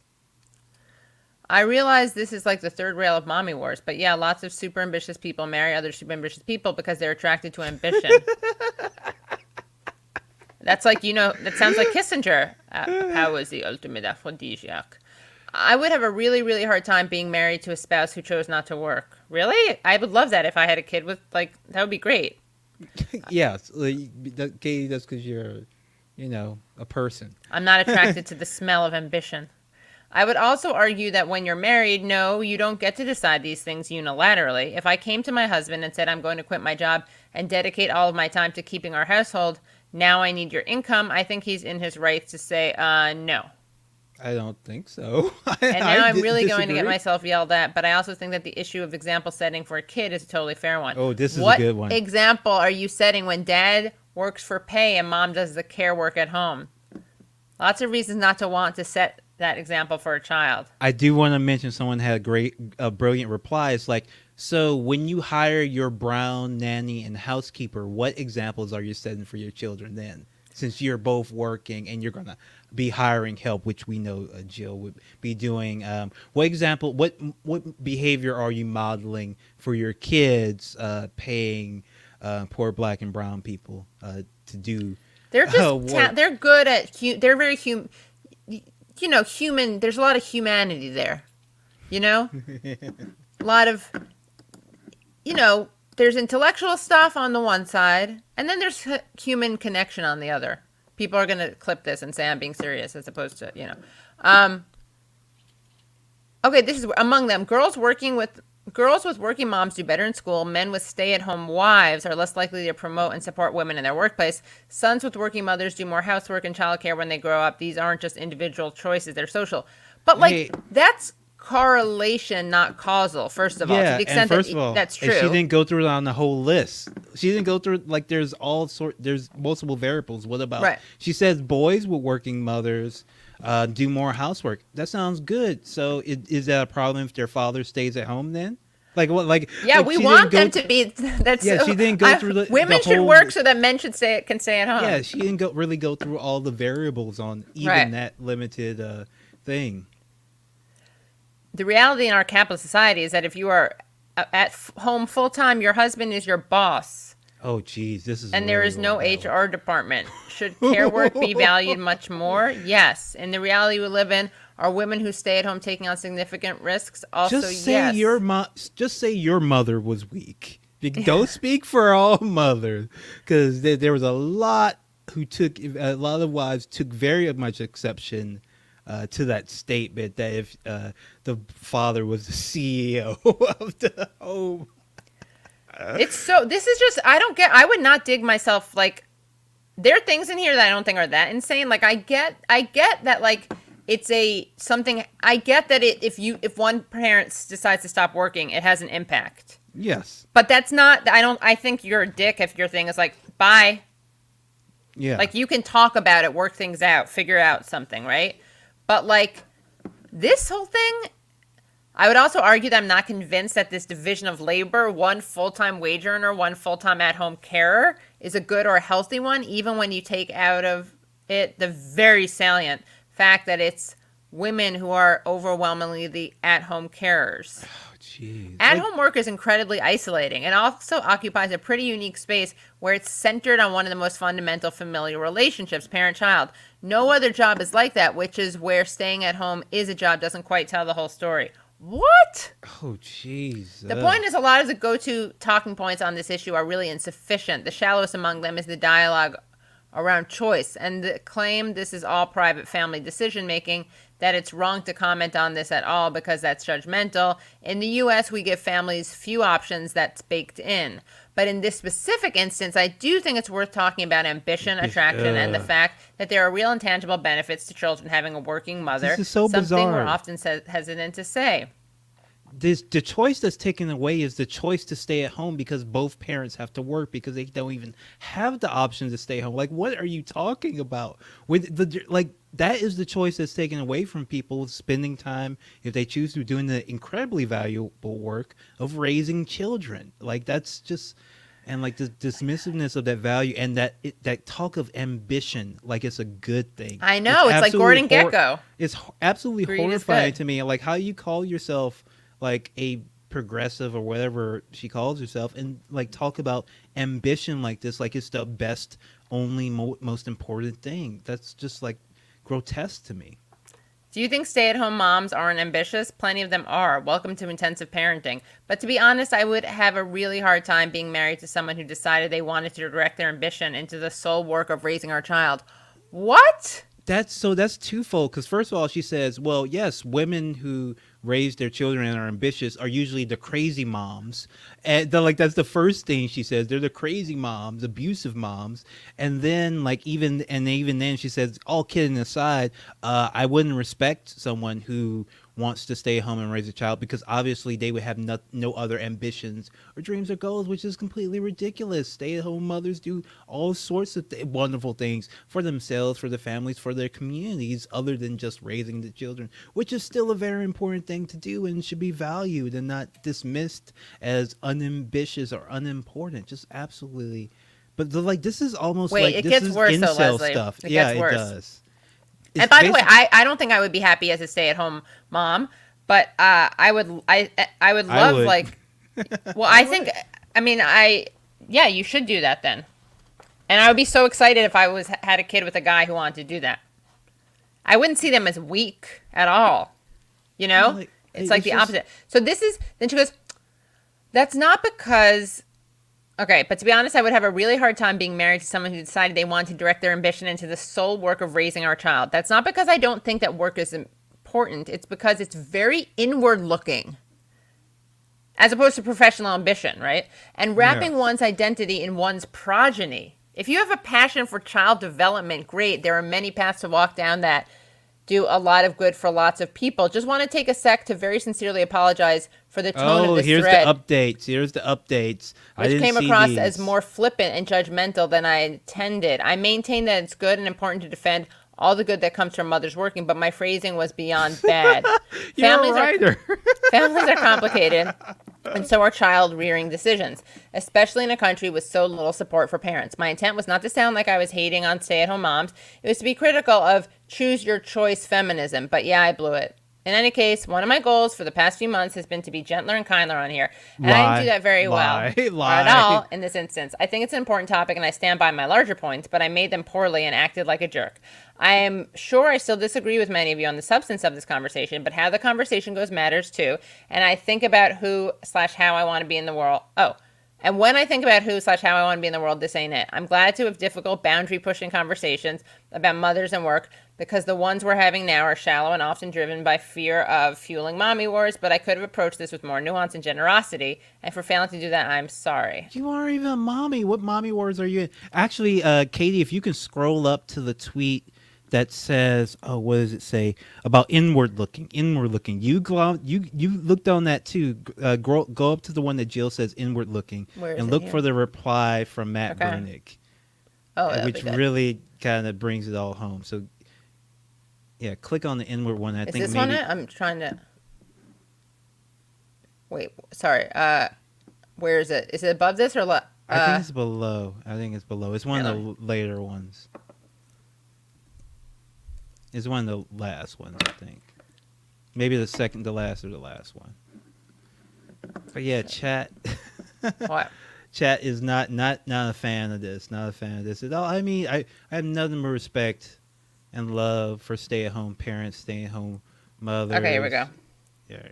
I realize this is like the third rail of mommy wars, but yeah, lots of super ambitious people marry other super ambitious people because they're attracted to ambition. That's like, that sounds like Kissinger. Power is the ultimate aphrodisiac. I would have a really, really hard time being married to a spouse who chose not to work. Really? I would love that if I had a kid with, that would be great. Yes. Katie, that's because you're, a person. I'm not attracted to the smell of ambition. I would also argue that when you're married, no, you don't get to decide these things unilaterally. If I came to my husband and said I'm going to quit my job and dedicate all of my time to keeping our household, now I need your income, I think he's in his rights to say, no. I don't think so. And now I'm really going to get myself yelled at, but I also think that the issue of example setting for a kid is a totally fair one. Oh, this is a good one. What example are you setting when dad works for pay and mom does the care work at home? Lots of reasons not to want to set that example for a child. I do want to mention someone had a brilliant reply. It's like, so when you hire your brown nanny and housekeeper, what examples are you setting for your children then? Since you're both working and you're going to be hiring help, which we know Jill would be doing. What behavior are you modeling for your kids paying poor black and brown people to do? They're just they're good at they're very human. Human. There's a lot of humanity there. A lot of there's intellectual stuff on the one side, and then there's human connection on the other. People are going to clip this and say I'm being serious as opposed to, Okay, this is among them. Girls working with girls with working moms do better in school. Men with stay-at-home wives are less likely to promote and support women in their workplace. Sons with working mothers do more housework and childcare when they grow up. These aren't just individual choices, they're social. But like Hey. that's correlation, not causal, first of all. To Yeah, the extent and first that of all, that's and true. she didn't go through it on the whole list. She didn't go through like there's multiple variables. What about Right. She says boys with working mothers do more housework. That sounds good. So is that a problem if their father stays at home then? Like what? Like yeah, like we she want didn't them to be. That's Yeah, she didn't go through the women should whole- work so that men should can stay at home. Yeah, she didn't really go through all the variables on even Right. that limited thing. The reality in our capitalist society is that if you are at home full time, your husband is your boss, Oh, geez, this is and there really is no going down. HR department. Should care work be valued much more? Yes. In the reality we live in, are women who stay at home taking on significant risks? Also, Just say yes. just say your mother was weak. Don't speak for all mothers, because there was a lot of wives took very much exception to that statement that if the father was the CEO of the home. It's so. This is just. I don't get. I would not dig myself. Like, there are things in here that I don't think are that insane. Like, I get that. Like, it's a something. I get that if one parent decides to stop working, it has an impact. Yes. But that's not. I think you're a dick if your thing is like, bye. Yeah. Like, you can talk about it, work things out, figure out something, right? But like, this whole thing. I would also argue that I'm not convinced that this division of labor, one full-time wage earner, one full-time at-home carer, is a good or a healthy one, even when you take out of it the very salient fact that it's women who are overwhelmingly the at-home carers. Oh, jeez. At-home work is incredibly isolating and also occupies a pretty unique space where it's centered on one of the most fundamental familial relationships, parent-child. No other job is like that, which is where staying at home is a job doesn't quite tell the whole story. What? Oh, jeez. The point is, a lot of the go-to talking points on this issue are really insufficient. The shallowest among them is the dialogue around choice and the claim this is all private family decision-making, that it's wrong to comment on this at all because that's judgmental. In the U.S., we give families few options that's baked in. But in this specific instance, I do think it's worth talking about ambition, attraction, and the fact that there are real and tangible benefits to children having a working mother. This is so something bizarre. we're often hesitant to say. The choice that's taken away is the choice to stay at home because both parents have to work because they don't even have the option to stay home. Like, what are you talking about? That is the choice that's taken away from people spending time, if they choose to, doing the incredibly valuable work of raising children. Like, that's just, and like the dismissiveness of that value and that talk of ambition, like it's a good thing. I know, it's like Gordon Gekko. It's absolutely Greed is horrifying good. to me. Like, how you call yourself like a progressive or whatever she calls herself, and like talk about ambition like this, like it's the best, only most important thing. That's just like grotesque to me. Do you think stay-at-home moms aren't ambitious? Plenty of them are. Welcome to intensive parenting. But to be honest, I would have a really hard time being married to someone who decided they wanted to direct their ambition into the sole work of raising our child. What? That's twofold, because first of all, she says, well, yes, women who raise their children and are ambitious are usually the crazy moms, and that's the first thing she says. They're the crazy moms, abusive moms. And then even then she says, all kidding aside, I wouldn't respect someone who wants to stay home and raise a child because obviously they would have no other ambitions or dreams or goals, which is completely ridiculous. Stay-at-home mothers do all sorts of wonderful things for themselves, for their families, for their communities, other than just raising the children, which is still a very important thing to do and should be valued and not dismissed as unambitious or unimportant. Just absolutely. But this is almost Wait, like it this gets is worse though, incel Leslie. stuff. It Yeah, gets worse. it does. And by the way, I don't think I would be happy as a stay-at-home mom, but I would love would. like. Well, I think. I mean, yeah, you should do that then. And I would be so excited if I had a kid with a guy who wanted to do that. I wouldn't see them as weak at all. You know, it's like the opposite. So then she goes, that's not because. Okay, but to be honest, I would have a really hard time being married to someone who decided they want to direct their ambition into the sole work of raising our child. That's not because I don't think that work is important. It's because it's very inward looking. as opposed to professional ambition, right? And wrapping Yes. one's identity in one's progeny. If you have a passion for child development, great. There are many paths to walk down that do a lot of good for lots of people. Just want to take a sec to very sincerely apologize for the tone of Oh, this here's thread, the updates. Here's the updates. I which didn't came see across these. as more flippant and judgmental than I intended. I maintain that it's good and important to defend all the good that comes from mothers working, but my phrasing was beyond bad. You're Families a writer. Families are complicated, and so are child rearing decisions, especially in a country with so little support for parents. My intent was not to sound like I was hating on stay at home moms, it was to be critical of choose your choice feminism, but yeah, I blew it. In any case, one of my goals for the past few months has been to be gentler and kinder on here, and I didn't do that very well Lie. at all in this instance. I think it's an important topic, and I stand by my larger points, but I made them poorly and acted like a jerk. I am sure I still disagree with many of you on the substance of this conversation, but how the conversation goes matters too, and I think about who/how I want to be in the world. And when I think about who/how I want to be in the world, this ain't it. I'm glad to have difficult boundary-pushing conversations about mothers and work, because the ones we're having now are shallow and often driven by fear of fueling mommy wars, but I could have approached this with more nuance and generosity, and for failing to do that, I'm sorry. You aren't even a mommy. What mommy words are you in? Actually, Katie, if you can scroll up to the tweet that says, oh, what does it say about inward looking? Inward looking. You go out, you looked on that too. Go up to the one that Jill says inward looking, Where is and it look here? for the reply from Matt Okay. Bernick, Oh, that'd which be good. really kind of brings it all home. So, yeah, click on the inward one. I Is think this maybe one it? I'm trying to. Wait, sorry. Where is it? Is it above this or I think it's below. I think it's below. It's one of Really? the later ones. It's one of the last ones, I think. Maybe the second to last or the last one. But yeah, chat. what? Chat is not a fan of this. Not a fan of this at all. I mean, I have nothing but respect and love for stay-at-home parents, stay-at-home mothers. Okay, here we go. Yeah.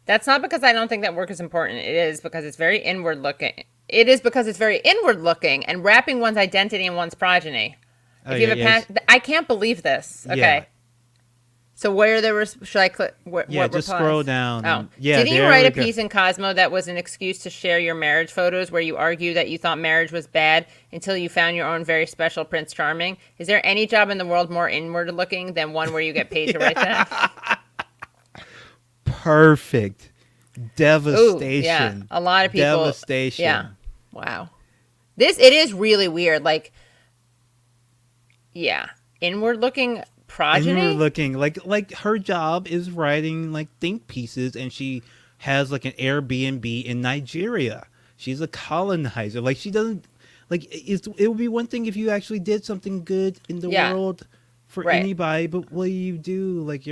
That's not because I don't think that work is important. It is because it's very inward looking. It is because it's very inward looking and wrapping one's identity in one's progeny. Oh, If you yeah, have a yeah, passion, I can't believe this. Okay. Yeah. So where there was, should I click? Yeah, what just replies? scroll down. Oh, and- yeah. didn't you there write we a go. piece in Cosmo that was an excuse to share your marriage photos, where you argue that you thought marriage was bad until you found your own very special Prince Charming? Is there any job in the world more inward looking than one where you get paid to write that? Perfect. Ooh, Devastation. yeah, a lot of people. Devastation. Yeah. Wow. It is really weird. Like, yeah, inward looking progeny. Inward looking, like her job is writing like think pieces, and she has like an Airbnb in Nigeria. She's a colonizer. Like she doesn't like it would be one thing if you actually did something good in the Yeah. world for Right. anybody, but what do you do? Like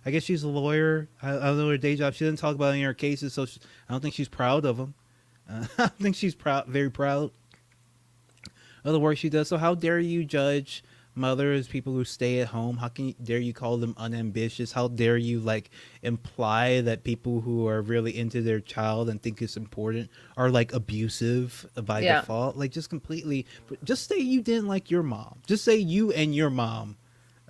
I guess she's a lawyer. I don't know her day job. She doesn't talk about any of her cases, so I don't think she's proud of them. I don't think she's very proud of the work she does. So how dare you judge mothers, people who stay at home? How dare you call them unambitious? How dare you like imply that people who are really into their child and think it's important are like abusive by Yeah. default? Like just say you didn't like your mom. Just say you and your mom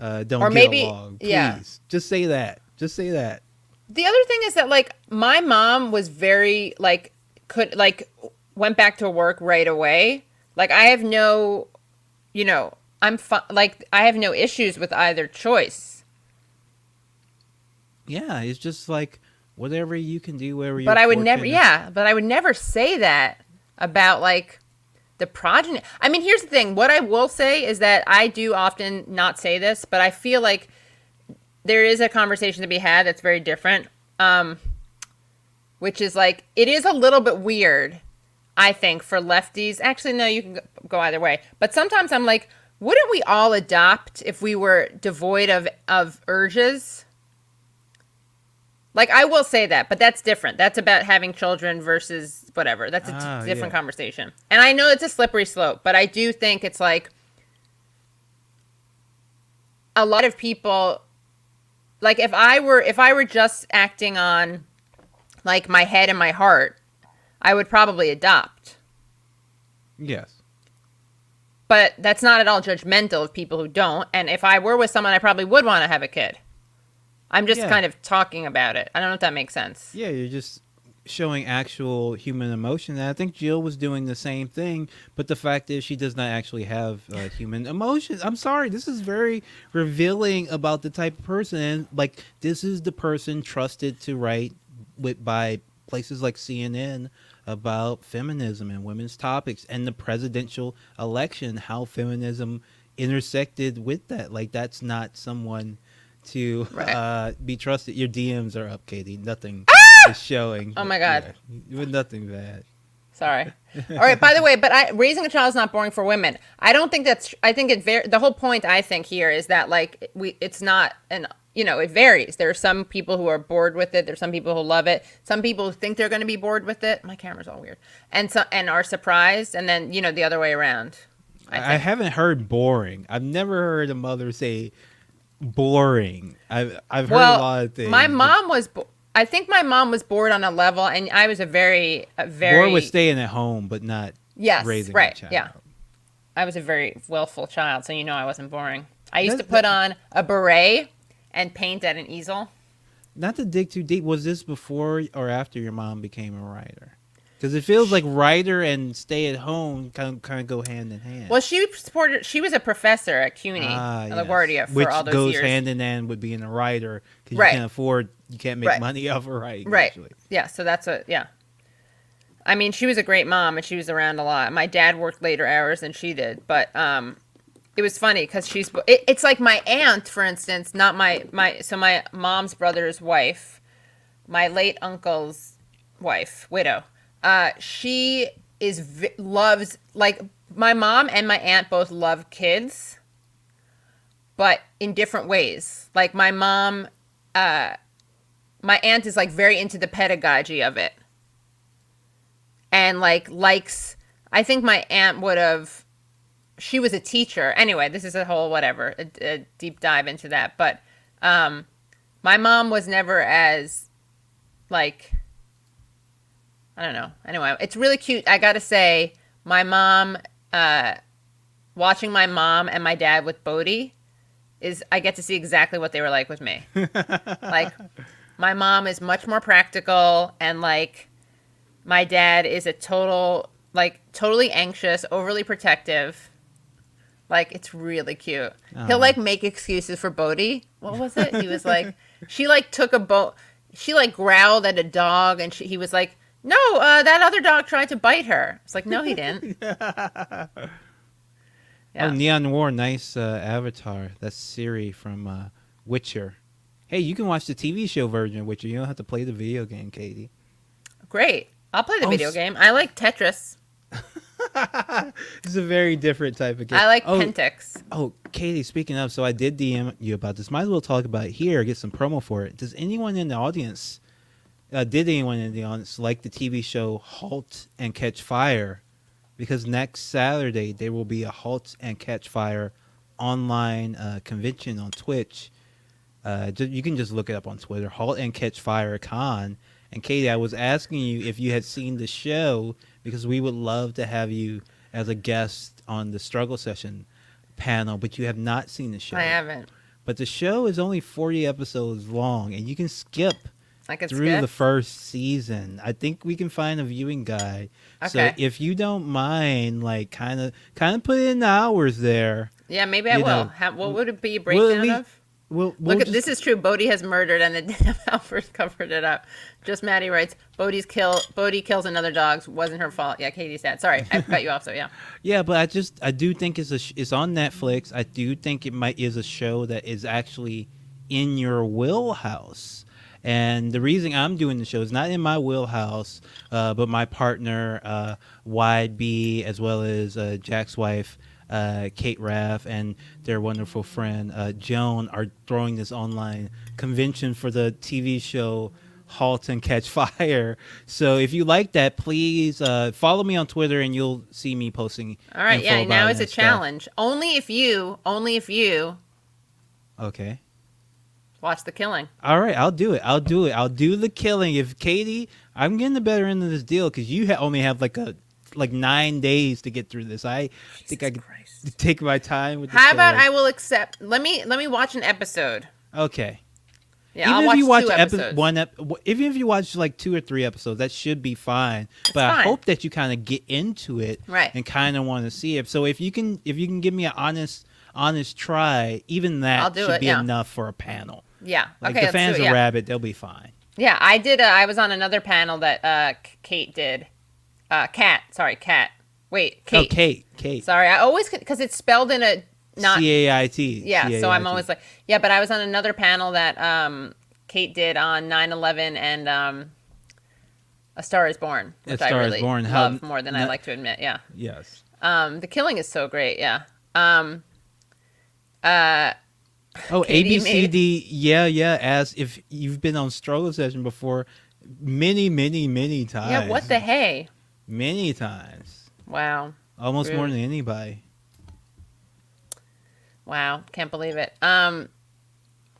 don't Or get maybe- along. Please. yeah. Just say that. Just say that. The other thing is that like my mom was very went back to work right away. Like I have no, I have no issues with either choice. Yeah, it's just like whatever you can do, wherever you. But I would never say that about like the progeny. I mean, here's the thing. What I will say is that I do often not say this, but I feel like there is a conversation to be had that's very different. Which is like, it is a little bit weird, I think, for lefties. Actually, no, you can go either way. But sometimes I'm like, wouldn't we all adopt if we were devoid of urges? Like, I will say that, but that's different. That's about having children versus whatever. That's a different conversation. And I know it's a slippery slope, but I do think it's like a lot of people, like if I were just acting on like my head and my heart, I would probably adopt. Yes. But that's not at all judgmental of people who don't. And if I were with someone, I probably would want to have a kid. I'm just kind of talking about it. I don't know if that makes sense. Yeah, you're just showing actual human emotion. And I think Jill was doing the same thing, but the fact is she does not actually have human emotions. I'm sorry, this is very revealing about the type of person. And like, this is the person trusted to write by places like CNN about feminism and women's topics and the presidential election, how feminism intersected with that. Like, that's not someone to be trusted. Your DMs are up, Katie. Nothing is showing. Oh my God. Yeah, nothing bad. Sorry. All right. By the way, but raising a child is not boring for women. I don't think that's. I think the whole point I think here is that like it's not an. It varies. There are some people who are bored with it. There's some people who love it. Some people think they're going to be bored with it. My camera's all weird, and are surprised, and then the other way around. I haven't heard boring. I've never heard a mother say boring. I've heard a lot of things. My mom was. I think my mom was bored on a level, and I was a very bored with staying at home, but not raising a child. Yeah, I was a very willful child, so I wasn't boring. I used to put on a beret and paint at an easel. Not to dig too deep, was this before or after your mom became a writer? Because it feels like writer and stay at home kind of go hand in hand. Well, she was a professor at CUNY, LaGuardia, for all those years. Which goes hand in hand with being a writer, because you can't make money off of writing. Right. Usually. Yeah, so that's I mean, she was a great mom, and she was around a lot. My dad worked later hours than she did, but it was funny because it's like my aunt, for instance, not my mom's brother's wife, my late uncle's wife, widow. She loves, like, my mom and my aunt both love kids, but in different ways. Like my mom, my aunt is like very into the pedagogy of it. And likes, I think my aunt she was a teacher. Anyway, this is a whole a deep dive into that. But my mom was never as, like, I don't know. Anyway, it's really cute. I got to say, my mom, watching my mom and my dad with Bodhi, I get to see exactly what they were like with me. Like, my mom is much more practical, and, like, my dad is totally anxious, overly protective. Like, it's really cute. He'll, like, make excuses for Bodhi. What was it? He was like, she, like, she, like, growled at a dog, and he was like, no, that other dog tried to bite her. It's like, no, he didn't. Yeah. Oh, Neon War, nice avatar. That's Siri from Witcher. Hey, you can watch the TV show version of Witcher. You don't have to play the video game, Katie. Great. I'll play the video game. I like Tetris. It's a very different type of game. I like Pentix. Oh, Katie, speaking of, so I did DM you about this. Might as well talk about it here, get some promo for it. Did anyone in the audience like the TV show Halt and Catch Fire? Because next Saturday, there will be a Halt and Catch Fire online convention on Twitch. You can just look it up on Twitter, Halt and Catch Fire Con. And Katie, I was asking you if you had seen the show, because we would love to have you as a guest on the Struggle Session panel, but you have not seen the show. I haven't. But the show is only 40 episodes long, and you can skip through the first season. I think we can find a viewing guide. Okay. So if you don't mind, like, kind of put in the hours there. Yeah, maybe I will. What would it be a breakdown of? This is true. Bodhi has murdered, and the damn Halpers covered it up. Just Maddie writes, Bodhi kills another dog. Wasn't her fault. Yeah, Katie's sad. Sorry, I cut you off. So yeah. Yeah, but I do think it's on Netflix. I do think it is a show that is actually in your wheelhouse. And the reason I'm doing the show is not in my wheelhouse, but my partner, Wide B, as well as Jack's wife, Kate Raff, and their wonderful friend Joan are throwing this online convention for the TV show Halt and Catch Fire. So if you like that, please follow me on Twitter, and you'll see me posting. All right, yeah. Now it's a challenge. Only if you. Okay. Watch The Killing. All right, I'll do it. I'll do The Killing. If Katie, I'm getting the better end of this deal because you only have like 9 days to get through this. I think I can take my time with this. How about I will accept? Let me watch an episode. Okay. Yeah, even I'll if watch you watch 2 episodes. even if you watch like 2 or 3 episodes, that should be fine. But fine. I hope that you kind of get into it, Right. and kind of want to see it. So if you can give me an honest try, even I'll that do should it, be yeah. enough for a panel. Yeah. Like Okay. the let's fans do it, of yeah. Rabbit, they'll be fine. Yeah, I did. I was on another panel that Kate did. Kat. Sorry, Kat. Wait, Kate. Oh, Kate. Sorry, I always because it's spelled in a not. CAIT. Yeah, so I'm CAIT. always like, yeah. But I was on another panel that Kate did on 9/11 and A Star Is Born, which I really love more than I like to admit. Yeah. Yes. The killing is so great. Yeah. Oh, Katie ABCD, yeah. As if you've been on Struggle Session before, many times. Yeah. What the hey? Many times. Wow. Almost more Rude. than anybody. Wow, can't believe it.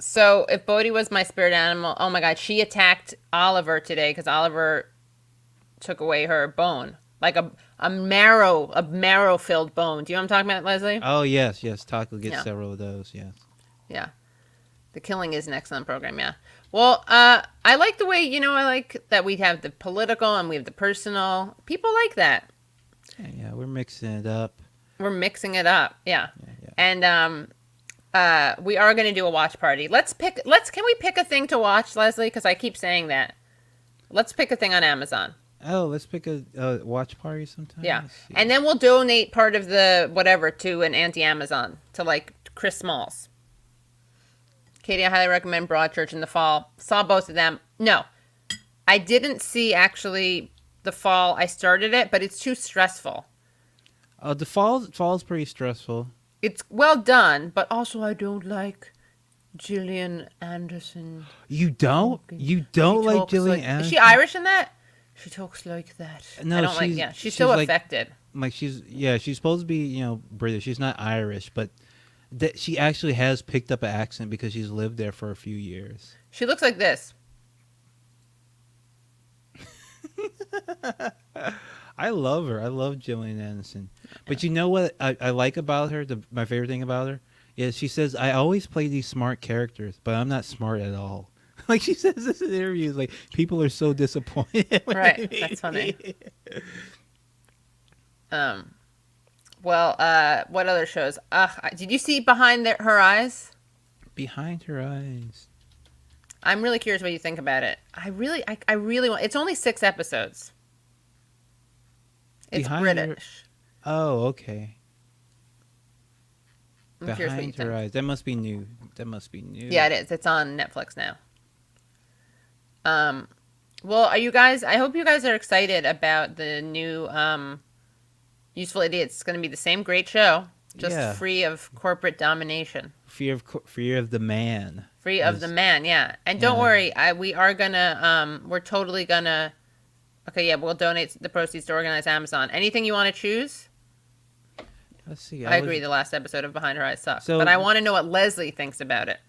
So if Bodhi was my spirit animal, oh my God, she attacked Oliver today because Oliver took away her bone, like a marrow filled bone. Do you know what I'm talking about, Leslie? Oh yes. Taco gets Yeah. several of those. Yes. Yeah, The Killing is an excellent program. Yeah. Well, I like the way I like that we have the political and we have the personal. People like that. Yeah, we're mixing it up. We're mixing it up. Yeah. Yeah. And we are going to do a watch party. Can we pick a thing to watch, Leslie? Because I keep saying that. Let's pick a thing on Amazon. Oh, let's pick a watch party sometime. Yeah. Let's see. And then we'll donate part of the whatever to an anti-Amazon, to like Chris Smalls. Katie, I highly recommend Broadchurch in the fall. Saw both of them. No, I didn't see actually the fall. I started it, but it's too stressful. The fall's pretty stressful. It's well done, but also I don't like Gillian Anderson. You don't? You don't She like talks Gillian Is Anderson? she Irish in that? She talks like that. No, I don't like. she's- Yeah, she's she's so like- affected. Like she's supposed to be British. She's not Irish, but that she actually has picked up an accent because she's lived there for a few years. She looks like this. I love her. I love Gillian Anderson. But you know what I like about her? My favorite thing about her is she says, I always play these smart characters, but I'm not smart at all. Like she says this in interviews, like people are so disappointed. Right, that's funny. Well, what other shows? Did you see Behind Her Eyes? Behind Her Eyes. I'm really curious what you think about it. I really want. It's only 6 episodes. It's Behind Her- British. Oh, okay. I'm curious what you Behind Her think. Eyes. That must be new. Yeah, it is. It's on Netflix now. Well, are you guys? I hope you guys are excited about the new Useful Idiots. It's going to be the same great show, just free of corporate domination. Fear of the man. Free of the man, yeah. And don't worry, we are gonna, we're totally gonna. Okay, yeah, we'll donate the proceeds to organize Amazon. Anything you want to choose? Let's see. I agree. The last episode of Behind Her Eyes sucked, So- but I want to know what Leslie thinks about it.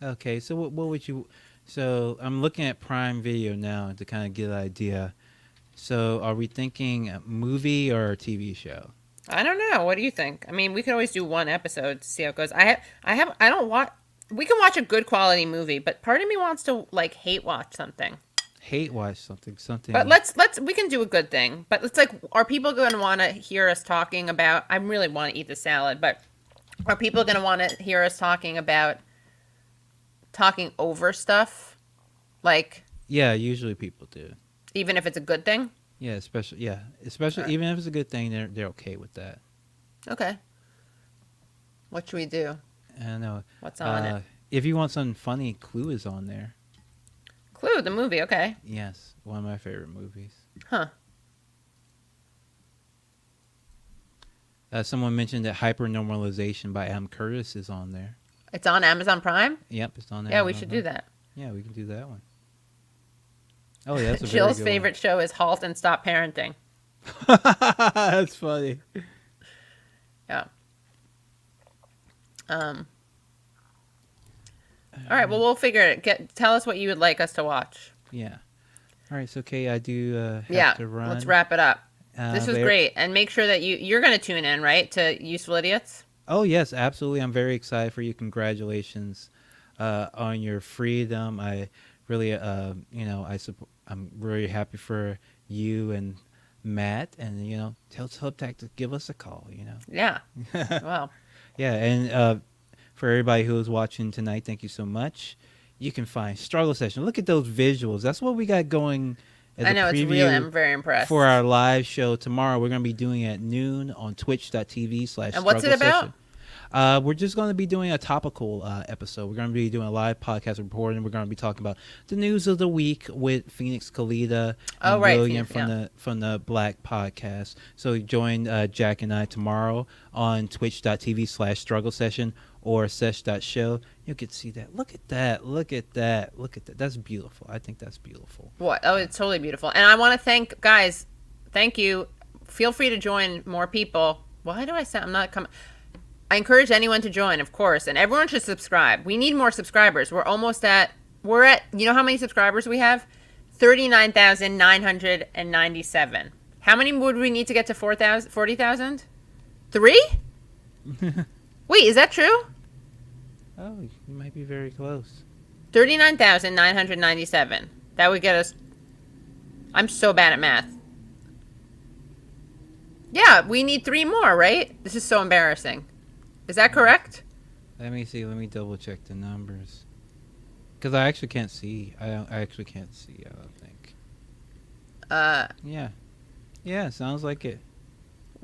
Okay, so what would you? So I'm looking at Prime Video now to kind of get an idea. So are we thinking a movie or a TV show? I don't know. What do you think? I mean, we could always do one episode to see how it goes. I don't watch. We can watch a good quality movie, but part of me wants to like hate watch something. Hate watch something. But we can do a good thing. But it's like, are people going to want to hear us talking about? I really want to eat the salad, but are people going to want to hear us talking over stuff? Like, Yeah, usually people do. even if it's a good thing. Yeah, especially even if it's a good thing, they're okay with that. Okay. What should we do? I don't know. What's on it? If you want something funny, Clue is on there. Clue, the movie. Okay. Yes, one of my favorite movies. Huh. Someone mentioned that Hypernormalization by Adam Curtis is on there. It's on Amazon Prime. Yep, it's on there. Yeah, we should do that. Yeah, we can do that one. Oh, yeah, that's a Jill's very good favorite show is Halt and Stop Parenting. one. That's funny. Yeah. All right. Well, we'll figure it. Tell us what you would like us to watch. Yeah. All right, so Kay, I do have to run. Let's wrap it up. This was there- great, and make sure that you're going to tune in, right, to Useful Idiots. Oh yes, absolutely. I'm very excited for you. Congratulations on your freedom. I really, I'm really happy for you and Matt, and tell Substack to give us a call. Yeah. Well, Yeah, and for everybody who is watching tonight, thank you so much. You can find Struggle Session. Look at those visuals. That's what we got going as I know a it's preview really. I'm very impressed. for our live show tomorrow. We're going to be doing it at noon on twitch.tv/struggle And what's it about? session. We're just going to be doing a topical episode. We're going to be doing a live podcast reporting. We're going to be talking about the news of the week with Phoenix Kalita and William from the Black Podcast. So join Jack and I tomorrow on twitch.tv/struggle session or sesh.show. You can see that. Look at that. Look at that. Look at that. That's beautiful. I think that's beautiful. What? Oh, it's totally beautiful. And I want to thank guys. Thank you. Feel free to join more people. Why do I say I'm not coming? I encourage anyone to join, of course, and everyone should subscribe. We need more subscribers. We're at, you know how many subscribers we have? 39,997. How many would we need to get to 40,000? 3? Wait, is that true? Oh, you might be very close. 39,997. That would get us. I'm so bad at math. Yeah, we need 3 more, right? This is so embarrassing. Is that correct? Let me see. Let me double check the numbers. Because I actually can't see. I actually can't see, I don't think. Yeah. Yeah, sounds like it.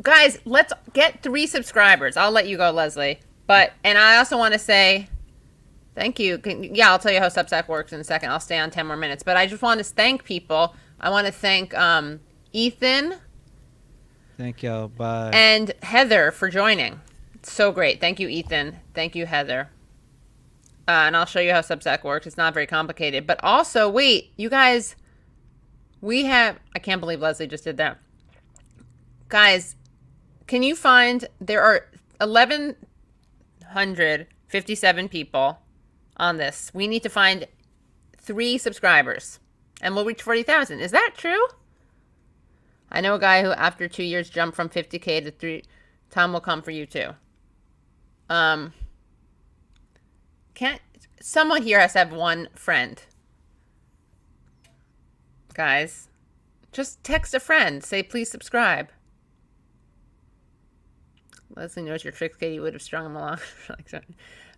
Guys, let's get 3 subscribers. I'll let you go, Leslie. And I also want to say thank you. I'll tell you how Substack works in a second. I'll stay on 10 more minutes. But I just want to thank people. I want to thank Ethan. Thank y'all. Bye. And Heather for joining. It's so great. Thank you, Ethan. Thank you, Heather. And I'll show you how Substack works. It's not very complicated. But also, wait, you guys, I can't believe Leslie just did that. Guys, can you there are 1,157 people on this. We need to find 3 subscribers. And we'll reach 40,000. Is that true? I know a guy who, after 2 years, jumped from 50K to 3. Time will come for you too. Someone here has to have one friend. Guys, just text a friend. Say, please subscribe. Leslie knows your tricks, Katie would have strung him along.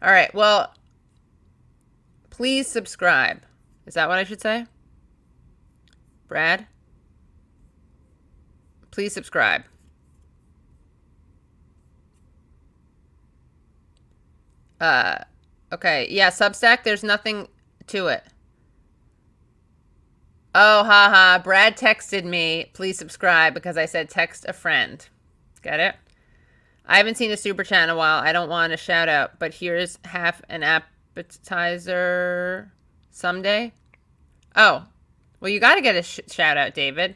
All right, well, please subscribe. Is that what I should say? Brad? Please subscribe. Okay. Yeah, Substack, there's nothing to it. Oh, haha. Brad texted me, please subscribe, because I said text a friend. Get it? I haven't seen a super chat in a while. I don't want a shout out, but here's half an appetizer someday. Oh, well, you got to get a shout out, David.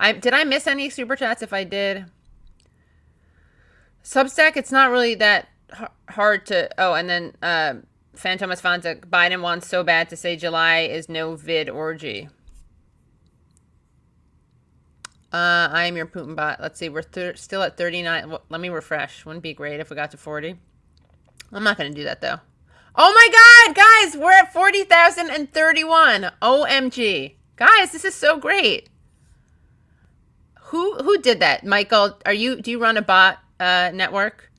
Did I miss any super chats? If I did, Substack, it's not really that hard to. Oh, and then Phantom Esfanta, Biden wants so bad to say July is no vid orgy. I am your Putin bot. Let's see, we're still at 39. Well, let me refresh. Wouldn't it be great if we got to 40? I'm not going to do that though. Oh my God, guys, we're at 40,031. OMG, guys, this is so great. Who did that? Michael, do you run a bot network?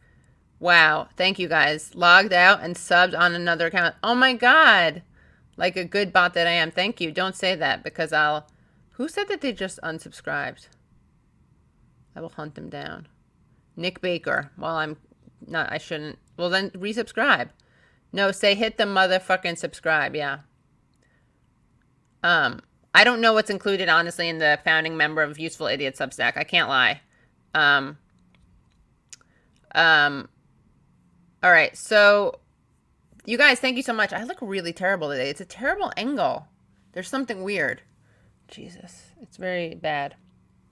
Wow. Thank you guys. Logged out and subbed on another account. Oh my God. Like a good bot that I am. Thank you. Don't say that because who said that they just unsubscribed? I will hunt them down. Nick Baker. Well, I shouldn't. Well, then resubscribe. No, say hit the motherfucking subscribe. Yeah. I don't know what's included, honestly, in the founding member of Useful Idiot Substack. I can't lie. All right, so you guys, thank you so much. I look really terrible today. It's a terrible angle. There's something weird. Jesus, it's very bad.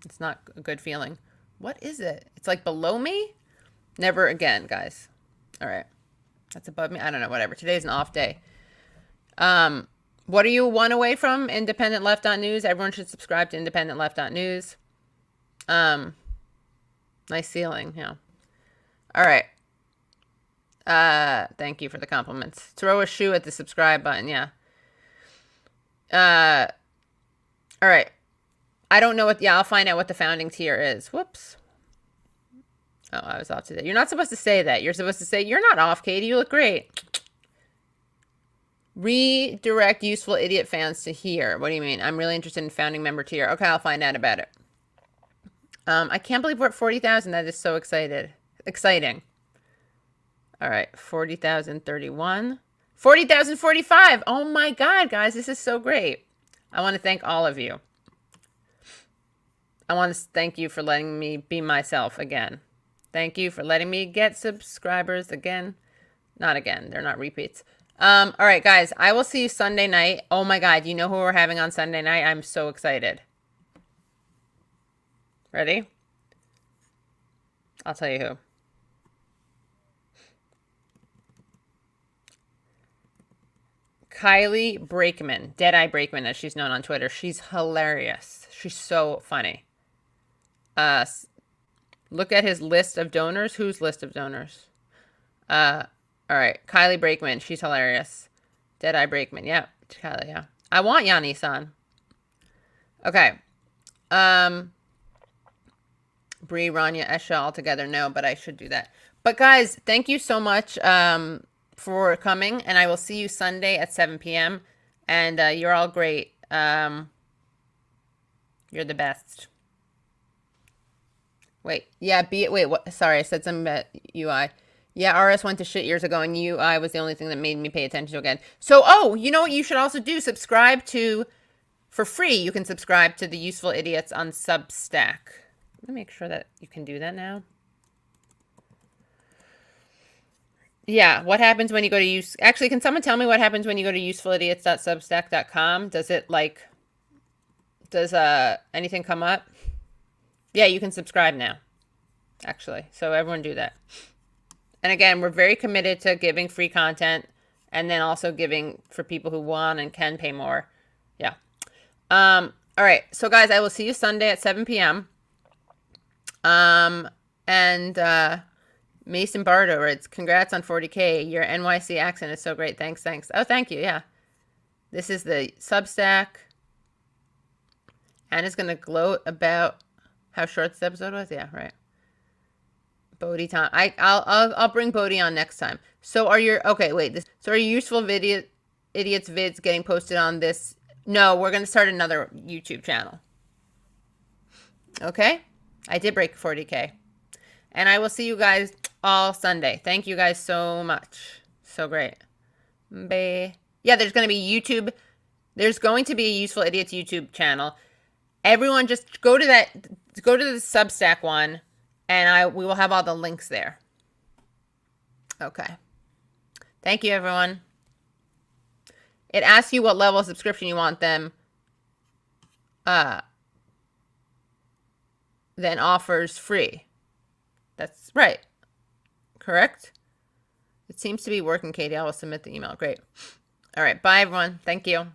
It's not a good feeling. What is it? It's like below me? Never again, guys. All right. That's above me. I don't know, whatever. Today's an off day. What are you one away from? Independent Left.News. Everyone should subscribe to Independent Left.News. Nice ceiling, yeah. All right. Thank you for the compliments. Throw a shoe at the subscribe button. Yeah. All right. I don't know what. Yeah, I'll find out what the founding tier is. Whoops. Oh, I was off today. You're not supposed to say that. You're supposed to say, you're not off, Katie. You look great. Redirect useful idiot fans to here. What do you mean? I'm really interested in founding member tier. Okay, I'll find out about it. I can't believe we're at 40,000. That is so exciting. All right, 40,031. 40,045. Oh my God, guys, this is so great. I want to thank all of you. I want to thank you for letting me be myself again. Thank you for letting me get subscribers again. Not again. They're not repeats. All right, guys, I will see you Sunday night. Oh my God, you know who we're having on Sunday night? I'm so excited. Ready? I'll tell you who. Kylie Brakeman, Deadeye Brakeman, as she's known on Twitter. She's hilarious. She's so funny. Look at his list of donors. Whose list of donors? All right, Kylie Brakeman. She's hilarious. Deadeye Brakeman. Yeah, Kylie. Yeah, I want Yanni-san. Okay. Bree, Rania, Esha all together. No, but I should do that. But guys, thank you so much for coming, and I will see you Sunday at 7 p.m. And you're all great. You're the best. Wait, yeah, wait, what? Sorry, I said something about UI. Yeah, RS went to shit years ago, and UI was the only thing that made me pay attention to again. So, oh, you know what you should also do? Subscribe to, for free, you can subscribe to the Useful Idiots on Substack. Let me make sure that you can do that now. Yeah, what happens when you go to Actually, can someone tell me what happens when you go to usefulidiots.substack.com? Does it, like, does anything come up? Yeah, you can subscribe now, actually. So everyone do that. And again, we're very committed to giving free content and then also giving for people who want and can pay more. Yeah. All right. So, guys, I will see you Sunday at 7 p.m. Mason Bardo writes, congrats on 40K. Your NYC accent is so great. Thanks. Oh, thank you. Yeah. This is the Substack. Anna's going to gloat about how short this episode was. Yeah, right. Bodhi time. I'll bring Bodhi on next time. So are your so are your useful idiots vids getting posted on this? No, we're gonna start another YouTube channel. Okay? I did break 40K. And I will see you guys all Sunday. Thank you guys so much. So great. Bye. Yeah, there's gonna be YouTube. There's going to be a Useful Idiots YouTube channel. Everyone just go to the Substack one. And we will have all the links there. Okay. Thank you, everyone. It asks you what level of subscription you want them. Then offers free. That's right. Correct? It seems to be working, Katie. I will submit the email. Great. All right. Bye, everyone. Thank you.